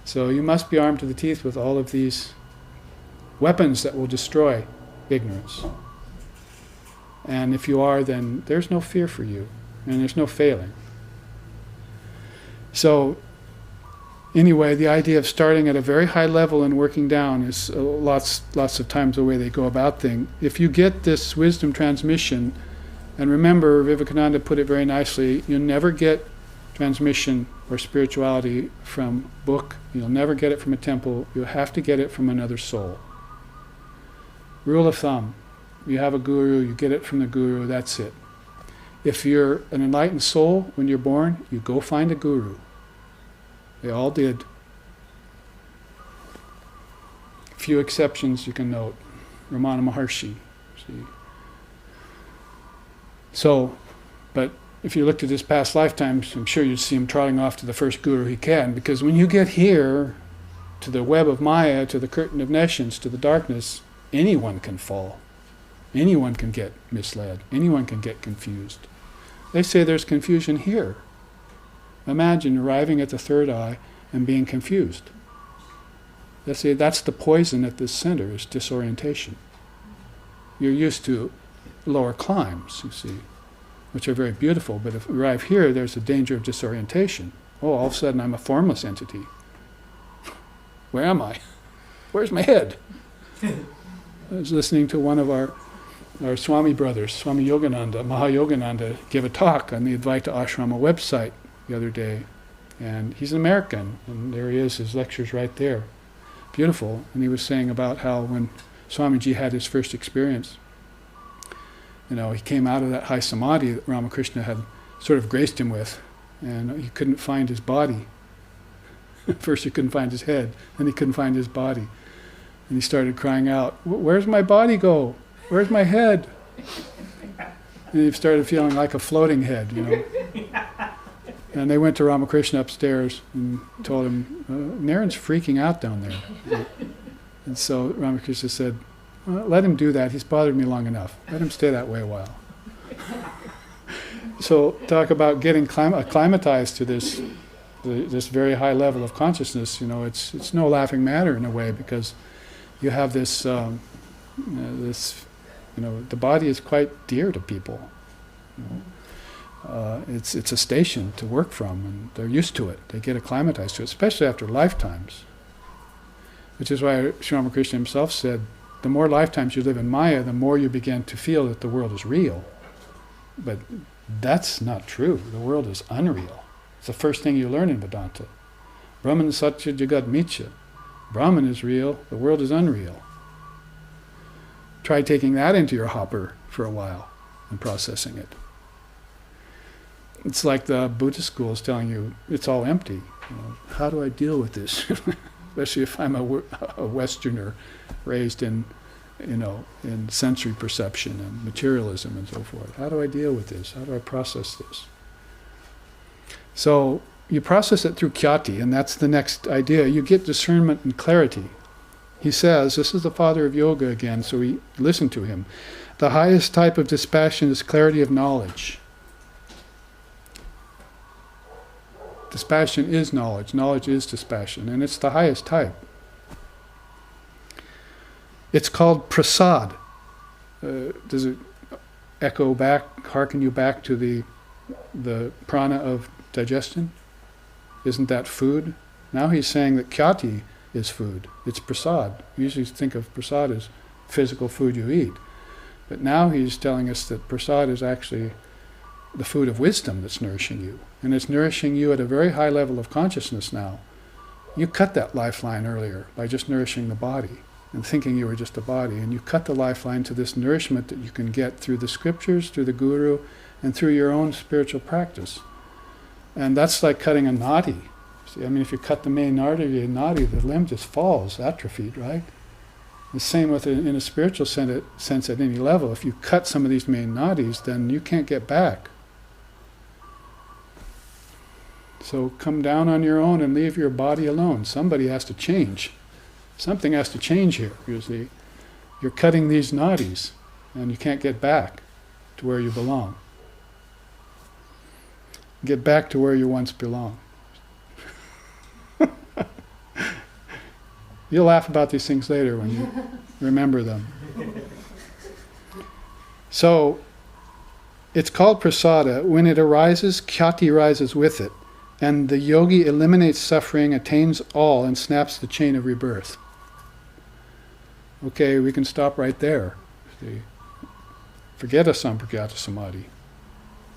So you must be armed to the teeth with all of these weapons that will destroy ignorance. And if you are, then there's no fear for you, and there's no failing. So anyway, the idea of starting at a very high level and working down is lots of times the way they go about things. If you get this wisdom transmission, and remember, Vivekananda put it very nicely, you'll never get transmission or spirituality from book. You'll never get it from a temple. You'll have to get it from another soul. Rule of thumb. You have a guru, you get it from the guru, that's it. If you're an enlightened soul, when you're born, you go find a guru. They all did. Few exceptions you can note. Ramana Maharshi. See. So, but if you looked at his past lifetimes, I'm sure you'd see him trotting off to the first guru he can, because when you get here, to the web of Maya, to the curtain of nescience, to the darkness, anyone can fall. Anyone can get misled. Anyone can get confused. They say there's confusion here. Imagine arriving at the third eye and being confused. They say that's the poison at this center, is disorientation. You're used to lower climbs, you see, which are very beautiful. But if we arrive here, there's a danger of disorientation. Oh, all of a sudden I'm a formless entity. Where am I? Where's my head? I was listening to one of our Swami brothers, Swami Yogananda, Mahayogananda, give a talk on the Advaita Ashrama website the other day. And he's an American, and there he is, his lecture's right there. Beautiful. And he was saying about how when Swamiji had his first experience, he came out of that high samadhi that Ramakrishna had sort of graced him with, and he couldn't find his body. First he couldn't find his head, then he couldn't find his body. And he started crying out, "Where's my body go? Where's my head?" And he started feeling like a floating head, And they went to Ramakrishna upstairs and told him, Naren's freaking out down there. And so Ramakrishna said, let him do that. He's bothered me long enough. Let him stay that way a while. So talk about getting acclimatized to this very high level of consciousness. It's no laughing matter in a way, because you have this, the body is quite dear to people. It's a station to work from, and they're used to it. They get acclimatized to it, especially after lifetimes. Which is why Sri Ramakrishna himself said, the more lifetimes you live in Maya, the more you begin to feel that the world is real. But that's not true. The world is unreal. It's the first thing you learn in Vedanta. Brahman Satya Jagat Mithya. Brahman is real, the world is unreal. Try taking that into your hopper for a while and processing it. It's like the Buddhist schools telling you it's all empty. How do I deal with this? Especially if I'm a Westerner raised in sensory perception and materialism and so forth. How do I deal with this? How do I process this? So you process it through khyati, and that's the next idea. You get discernment and clarity. He says, this is the father of yoga again, so we listen to him. The highest type of dispassion is clarity of knowledge. Dispassion is knowledge. Knowledge is dispassion, and it's the highest type. It's called prasad. Does it echo back, hearken you back to the prana of digestion? Isn't that food? Now he's saying that khyati is food. It's prasad. We usually think of prasad as physical food you eat. But now he's telling us that prasad is actually the food of wisdom that's nourishing you. And it's nourishing you at a very high level of consciousness now. You cut that lifeline earlier by just nourishing the body and thinking you were just a body. And you cut the lifeline to this nourishment that you can get through the scriptures, through the guru, and through your own spiritual practice. And that's like cutting a nadi. See, if you cut the main artery, the limb just falls, atrophied, right? The same with in a spiritual sense at any level. If you cut some of these main nadis, then you can't get back. So come down on your own and leave your body alone. Somebody has to change. Something has to change here. Usually, you're cutting these nadis, and you can't get back to where you belong. Get back to where you once belonged. You'll laugh about these things later when you remember them. So, it's called prasada. When it arises, khyati rises with it. And the yogi eliminates suffering, attains all, and snaps the chain of rebirth. Okay, we can stop right there. See? Forget asampragyata samadhi.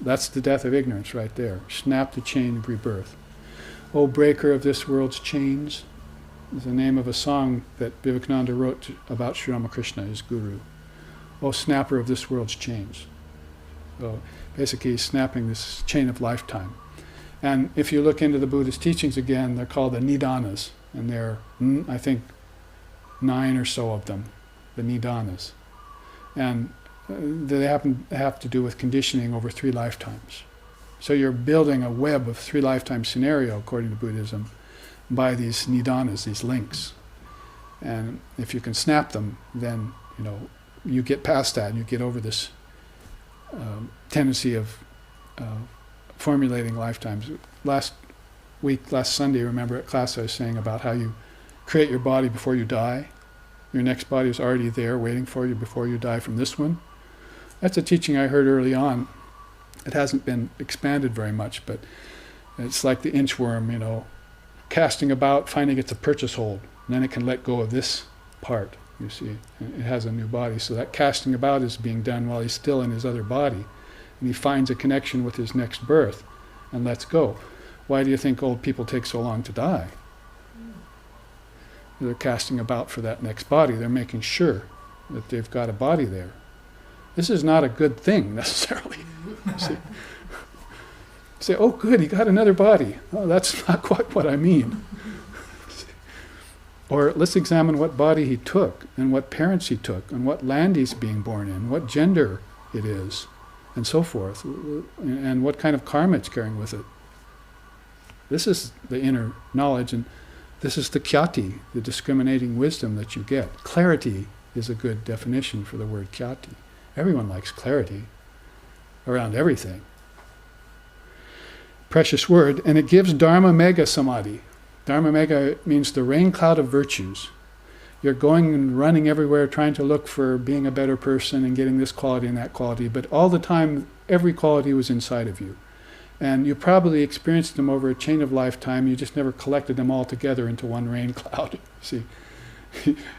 That's the death of ignorance right there. Snap the chain of rebirth. O breaker of this world's chains, is the name of a song that Vivekananda wrote about Sri Ramakrishna, his guru. O snapper of this world's chains. So basically he's snapping this chain of lifetime. And if you look into the Buddhist teachings again, they're called the nidanas. And there are, I think, 9 or so of them, the nidanas. And they have to do with conditioning over 3 lifetimes. So you're building a web of 3 lifetime scenario, according to Buddhism, by these nidanas, these links. And if you can snap them, then you get past that and you get over this tendency of formulating lifetimes. Last Sunday, remember at class I was saying about how you create your body before you die. Your next body is already there waiting for you before you die from this one. That's a teaching I heard early on. It hasn't been expanded very much, but it's like the inchworm, casting about, finding it's a purchase hold. And then it can let go of this part, you see. It has a new body. So that casting about is being done while he's still in his other body. And he finds a connection with his next birth and lets go. Why do you think old people take so long to die? They're casting about for that next body. They're making sure that they've got a body there. This is not a good thing necessarily. See? Say, oh good, he got another body. Oh, that's not quite what I mean. Or let's examine what body he took, and what parents he took, and what land he's being born in, what gender it is, and so forth, and what kind of karma it's carrying with it. This is the inner knowledge, and this is the khyati, the discriminating wisdom that you get. Clarity is a good definition for the word khyati. Everyone likes clarity around everything. Precious word, and it gives Dharma Mega Samadhi. Dharma Mega means the rain cloud of virtues. You're going and running everywhere trying to look for being a better person and getting this quality and that quality, but all the time every quality was inside of you. And you probably experienced them over a chain of lifetime, you just never collected them all together into one rain cloud. See,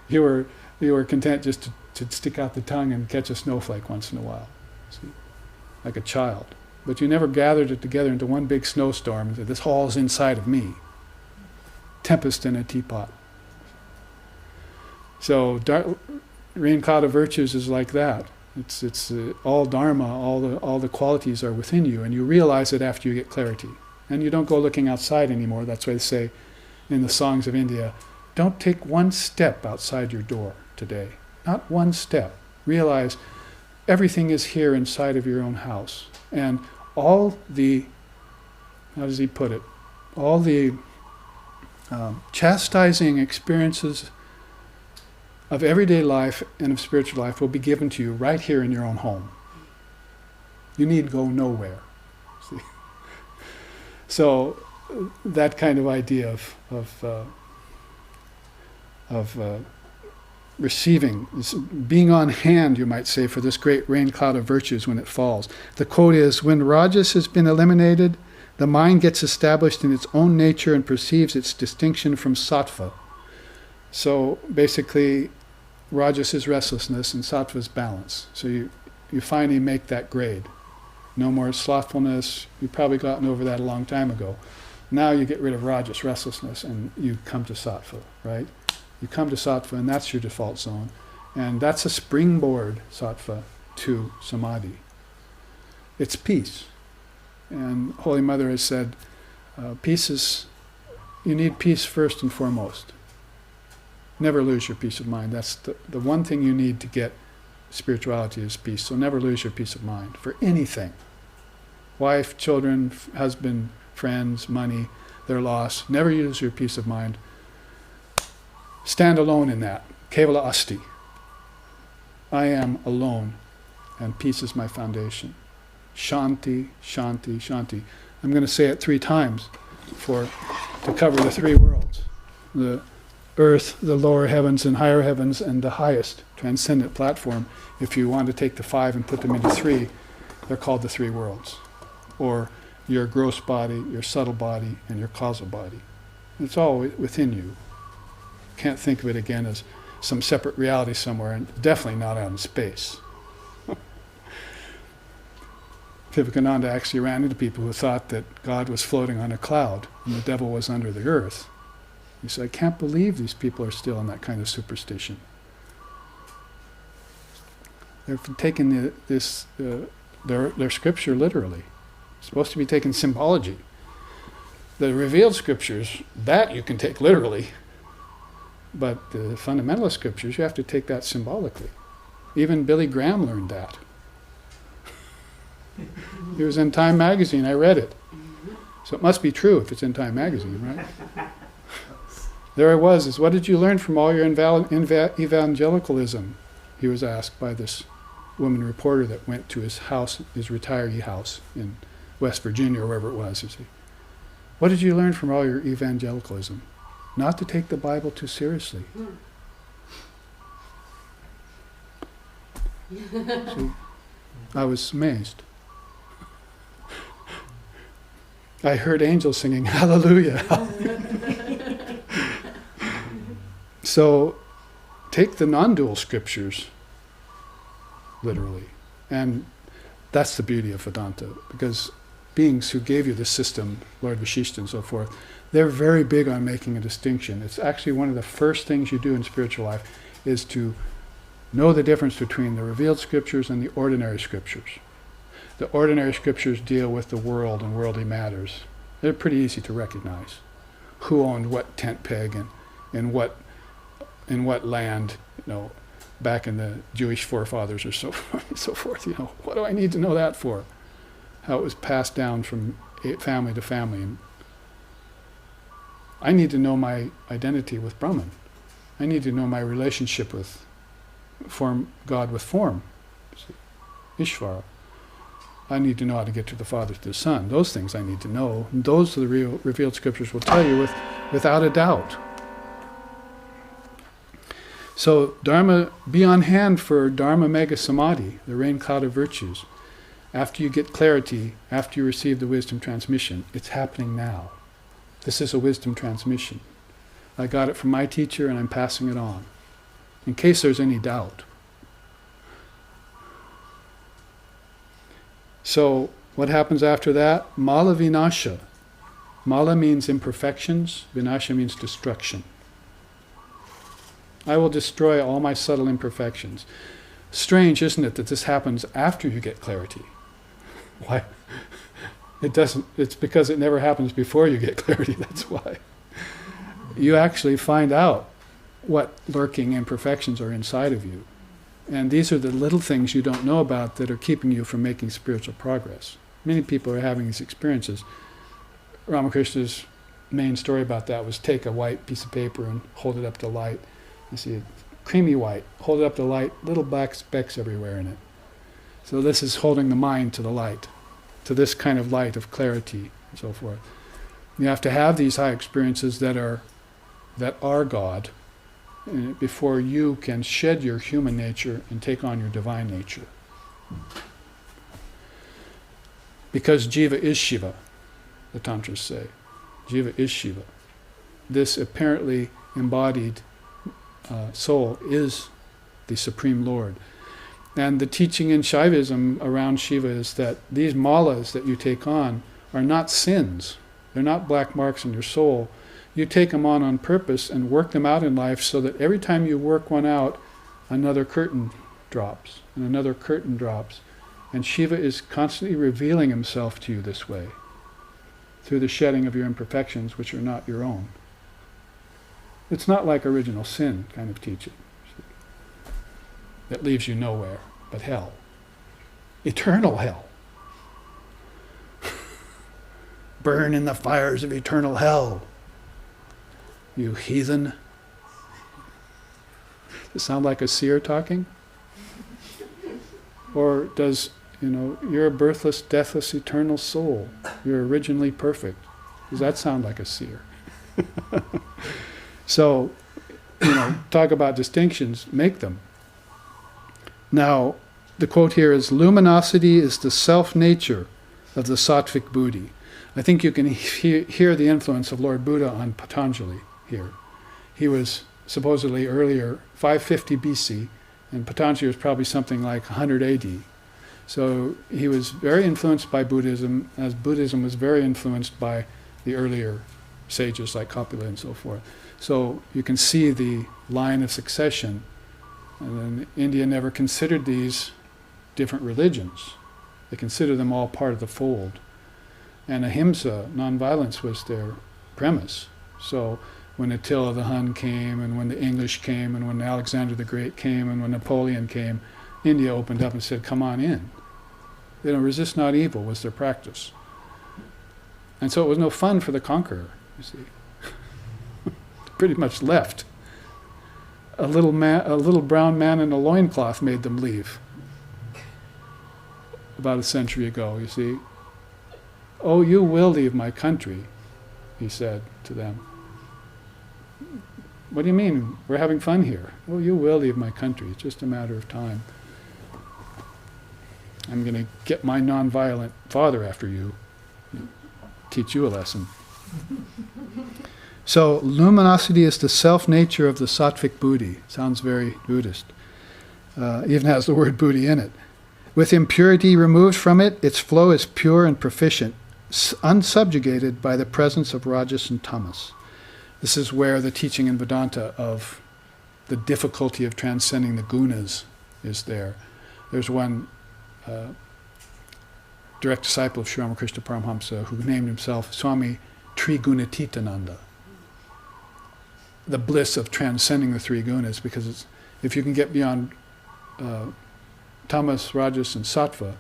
you were content just to stick out the tongue and catch a snowflake once in a while, see, like a child. But you never gathered it together into one big snowstorm and said, this all's inside of me. Tempest in a teapot. So rain cloud of virtues is like that. It's all dharma, all the qualities are within you, and you realize it after you get clarity. And you don't go looking outside anymore. That's why they say in the songs of India, don't take one step outside your door today. Not one step. Realize everything is here inside of your own house. And all the, how does he put it? All the chastising experiences of everyday life and of spiritual life will be given to you right here in your own home. You need go nowhere. See? So that kind of idea of receiving, being on hand, you might say, for this great rain cloud of virtues when it falls. The quote is, when Rajas has been eliminated, the mind gets established in its own nature and perceives its distinction from sattva. So basically, Rajas is restlessness and sattva is balance. So you finally make that grade. No more slothfulness. You've probably gotten over that a long time ago. Now you get rid of Rajas, restlessness, and you come to sattva, right? You come to sattva, and that's your default zone. And that's a springboard, sattva, to samadhi. It's peace. And Holy Mother has said, you need peace first and foremost. Never lose your peace of mind. That's the one thing you need to get spirituality is peace. So never lose your peace of mind for anything. Wife, children, husband, friends, money, their loss. Never lose your peace of mind. Stand alone in that. Kevala asti. I am alone, and peace is my foundation. Shanti, shanti, shanti. I'm going to say it 3 times to cover the 3 worlds. The earth, the lower heavens and higher heavens, and the highest transcendent platform. If you want to take the 5 and put them into 3, they're called the 3 worlds. Or your gross body, your subtle body, and your causal body. It's all within you. Can't think of it again as some separate reality somewhere, and definitely not out in space. Vivekananda actually ran into people who thought that God was floating on a cloud and the devil was under the earth. He said, I can't believe these people are still in that kind of superstition. They've taken their scripture literally. It's supposed to be taken symbology. The revealed scriptures, that you can take literally. But the fundamentalist scriptures, you have to take that symbolically. Even Billy Graham learned that. It was in Time magazine, I read it. So it must be true if it's in Time magazine, right? There I was, what did you learn from all your evangelicalism? He was asked by this woman reporter that went to his house, his retiree house in West Virginia or wherever it was. You see, what did you learn from all your evangelicalism? Not to take the Bible too seriously. See? I was amazed. I heard angels singing, hallelujah. So, take the non-dual scriptures literally. And that's the beauty of Vedanta, because beings who gave you this system, Lord Vashishta and so forth, they're very big on making a distinction. It's actually one of the first things you do in spiritual life is to know the difference between the revealed scriptures and the ordinary scriptures. The ordinary scriptures deal with the world and worldly matters. They're pretty easy to recognize. Who owned what tent peg and in what land, back in the Jewish forefathers or so forth. What do I need to know that for? How it was passed down from family to family. And I need to know my identity with Brahman. I need to know my relationship with God with form, Ishvara. I need to know how to get to the Father, to the Son. Those things I need to know. And those are the real revealed scriptures will tell you without a doubt. So Dharma, be on hand for Dharma Mega Samadhi, the rain cloud of virtues. After you get clarity, after you receive the wisdom transmission, it's happening now. This is a wisdom transmission. I got it from my teacher and I'm passing it on, in case there's any doubt. So what happens after that? Mala Vinasha. Mala means imperfections, Vinasha means destruction. I will destroy all my subtle imperfections. Strange, isn't it, that this happens after you get clarity? Why? It doesn't. It's because it never happens before you get clarity, that's why. You actually find out what lurking imperfections are inside of you. And these are the little things you don't know about that are keeping you from making spiritual progress. Many people are having these experiences. Ramakrishna's main story about that was take a white piece of paper and hold it up to light. You see it, creamy white, hold it up to light, little black specks everywhere in it. So this is holding the mind to the light, to this kind of light of clarity and so forth. You have to have these high experiences that are God, before you can shed your human nature and take on your divine nature. Because Jiva is Shiva, the Tantras say. Jiva is Shiva. This apparently embodied soul is the Supreme Lord. And the teaching in Shaivism around Shiva is that these malas that you take on are not sins. They're not black marks in your soul. You take them on purpose and work them out in life so that every time you work one out, another curtain drops, and another curtain drops. And Shiva is constantly revealing himself to you this way, through the shedding of your imperfections, which are not your own. It's not like original sin kind of teaching that leaves you nowhere but hell. Eternal hell. Burn in the fires of eternal hell, you heathen. Does it sound like a seer talking? Or does, you're a birthless, deathless, eternal soul. You're originally perfect. Does that sound like a seer? So, talk about distinctions, make them. Now, the quote here is, luminosity is the self-nature of the sattvic buddhi. I think you can hear the influence of Lord Buddha on Patanjali here. He was supposedly earlier, 550 BC, and Patanjali was probably something like 100 AD. So he was very influenced by Buddhism, as Buddhism was very influenced by the earlier sages like Kapila and so forth. So you can see the line of succession. And then India never considered these different religions. They considered them all part of the fold. And ahimsa, nonviolence, was their premise. So when Attila the Hun came, and when the English came, and when Alexander the Great came, and when Napoleon came, India opened up and said, come on in. Resist not evil was their practice. And so it was no fun for the conqueror, you see. Pretty much left. A little brown man in a loincloth made them leave. About a century ago, you see. Oh, you will leave my country, he said to them. What do you mean? We're having fun here. Oh, you will leave my country. It's just a matter of time. I'm going to get my non-violent father after you, teach you a lesson. So luminosity is the self-nature of the sattvic buddhi. Sounds very Buddhist. Even has the word buddhi in it. With impurity removed from it, its flow is pure and proficient, unsubjugated by the presence of rajas and tamas. This is where the teaching in Vedanta of the difficulty of transcending the gunas is there. There's one direct disciple of Sri Ramakrishna Paramhamsa who named himself Swami Trigunatitananda. The bliss of transcending the three gunas, because if you can get beyond tamas, rajas, and sattva,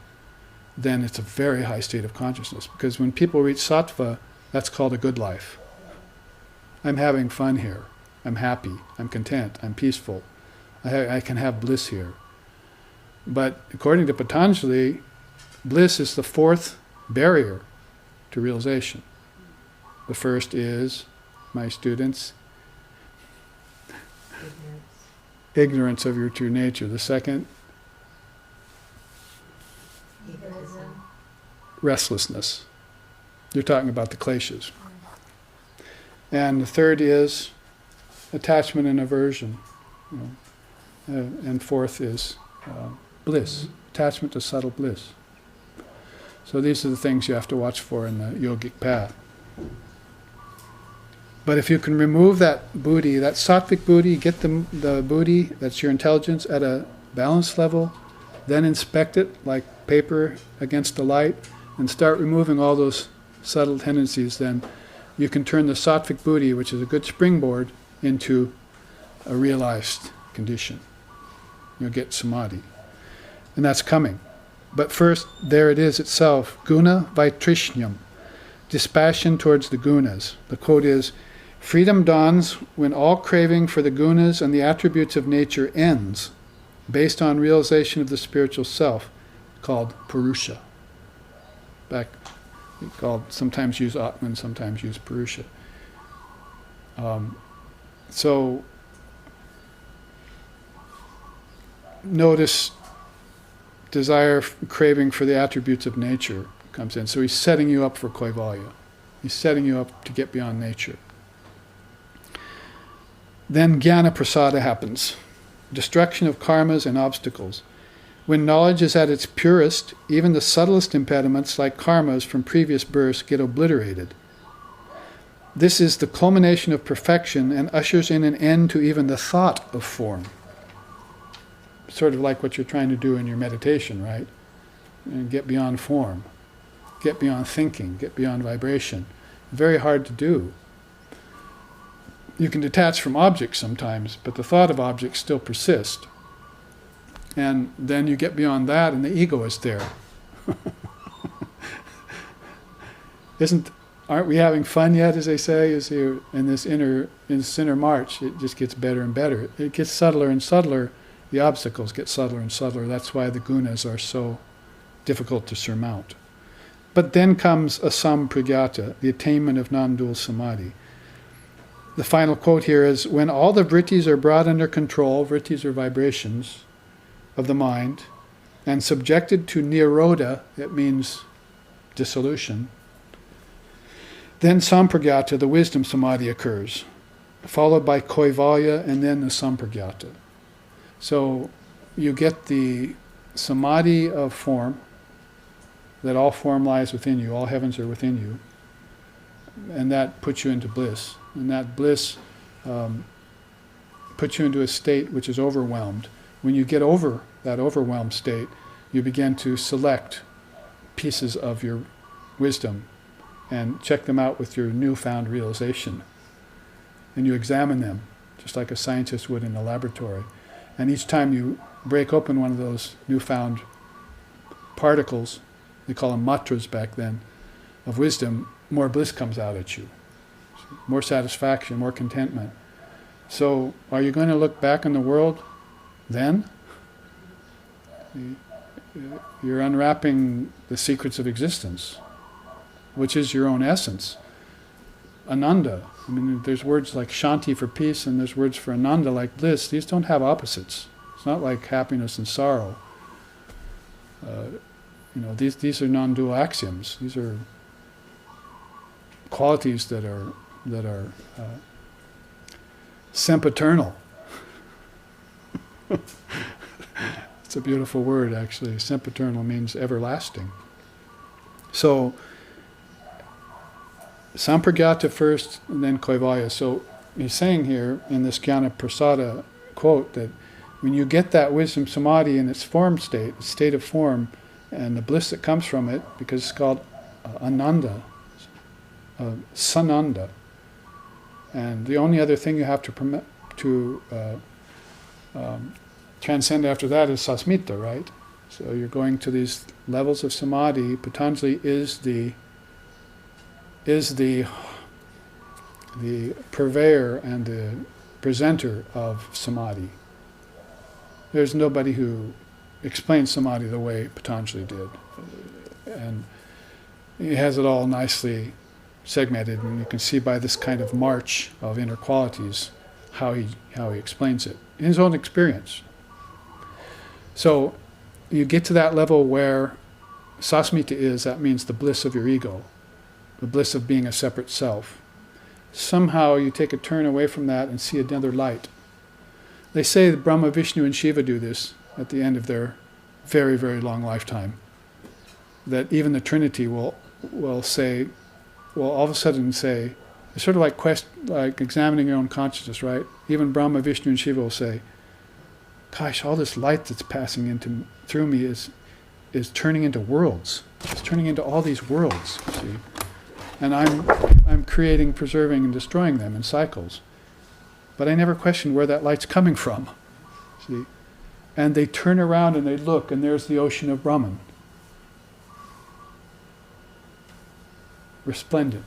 then it's a very high state of consciousness. Because when people reach sattva, that's called a good life. I'm having fun here. I'm happy. I'm content. I'm peaceful. I can have bliss here. But according to Patanjali, bliss is the fourth barrier to realization. The first is, my students, ignorance of your true nature. The second, egoism. Restlessness. You're talking about the kleshas. And the third is attachment and aversion. And fourth is bliss, attachment to subtle bliss. So these are the things you have to watch for in the yogic path. But if you can remove that buddhi, that sattvic buddhi, get the buddhi, that's your intelligence, at a balanced level, then inspect it like paper against the light, and start removing all those subtle tendencies, then you can turn the sattvic buddhi, which is a good springboard, into a realized condition. You'll get samadhi. And that's coming. But first, there it is itself, guna vaitrishyam, dispassion towards the gunas. The quote is, freedom dawns when all craving for the gunas and the attributes of nature ends, based on realization of the spiritual self, called purusha. Sometimes use atman, sometimes use purusha. So notice desire, craving for the attributes of nature comes in. So he's setting you up for kaivalya. He's setting you up to get beyond nature. Then jnana prasada happens. Destruction of karmas and obstacles. When knowledge is at its purest, even the subtlest impediments like karmas from previous births get obliterated. This is the culmination of perfection and ushers in an end to even the thought of form. Sort of like what you're trying to do in your meditation, right? And get beyond form, get beyond thinking, get beyond vibration. Very hard to do. You can detach from objects sometimes, but the thought of objects still persists. And then you get beyond that and the ego is there. Aren't we having fun yet, as they say? In this inner march, it just gets better and better. It gets subtler and subtler. The obstacles get subtler and subtler. That's why the gunas are so difficult to surmount. But then comes asampragyata, the attainment of non-dual samadhi. The final quote here is, when all the vrittis are brought under control, vrittis are vibrations of the mind, and subjected to nirodha, it means dissolution, then sampragyata, the wisdom samadhi, occurs, followed by kaivalya and then the sampragyata. So you get the samadhi of form, that all form lies within you, all heavens are within you, and that puts you into bliss. And that bliss puts you into a state which is overwhelmed. When you get over that overwhelmed state, you begin to select pieces of your wisdom and check them out with your newfound realization. And you examine them, just like a scientist would in a laboratory. And each time you break open one of those newfound particles, they call them matras back then, of wisdom, more bliss comes out at you. More satisfaction, more contentment. So, are you going to look back on the world then? You're unwrapping the secrets of existence, which is your own essence. Ananda. I mean, there's words like shanti for peace, and there's words for ananda like bliss. These don't have opposites. It's not like happiness and sorrow. these are non-dual axioms. These are qualities that are sempiternal. It's a beautiful word, actually. Sempiternal means everlasting. So, Sampragyata first, and then Kaivalya. So he's saying here in this Jnana Prasada quote that when you get that wisdom samadhi in its form state, its state of form, and the bliss that comes from it, because it's called ananda, sananda, and the only other thing you have to transcend after that is sasmita, right? So you're going to these levels of samadhi. Patanjali is the purveyor and the presenter of samadhi. There's nobody who explains samadhi the way Patanjali did. And he has it all nicely segmented, and you can see by this kind of march of inner qualities how he explains it in his own experience. So you get to that level where sasmita is, that means the bliss of your ego, the bliss of being a separate self. Somehow you take a turn away from that and see another light. They say that Brahma, Vishnu, and Shiva do this at the end of their very, very long lifetime. That even the Trinity will say, will all of a sudden say, it's sort of like examining your own consciousness, right? Even Brahma, Vishnu, and Shiva will say, gosh, all this light that's passing through me is turning into worlds. It's turning into all these worlds, you see. And I'm creating, preserving, and destroying them in cycles. But I never question where that light's coming from. See? And they turn around and they look, and there's the ocean of Brahman. Resplendent.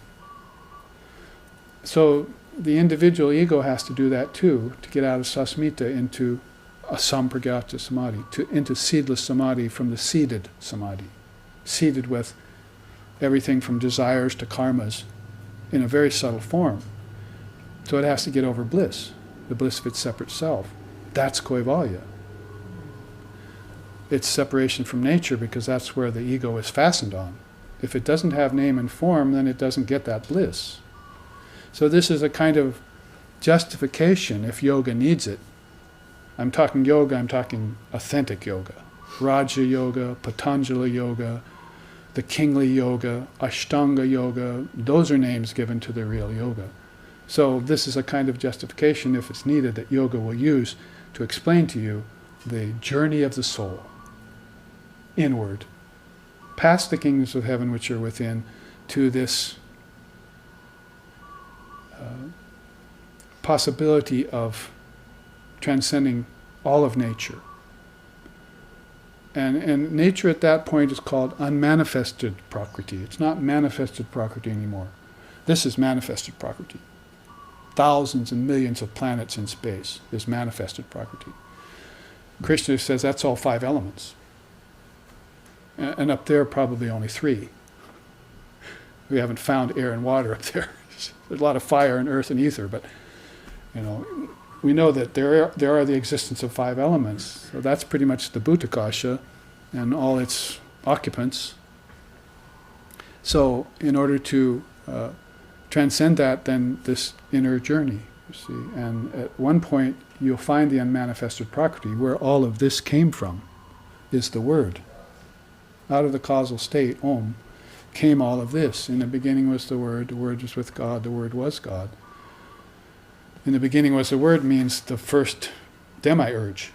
So the individual ego has to do that too, to get out of sasmita into a sampragyata samadhi, into seedless samadhi from the seeded samadhi. Seeded with everything from desires to karmas in a very subtle form. So it has to get over bliss, the bliss of its separate self. That's Kaivalya. It's separation from nature because that's where the ego is fastened on. If it doesn't have name and form, then it doesn't get that bliss. So this is a kind of justification if yoga needs it. I'm talking yoga, I'm talking authentic yoga. Raja Yoga, Patanjali Yoga, the Kingly Yoga, Ashtanga Yoga, those are names given to the real yoga. So this is a kind of justification, if it's needed, that yoga will use to explain to you the journey of the soul inward, past the kingdoms of heaven which are within, to this possibility of transcending all of nature. And nature at that point is called unmanifested prakriti. It's not manifested prakriti anymore. This is manifested prakriti. Thousands and millions of planets in space is manifested prakriti. Krishna says that's all 5 elements. And up there probably only 3. We haven't found air and water up there. There's a lot of fire and earth and ether, but we know that there are the existence of 5 elements. So that's pretty much the Bhutakasha and all its occupants. So in order to transcend that, then this inner journey, you see. And at one point you'll find the unmanifested prakriti, where all of this came from, is the word. Out of the causal state, Om, came all of this. In the beginning was the Word was with God, the Word was God. In the beginning was the Word means the first demiurge.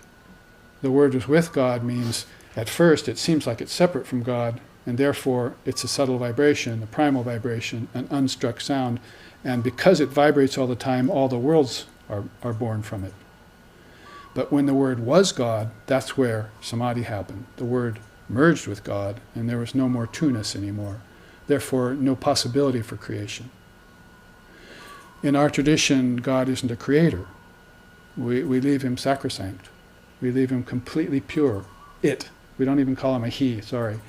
The Word was with God means at first it seems like it's separate from God, and therefore it's a subtle vibration, a primal vibration, an unstruck sound, and because it vibrates all the time, all the worlds are born from it. But when the Word was God, that's where samadhi happened. The Word merged with God, and there was no more two-ness anymore. Therefore, no possibility for creation. In our tradition, God isn't a creator. We leave him sacrosanct. We leave him completely pure. We don't even call him a he, sorry.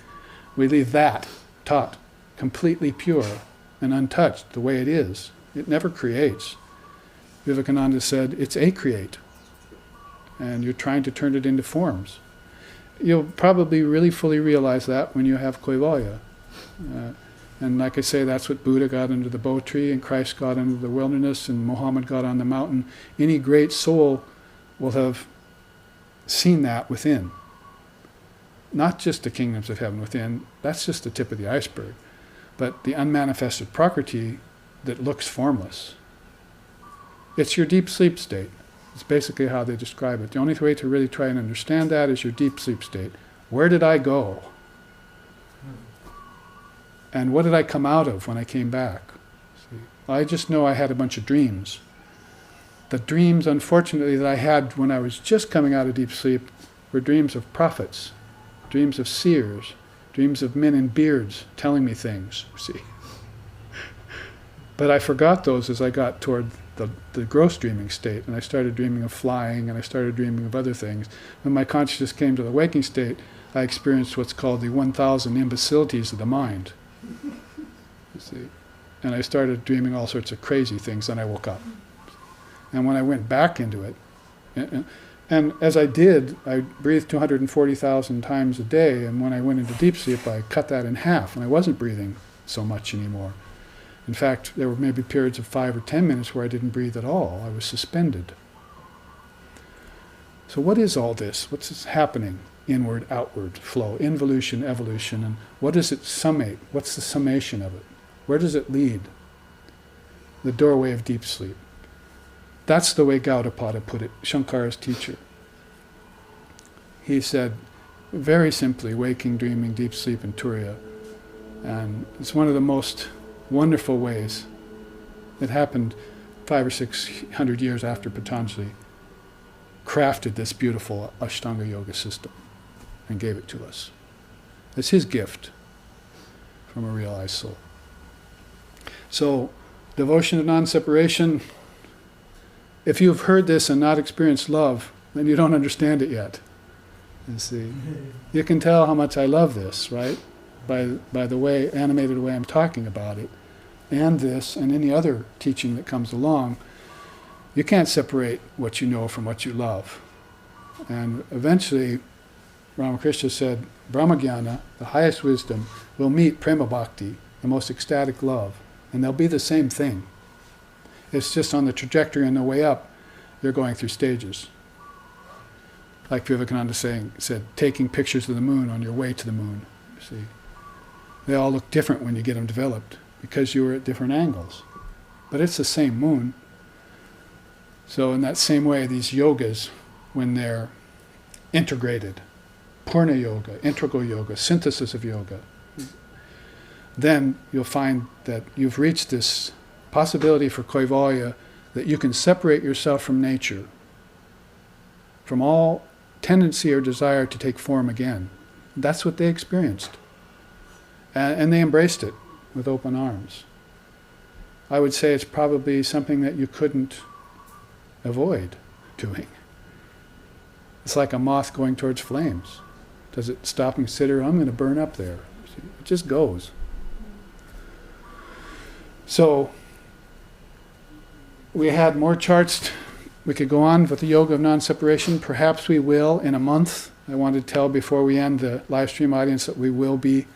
We leave that, tat, completely pure and untouched, the way it is. It never creates. Vivekananda said, it's a create. And you're trying to turn it into forms. you'll probably really fully realize that when you have Kaivalya. And like I say, that's what Buddha got under the Bo tree, and Christ got under the wilderness, and Muhammad got on the mountain. Any great soul will have seen that within. Not just the kingdoms of heaven within, that's just the tip of the iceberg. But the unmanifested Prakriti that looks formless. It's your deep sleep state. It's basically how they describe it. The only way to really try and understand that is your deep sleep state. Where did I go? And what did I come out of when I came back? See, I just know I had a bunch of dreams. The dreams, unfortunately, that I had when I was just coming out of deep sleep were dreams of prophets, dreams of seers, dreams of men in beards telling me things, see. But I forgot those as I got toward the gross dreaming state, and I started dreaming of flying, and I started dreaming of other things. When my consciousness came to the waking state, I experienced what's called the 1,000 imbecilities of the mind. You see, and I started dreaming all sorts of crazy things, and I woke up. And when I went back into it, and as I did, I breathed 240,000 times a day, and when I went into deep sleep, I cut that in half, and I wasn't breathing so much anymore. In fact, there were maybe periods of 5 or 10 minutes where I didn't breathe at all. I was suspended. So what is all this? What's happening? Inward, outward flow, involution, evolution, and what does it summate? What's the summation of it? Where does it lead? The doorway of deep sleep. That's the way Gaudapada put it, Shankara's teacher. He said, very simply, waking, dreaming, deep sleep, and Turiya. And it's one of the most wonderful ways. It happened 500 or 600 years after Patanjali crafted this beautiful Ashtanga Yoga system and gave it to us. It's his gift from a realized soul. So, devotion to non-separation, if you've heard this and not experienced love, then you don't understand it yet. You see, you can tell how much I love this, right? By the way, animated way I'm talking about it, and this, and any other teaching that comes along. You can't separate what you know from what you love. And eventually, Ramakrishna said, Brahmagyana, the highest wisdom, will meet Prema Bhakti, the most ecstatic love, and they'll be the same thing. It's just on the trajectory and the way up, you're going through stages. Like Vivekananda said, taking pictures of the moon on your way to the moon. You see, they all look different when you get them developed because you were at different angles. But it's the same moon. So in that same way, these yogas, when they're integrated, Purna Yoga, integral yoga, synthesis of yoga, then you'll find that you've reached this possibility for Kaivalya that you can separate yourself from nature, from all tendency or desire to take form again. That's what they experienced. And they embraced it with open arms. I would say it's probably something that you couldn't avoid doing. It's like a moth going towards flames. Does it stop and consider, I'm going to burn up there? It just goes. So, we had more charts. We could go on with the yoga of non-separation. Perhaps we will in a month. I want to tell before we end the live stream audience that we will be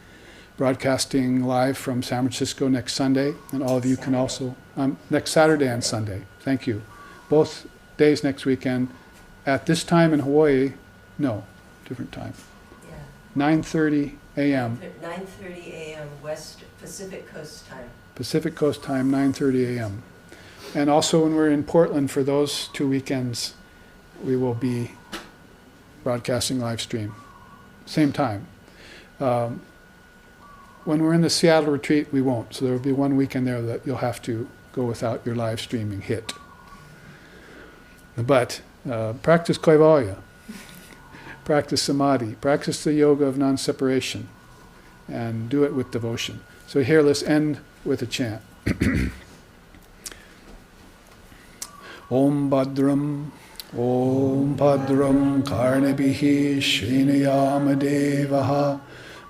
broadcasting live from San Francisco next Sunday, and all of you can also, next Saturday and Sunday. Thank you. Both days next weekend. At this time in Hawaii, no, different time. Yeah. 9:30 a.m. 9:30 a.m. West Pacific Coast time. Pacific Coast time, 9:30 a.m. And also when we're in Portland for those 2 weekends, we will be broadcasting live stream. Same time. When we're in the Seattle retreat, we won't. So there will be 1 weekend there that you'll have to go without your live streaming hit. But practice Kaivalya, practice Samadhi, practice the yoga of non-separation, and do it with devotion. So here, let's end with a chant. Om Bhadram, Om Bhadram Karnabhihi Srinayama Devaha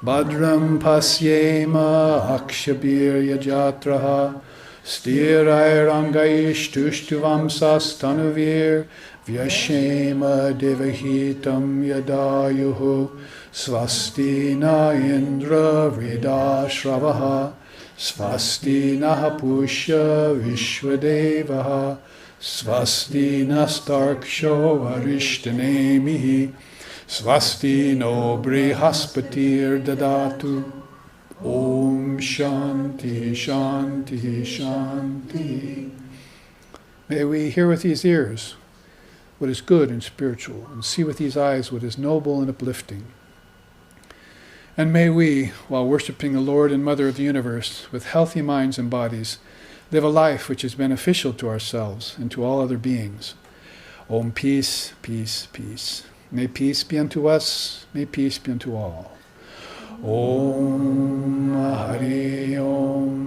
Bhadram Pasyema Akshabirya Jatraha Stirairangaish Tushtuvam Sastanuvir Vyashema devahitam yadayuhu svasti na indra vridashravaha svasti na pushya vishvadevaha svasti nastarksho arishtanemihi svasti no brihaspatir dadatu. Om Shanti Shanti Shanti. May we hear with these ears what is good and spiritual, and see with these eyes what is noble and uplifting. And may we, while worshipping the Lord and Mother of the universe, with healthy minds and bodies, live a life which is beneficial to ourselves and to all other beings. Om peace, peace, peace. May peace be unto us, may peace be unto all. Om Hari Om.